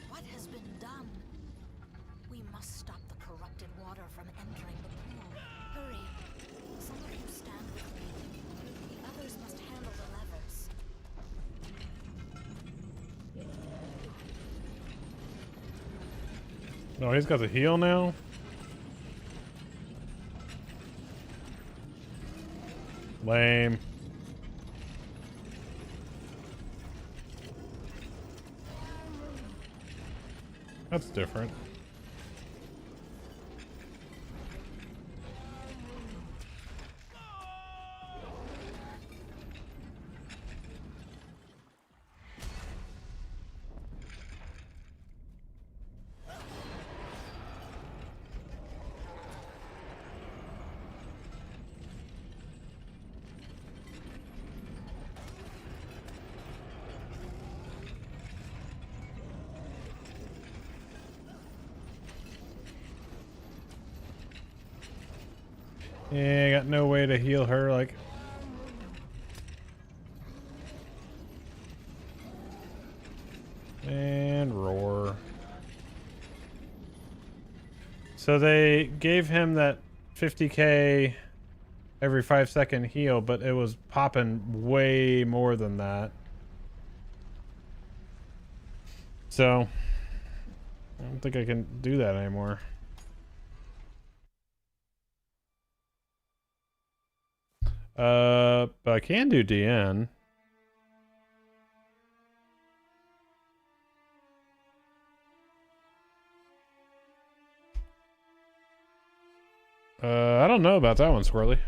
What has been done? We must stop the corrupted water from entering the pool. Hurry. Some of you stand with me. The others must handle the levers. Oh, he's got the heal now? Lame. That's different. Yeah, got no way to heal her, like... And roar. So they gave him that 50k every 5-second heal, but it was popping way more than that. So, I don't think I can do that anymore. But I can do DN. I don't know about that one, Squirrely.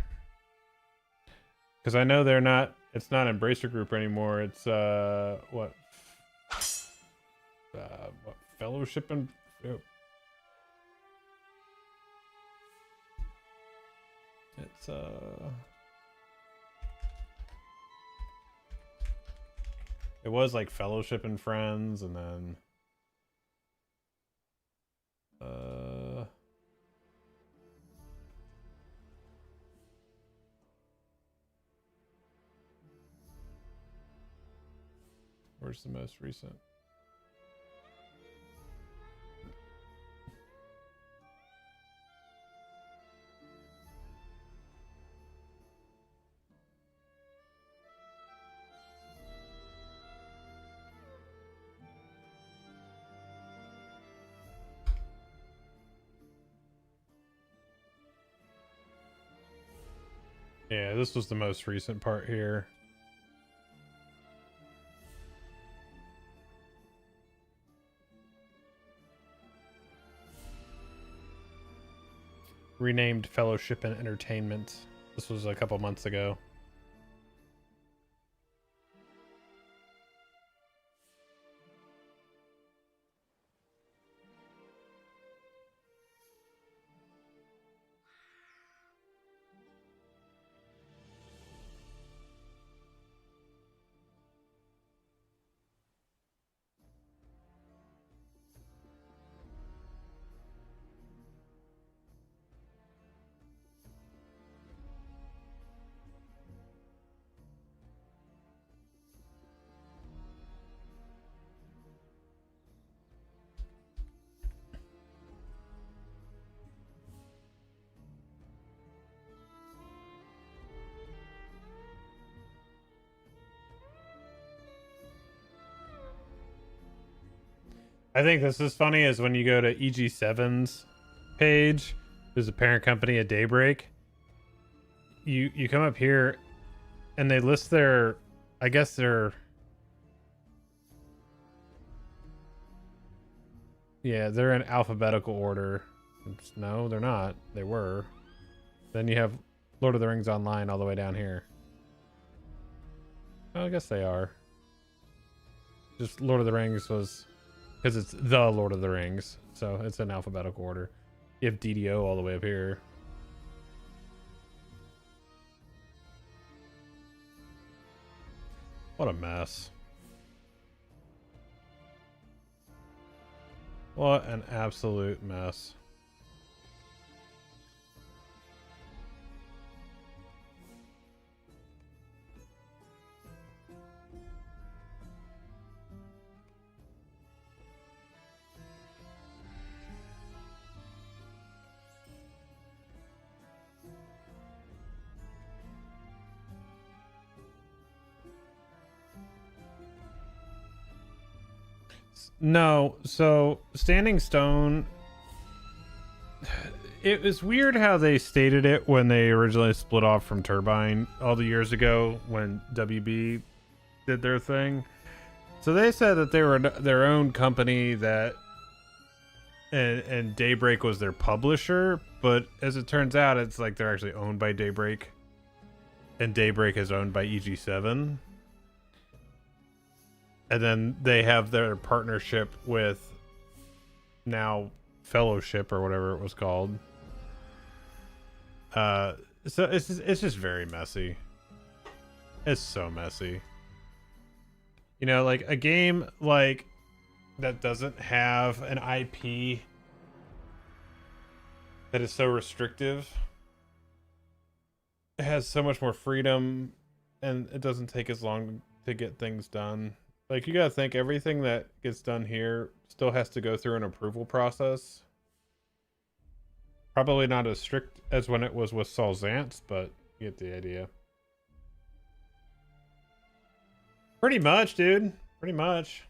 Because I know they're not, it's not Embracer Group anymore. It's, what Fellowship and... It's, it was like Fellowship and Friends, and then... Where's the most recent? Yeah, this was the most recent part here. Renamed Fellowship and Entertainment. This was a couple months ago. I think this is funny is when you go to EG7's page, there's a parent company at Daybreak. You come up here and they list their, I guess they're, yeah, they're in alphabetical order. No, they're not. They were. Then you have Lord of the Rings Online all the way down here. Well, I guess they are. Just Lord of the Rings was... Because it's the Lord of the Rings, so it's in alphabetical order. You have DDO all the way up here. What a mess. What an absolute mess. No, so Standing Stone, it was weird how they stated it when they originally split off from Turbine all the years ago when WB did their thing. So they said that they were their own company, that and Daybreak was their publisher, but as it turns out, it's like they're actually owned by Daybreak, and Daybreak is owned by EG7. And then they have their partnership with now Fellowship or whatever it was called. So it's just very messy. It's so messy. You know, like a game like that doesn't have an IP that is so restrictive. It has so much more freedom, and it doesn't take as long to get things done. Like, you gotta think, everything that gets done here still has to go through an approval process. Probably not as strict as when it was with Saul Zantz, but you get the idea. Pretty much, dude. Pretty much.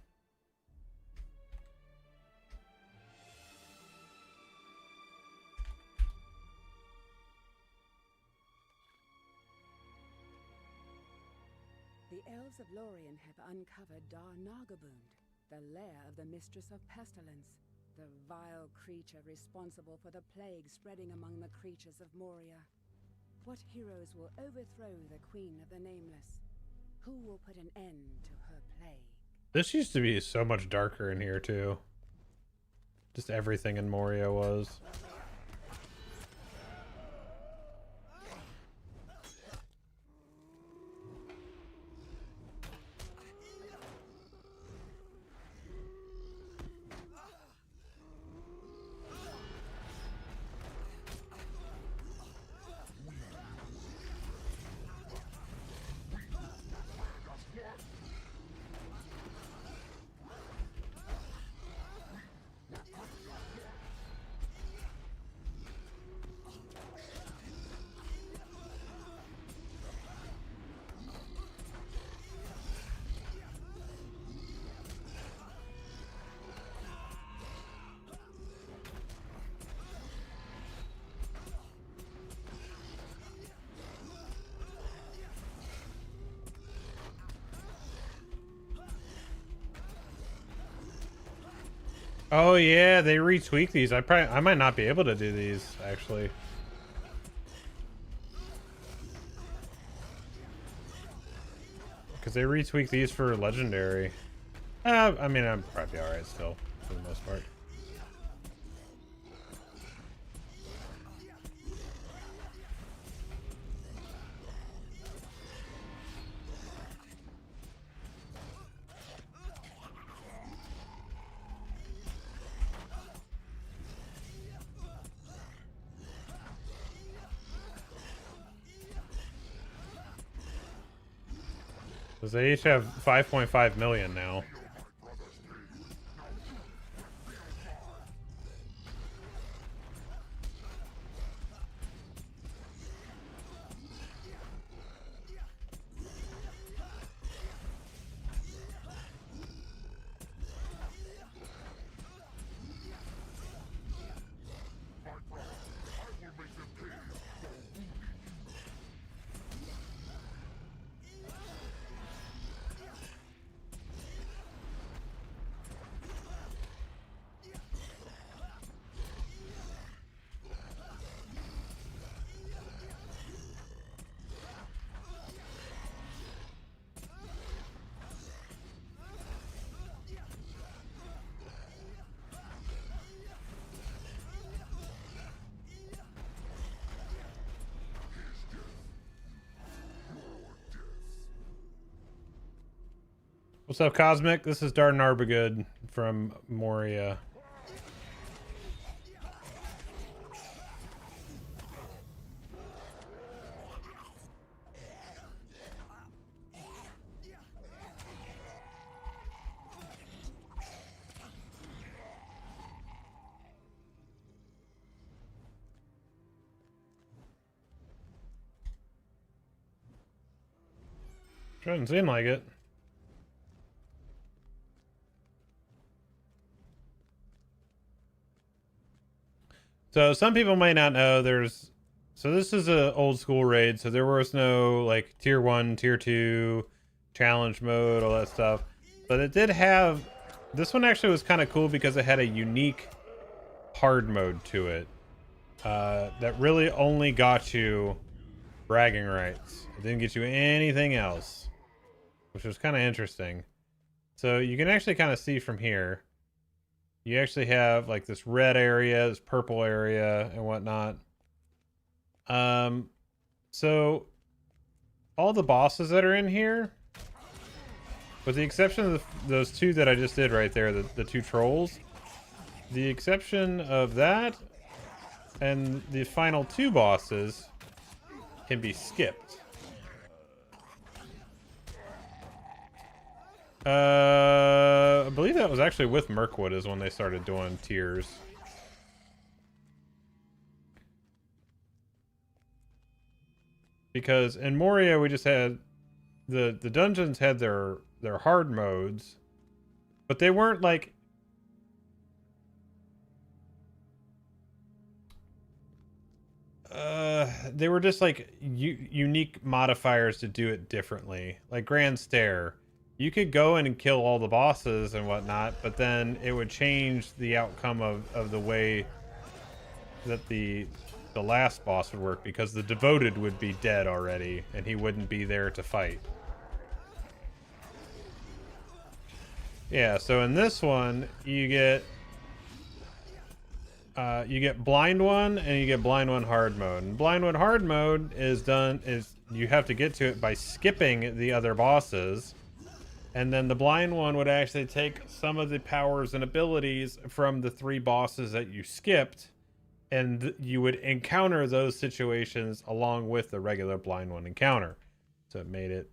The elves of Lorien have uncovered Dar Nagabund, the lair of the Mistress of Pestilence, the vile creature responsible for the plague spreading among the creatures of Moria. What heroes will overthrow the Queen of the Nameless? Who will put an end to her plague? This used to be so much darker in here, too. Just everything in Moria was. Oh yeah, they retweak these. I might not be able to do these actually. Because they retweak these for legendary. I mean, I'm probably alright still, for the most part. Because they each have 5.5 million now. What's up, Cosmic? This is Darden Arbigood from Moria. Doesn't seem like it. So some people might not know so this is a old school raid, so there was no like tier 1, tier 2, challenge mode, all that stuff. But it did have, this one actually was kind of cool because it had a unique hard mode to it. That really only got you bragging rights. It didn't get you anything else, which was kind of interesting. So you can actually kind of see from here. You actually have like this red area, this purple area, and whatnot. So all the bosses that are in here, with the exception of those two that I just did right there, the two trolls, the exception of that and the final two bosses can be skipped. I believe that was actually with Mirkwood is when they started doing tiers. Because in Moria we just had the dungeons had their hard modes, but they weren't like they were just like unique modifiers to do it differently. Like Grand Stair, you could go in and kill all the bosses and whatnot, but then it would change the outcome of the way that the last boss would work, because the devoted would be dead already and he wouldn't be there to fight. Yeah, so in this one you get blind one and you get blind one hard mode. And blind one hard mode is you have to get to it by skipping the other bosses. And then the blind one would actually take some of the powers and abilities from the three bosses that you skipped, and you would encounter those situations along with the regular blind one encounter. So it made it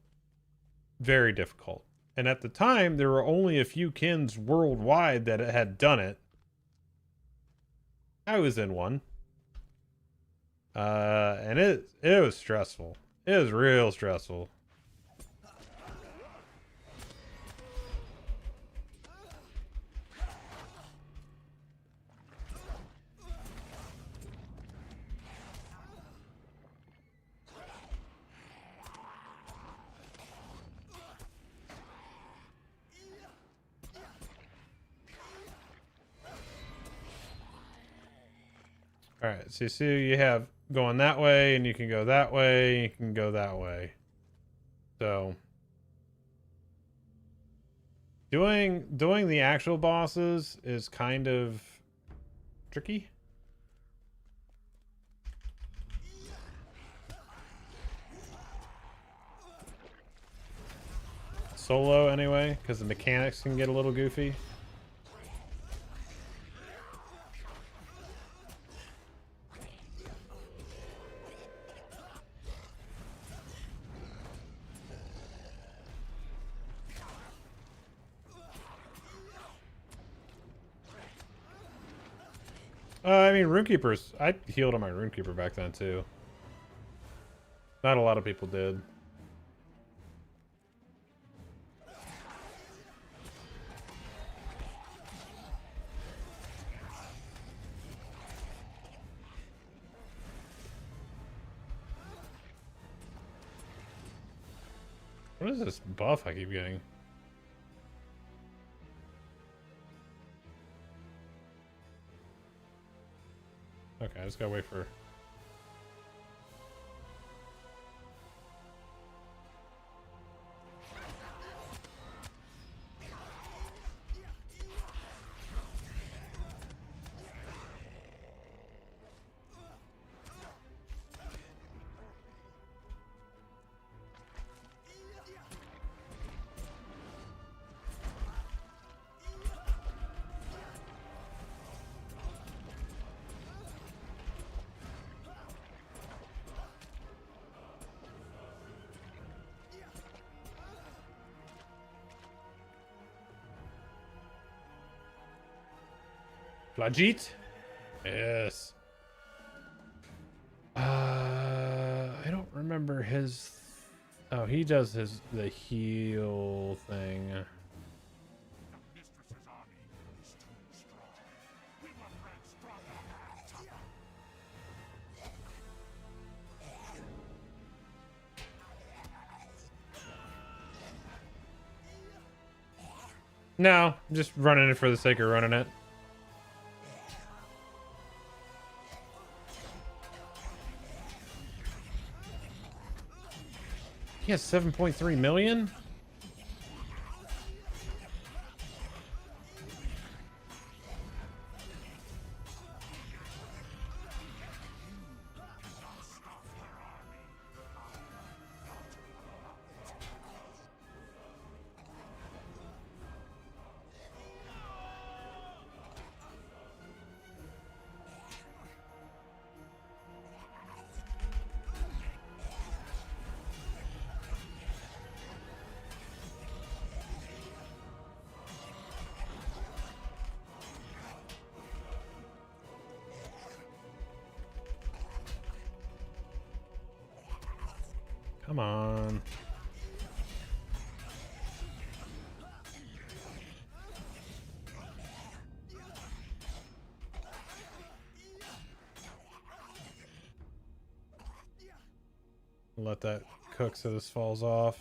very difficult. And at the time, there were only a few kins worldwide that had done it. I was in one. And it was stressful. It was real stressful. Alright, so you see you have going that way, and you can go that way, you can go that way. So doing the actual bosses is kind of tricky. Solo anyway, because the mechanics can get a little goofy. I mean, Runekeepers. I healed on my Runekeeper back then, too. Not a lot of people did. What is this buff I keep getting? Okay, I just gotta wait for... Flagit? Yes. I don't remember his Oh, he does the heal thing. Mistress's army is too strong. We were bred stronger and tougher. No, I'm just running it for the sake of running it. He has 7.3 million? Come on. Let that cook so this falls off.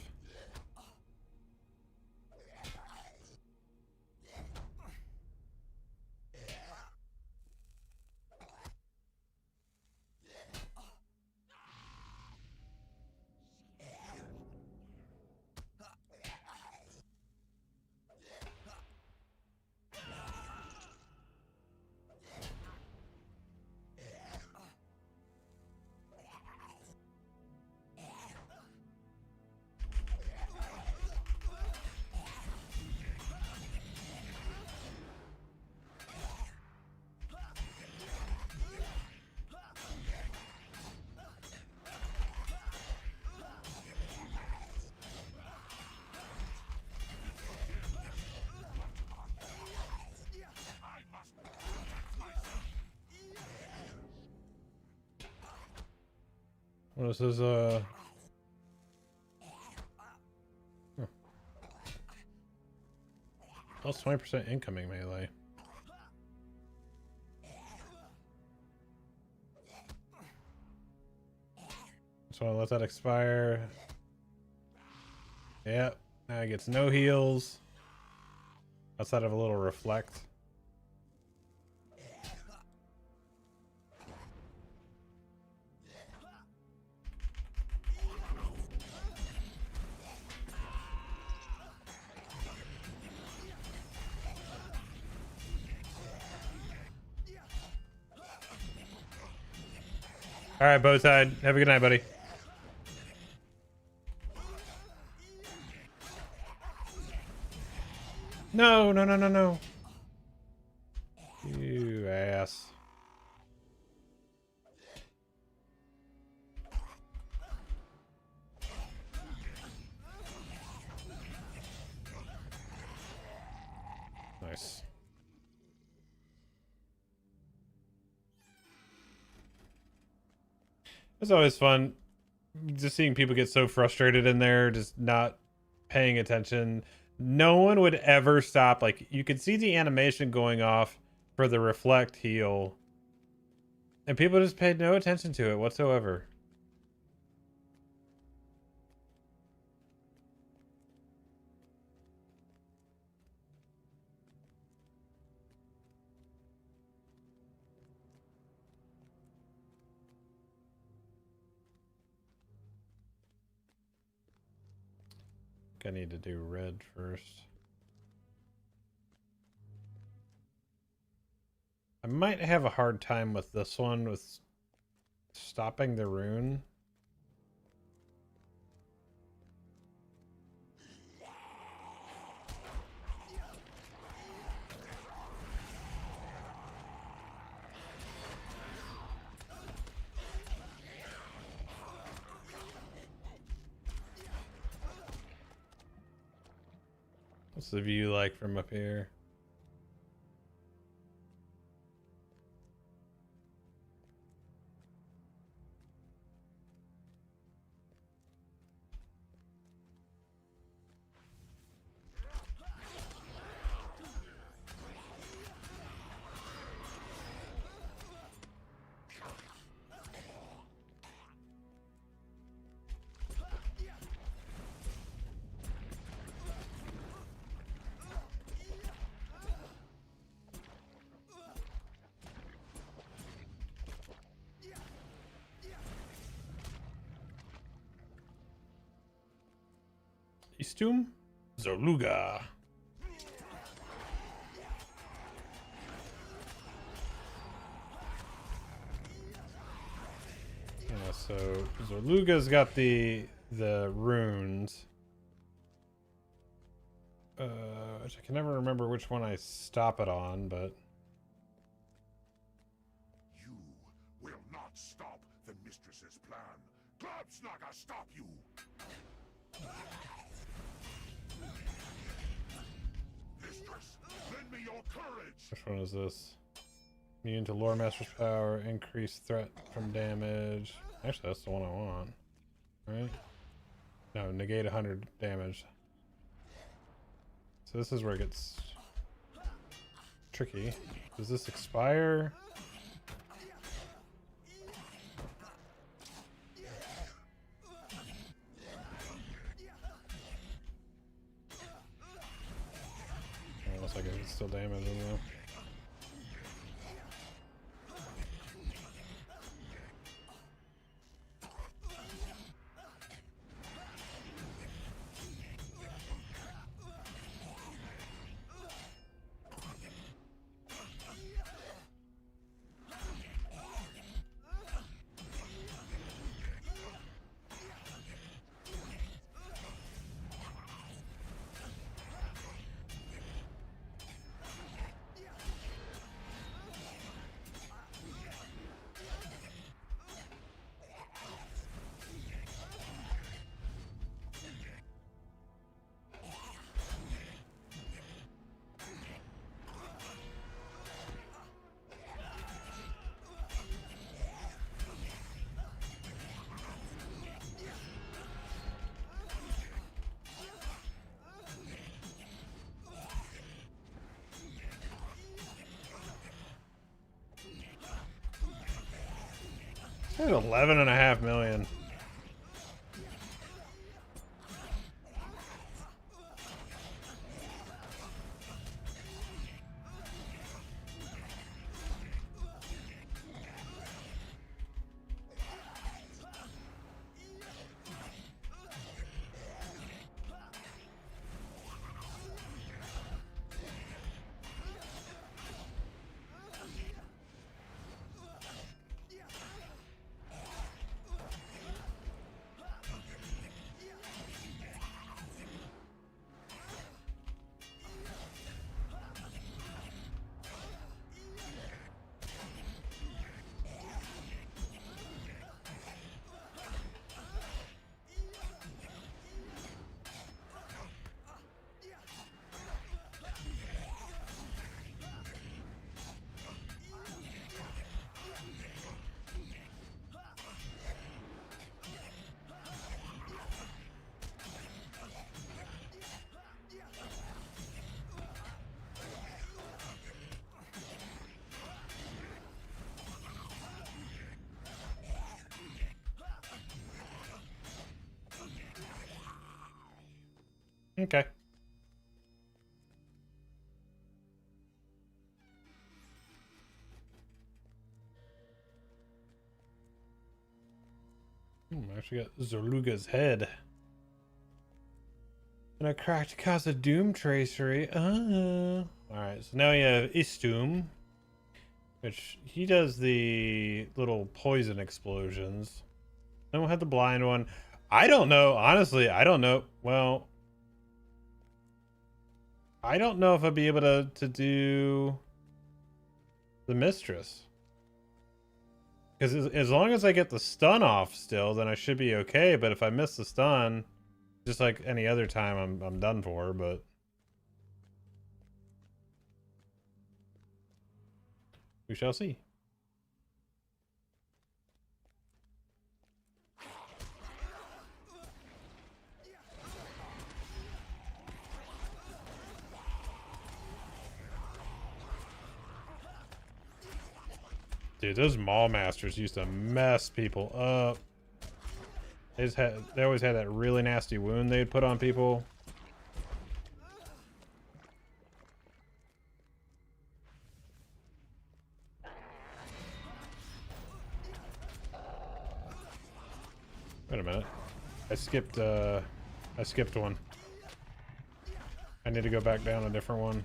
What is this, Plus 20% incoming melee. So I'll let that expire. Yep. Now he gets no heals. Outside of a little reflect. All right, Bowside. Have a good night, buddy. No, no, no, no, no. You ass. Nice. It's always fun just seeing people get so frustrated in there, just not paying attention. No one would ever stop. Like, you could see the animation going off for the reflect heal, and people just paid no attention to it whatsoever. I need to do red first. I might have a hard time with this one with stopping the rune. What's the view like from up here? Istum? Zorluga. Yeah, so Zorluga's got the runes. Which I can never remember which one I stop it on, but You will not stop the mistress's plan. Globsnaga, stop you! Mistress, lend me your courage! which one is this? Immune to Lore Master's power, increased threat from damage. Actually, that's the one I want. Right? No, negate 100 damage. So this is where it gets tricky. Does this expire? Oh, looks like it's still damaging though. It's 11.5 million. Okay. I actually got Zorluga's head. And a cracked Casa Doom tracery. Alright, so now you have Istum. Which he does the little poison explosions. Then we'll have the blind one. I don't know. Honestly, I don't know. Well, I don't know if I'll be able to do the mistress. Because as long as I get the stun off still, then I should be okay. But if I miss the stun, just like any other time, I'm done for. But we shall see. Dude, those Maul Masters used to mess people up. They always had that really nasty wound they'd put on people. Wait a minute. I skipped one. I need to go back down a different one.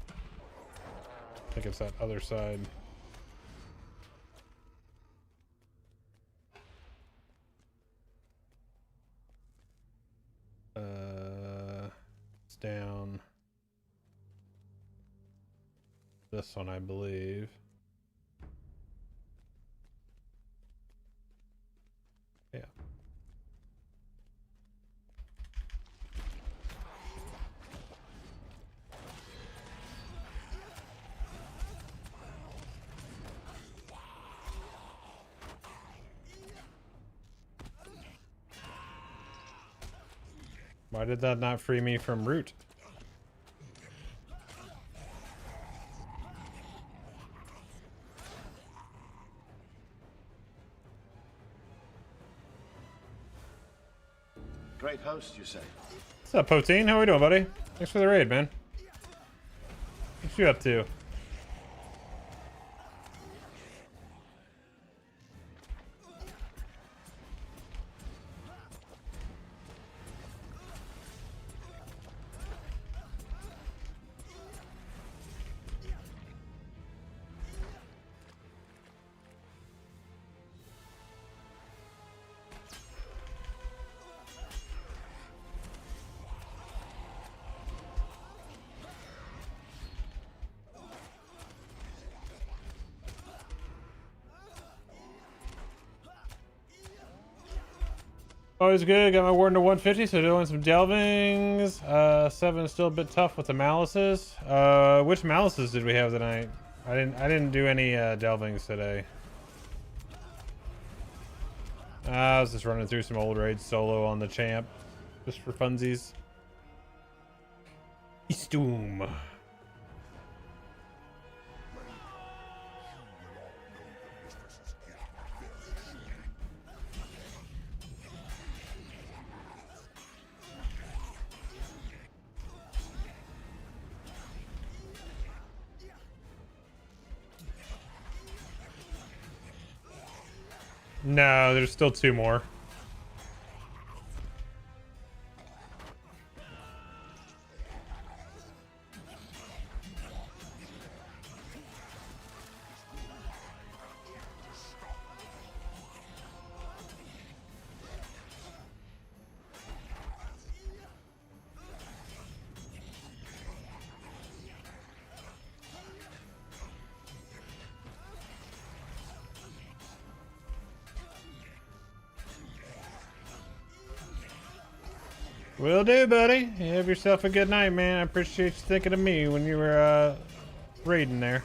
I think it's that other side. It's down. This one, I believe. Yeah. Why did that not free me from root? Great host, you say? What's up, Poteen? How we doing, buddy? Thanks for the raid, man. What you up to? Always good. Got my warden to 150, so doing some delvings. 7 is still a bit tough with the malices. Which malices did we have tonight? I didn't do any delvings today. I was just running through some old raids solo on the champ, just for funsies. Eastum. No, there's still 2 more. Will do, buddy. Have yourself a good night, man. I appreciate you thinking of me when you were raiding there.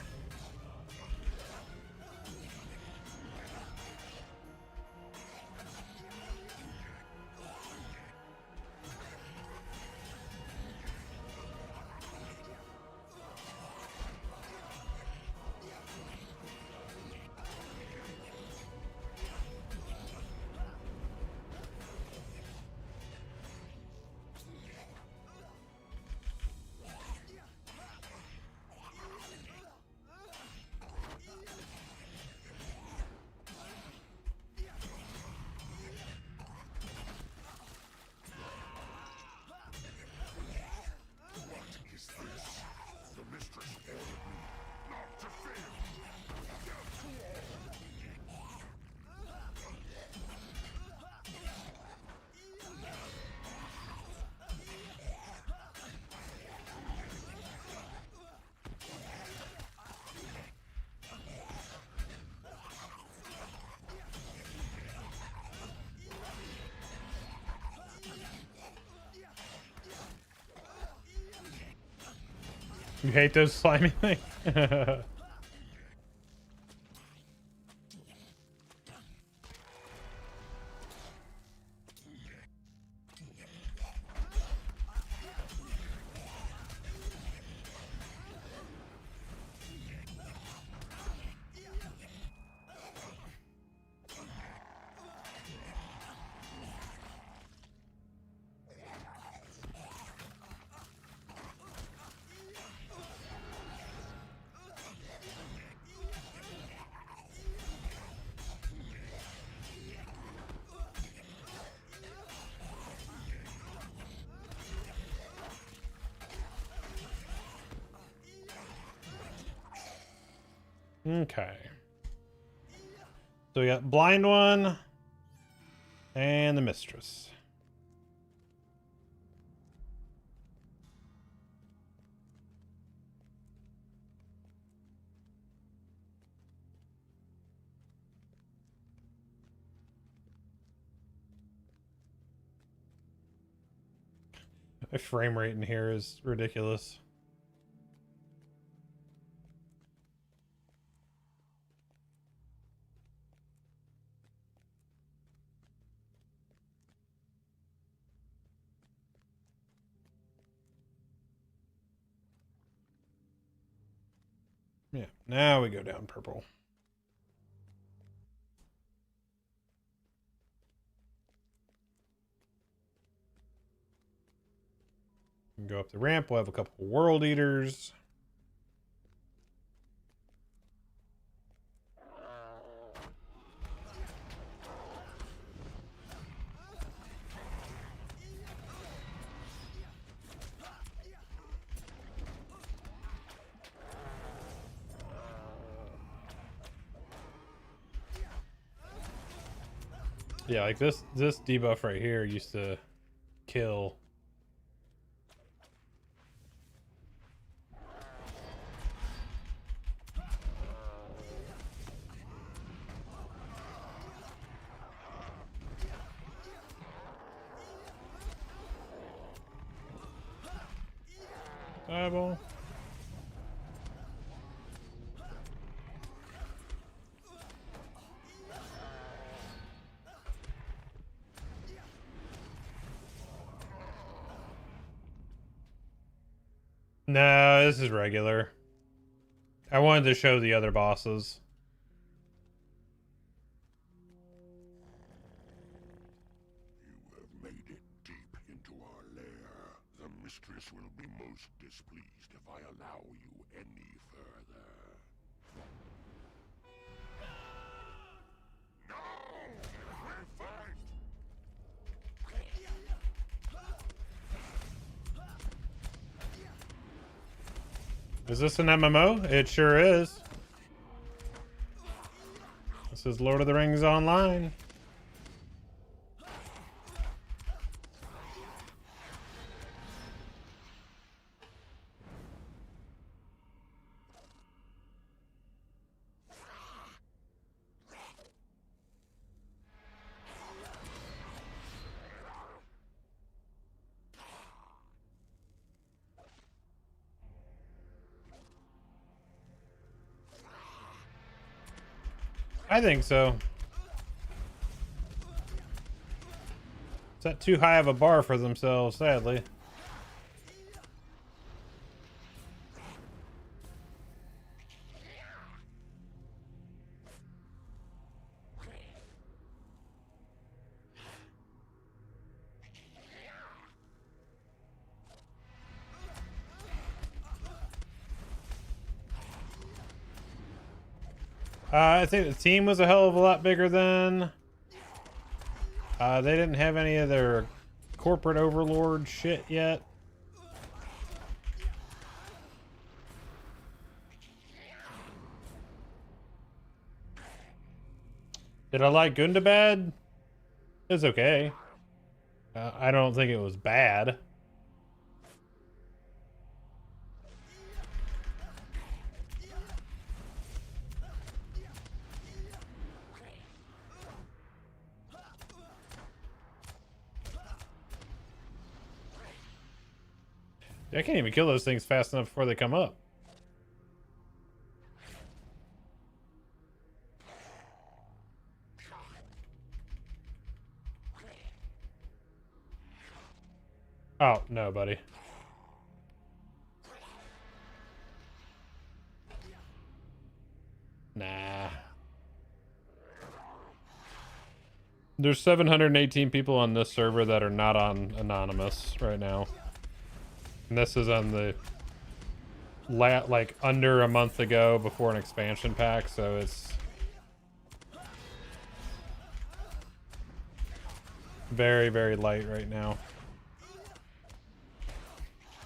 You hate those slimy things? Okay. So we got blind one and the mistress. My frame rate in here is ridiculous. Yeah, now we go down purple. We can go up the ramp. We'll have a couple world eaters. Yeah, like this debuff right here used to kill. Eyeball. No, this is regular. I wanted to show the other bosses. You have made it deep into our lair. The mistress will be most displeased if I allow you any further. No! We fight! Is this an MMO? It sure is. This is Lord of the Rings Online. I think so. Set too high of a bar for themselves, sadly. I think the team was a hell of a lot bigger then. They didn't have any of their corporate overlord shit yet. Did I like Gundabad? It's okay. I don't think it was bad. I can't even kill those things fast enough before they come up. Oh, no, buddy. Nah. There's 718 people on this server that are not on Anonymous right now. And this is on the like under a month ago before an expansion pack, so it's very, very light right now.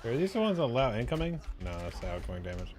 Are these the ones that allow incoming? No, that's the outgoing damage.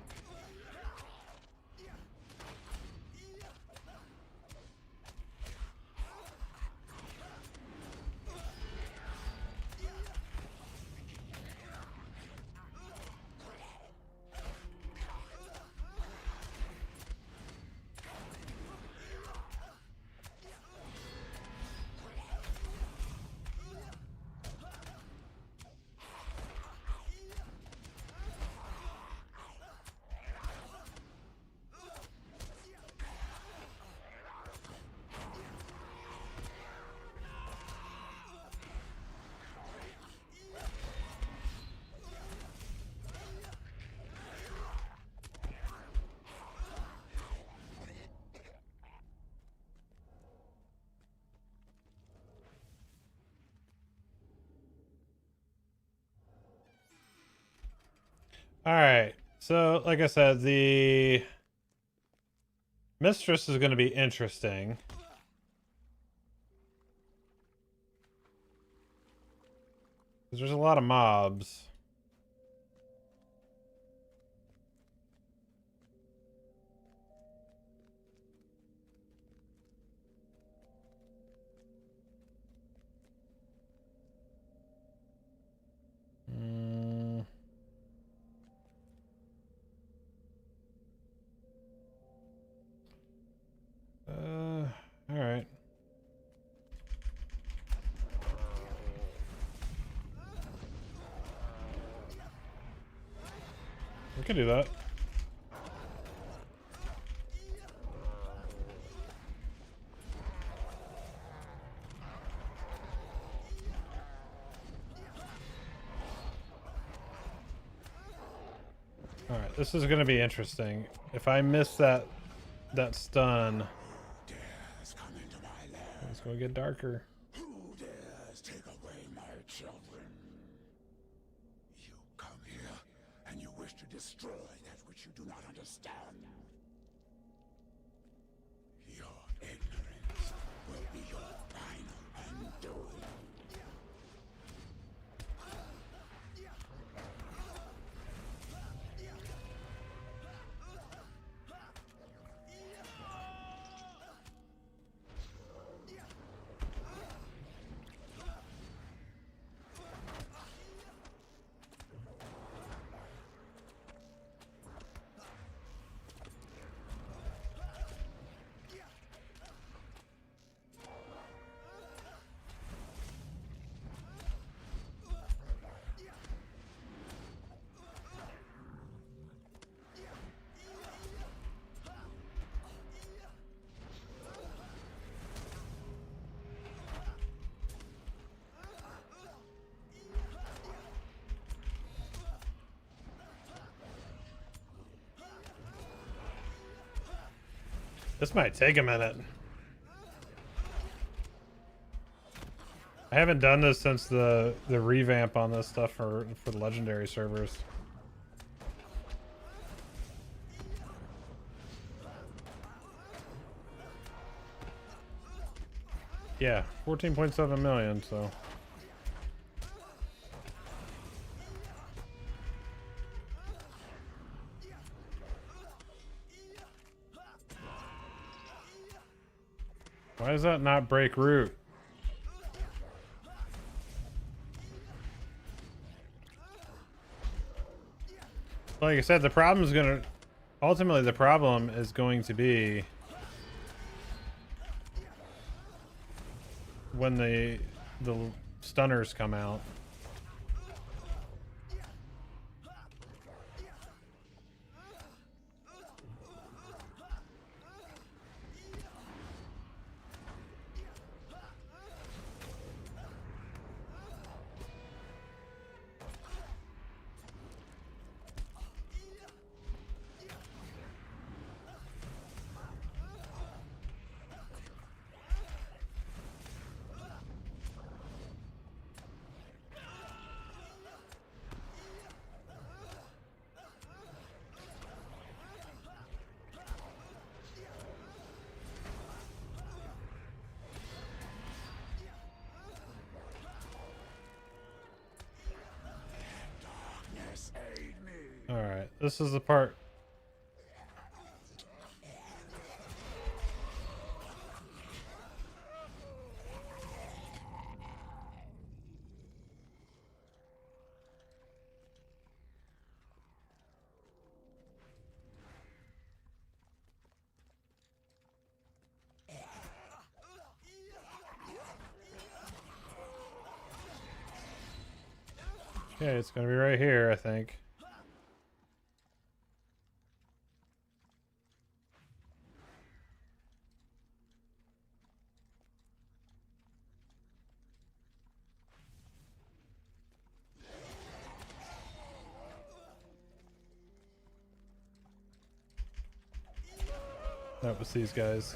All right. So, like I said, the mistress is going to be interesting. Because there's a lot of mobs. All right. We can do that. All right, this is going to be interesting. If I miss that stun, it's going to get darker. Who dares take away my children? You come here and you wish to destroy that which you do not understand. Your ignorance will be your final undoing. This might take a minute. I haven't done this since the revamp on this stuff for the legendary servers. Yeah, 14.7 million, so. Why does that not break root? Like I said, the problem is gonna... Ultimately, the problem is going to be... when the stunners come out. Alright, this is the part. Okay, it's gonna be right here, I think. That was these guys.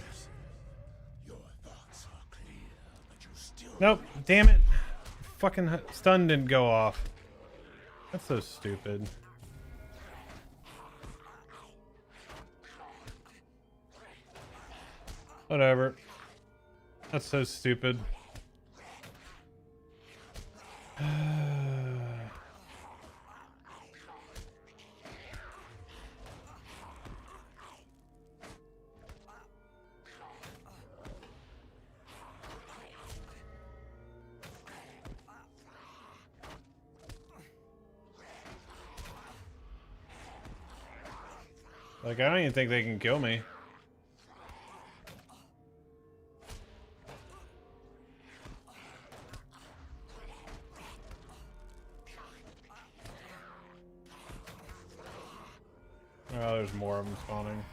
Nope, damn it. Fucking stun didn't go off. That's so stupid. Whatever. That's so stupid. Like, I don't even think they can kill me. Oh, there's more of them spawning.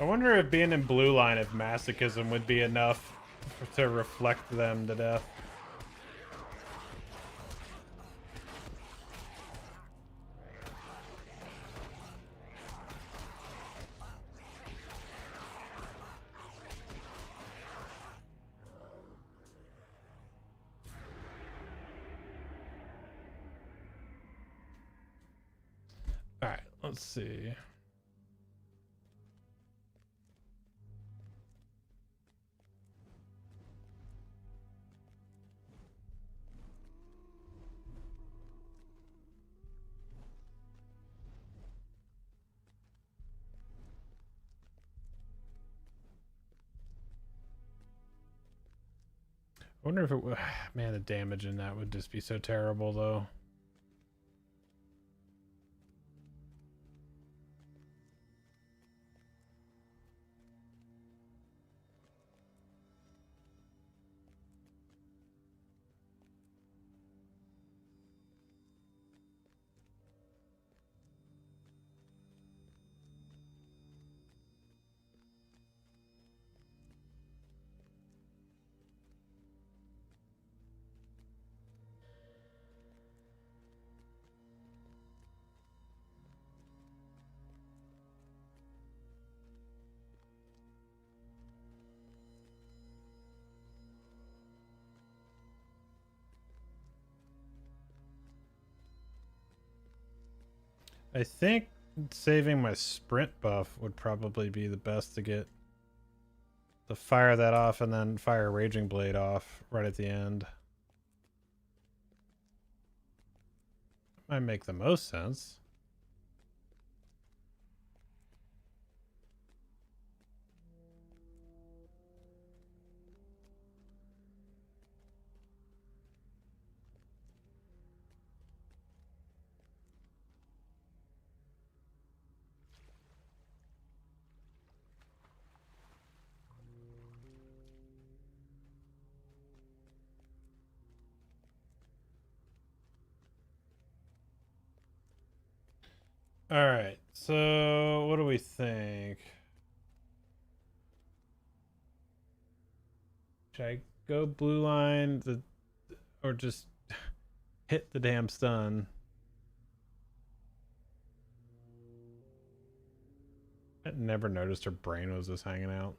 I wonder if being in blue line, if masochism would be enough to reflect them to death. All right, let's see. I wonder if it would. Man, the damage in that would just be so terrible, though. I think saving my sprint buff would probably be the best to get to fire that off and then fire Raging Blade off right at the end. Might make the most sense. All right, so what do we think? Should I go blue line or just hit the damn stun? I never noticed her brain was just hanging out.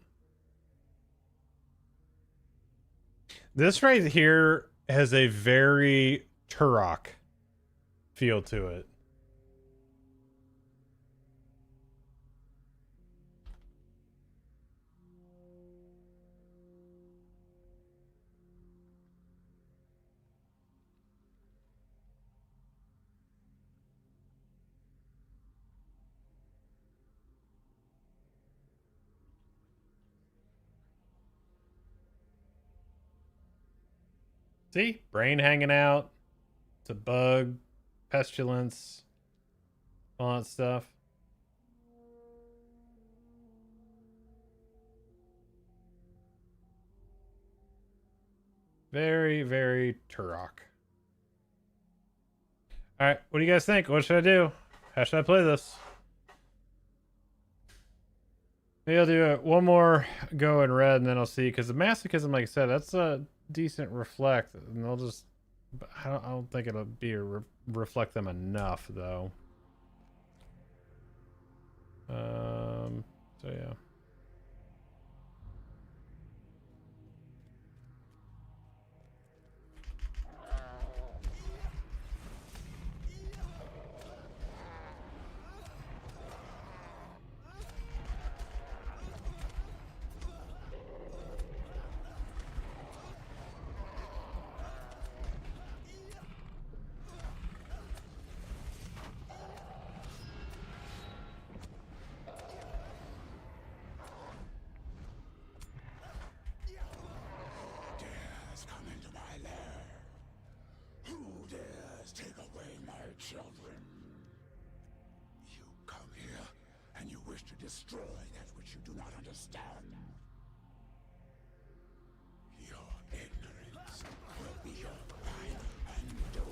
This right here has a very Turok feel to it. See? Brain hanging out. It's a bug. Pestilence. All that stuff. Very, very Turok. Alright, what do you guys think? What should I do? How should I play this? Maybe I'll do one more go in red and then I'll see. Because the masochism, like I said, that's a decent reflect. And they'll just... I don't think it'll be reflect them enough, though. So yeah. Dares come into my lair? Who dares take away my children? You come here, and you wish to destroy that which you do not understand. Your ignorance will be your final undoing.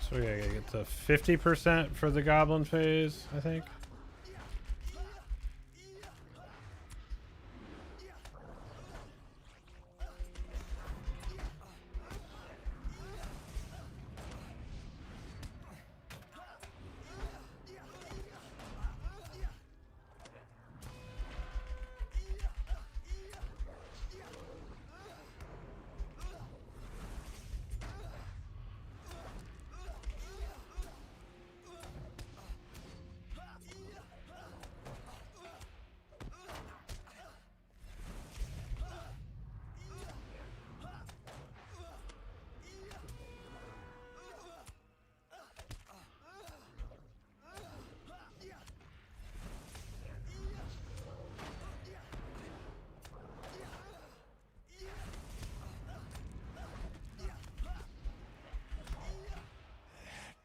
So we gotta get to 50% for the goblin phase, I think.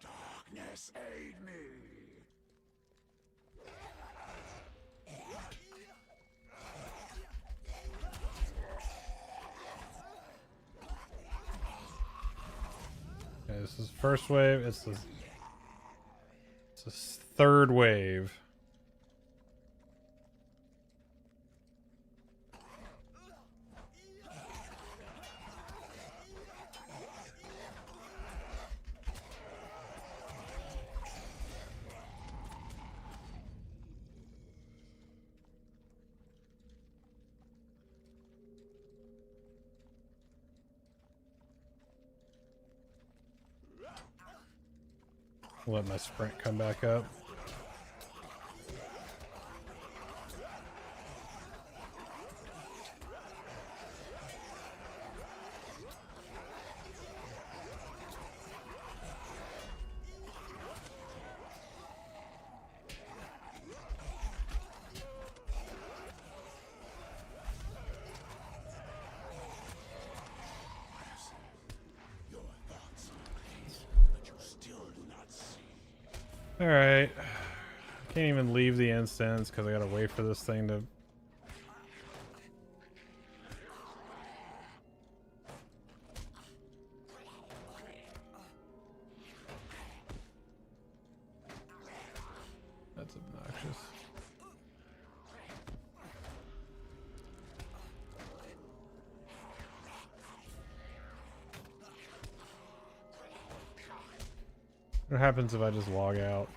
Darkness, aid me! Okay, this is first wave. It's the third wave. Let my sprint come back up. Can't even leave the instance because I gotta wait for this thing to. That's obnoxious. What happens if I just log out?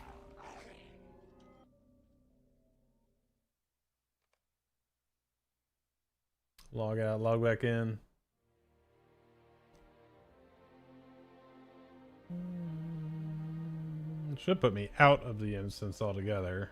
Log out, log back in. It should put me out of the instance altogether.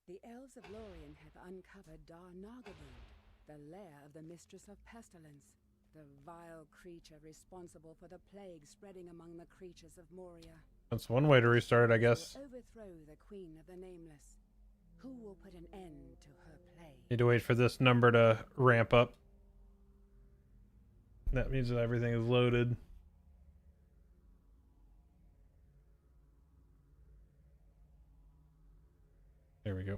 The elves of Lorien have uncovered Dar Nagabund, the lair of the Mistress of Pestilence, the vile creature responsible for the plague spreading among the creatures of Moria. That's one way to restart it, I guess. Will overthrow the Queen of the Nameless. Who will put an end to her plague? Need to wait for this number to ramp up. That means that everything is loaded. There we go.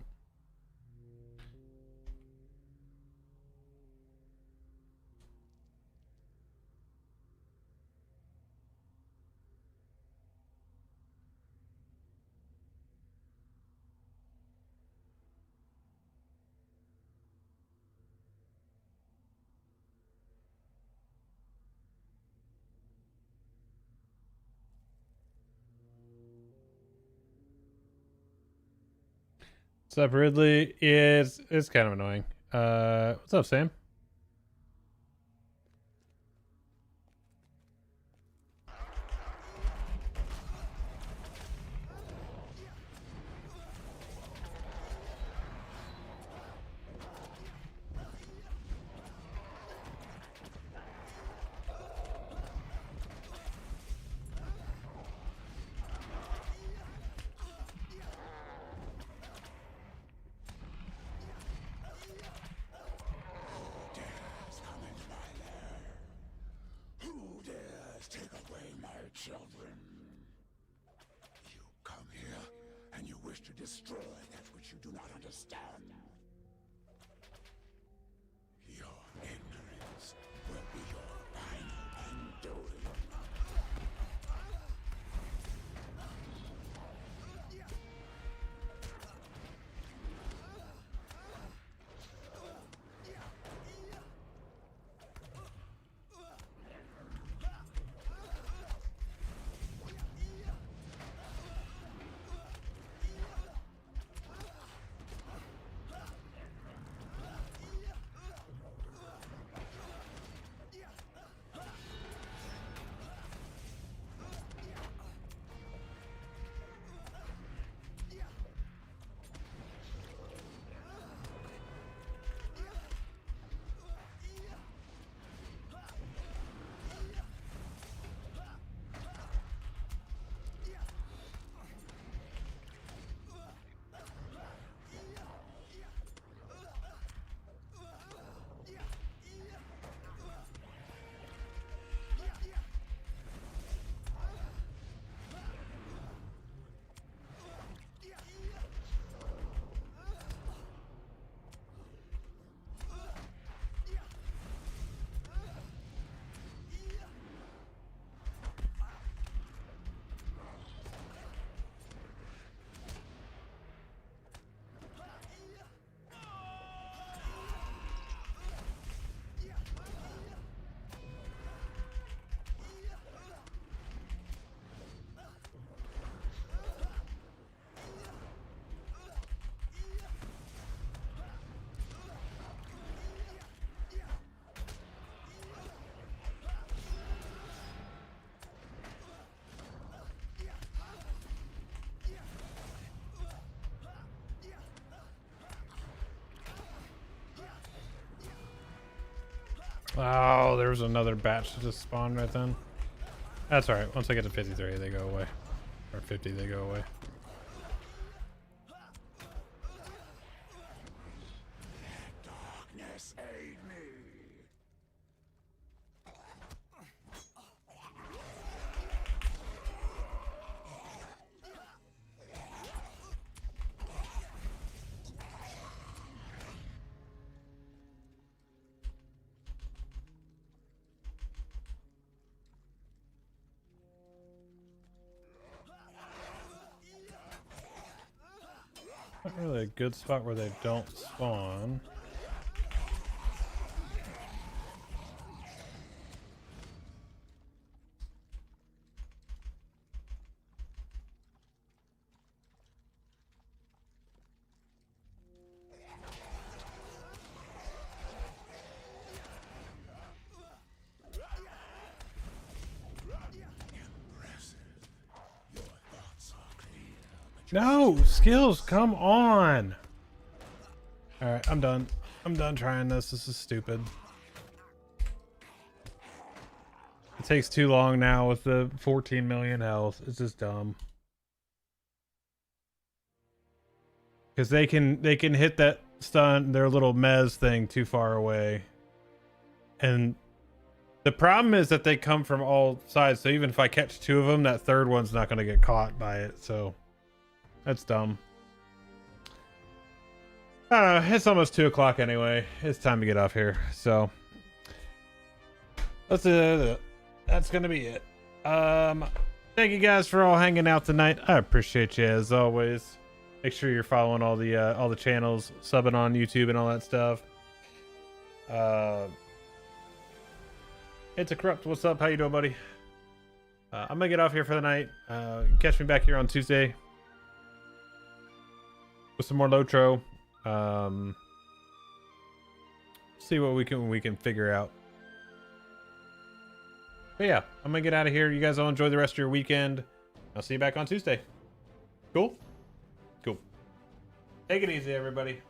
What's up, Ridley? It's kind of annoying. What's up, Sam? Children, you come here and you wish to destroy that which you do not understand. Your ignorance will be your final undoing. Oh, there was another batch that just spawned right then. That's alright. Once I get to 53, they go away. Or 50, they go away. Darkness, aid me. Not really a good spot where they don't spawn. No, skills, come on. All right, I'm done. I'm done trying this. This is stupid. It takes too long now with the 14 million health. It's just dumb. Because they can hit that stun, their little mez thing too far away. And the problem is that they come from all sides. So even if I catch two of them, that third one's not going to get caught by it. So that's dumb. I don't know. It's almost 2 o'clock anyway. It's time to get off here. So that's going to be it. Thank you guys for all hanging out tonight. I appreciate you as always. Make sure you're following all the channels, subbing on YouTube and all that stuff. It's a corrupt. What's up? How you doing, buddy? I'm gonna get off here for the night. Catch me back here on Tuesday with some more Lotro. See what we can figure out. But yeah, I'm gonna get out of here. You guys all enjoy the rest of your weekend. I'll see you back on Tuesday. Cool? Cool. Take it easy, everybody.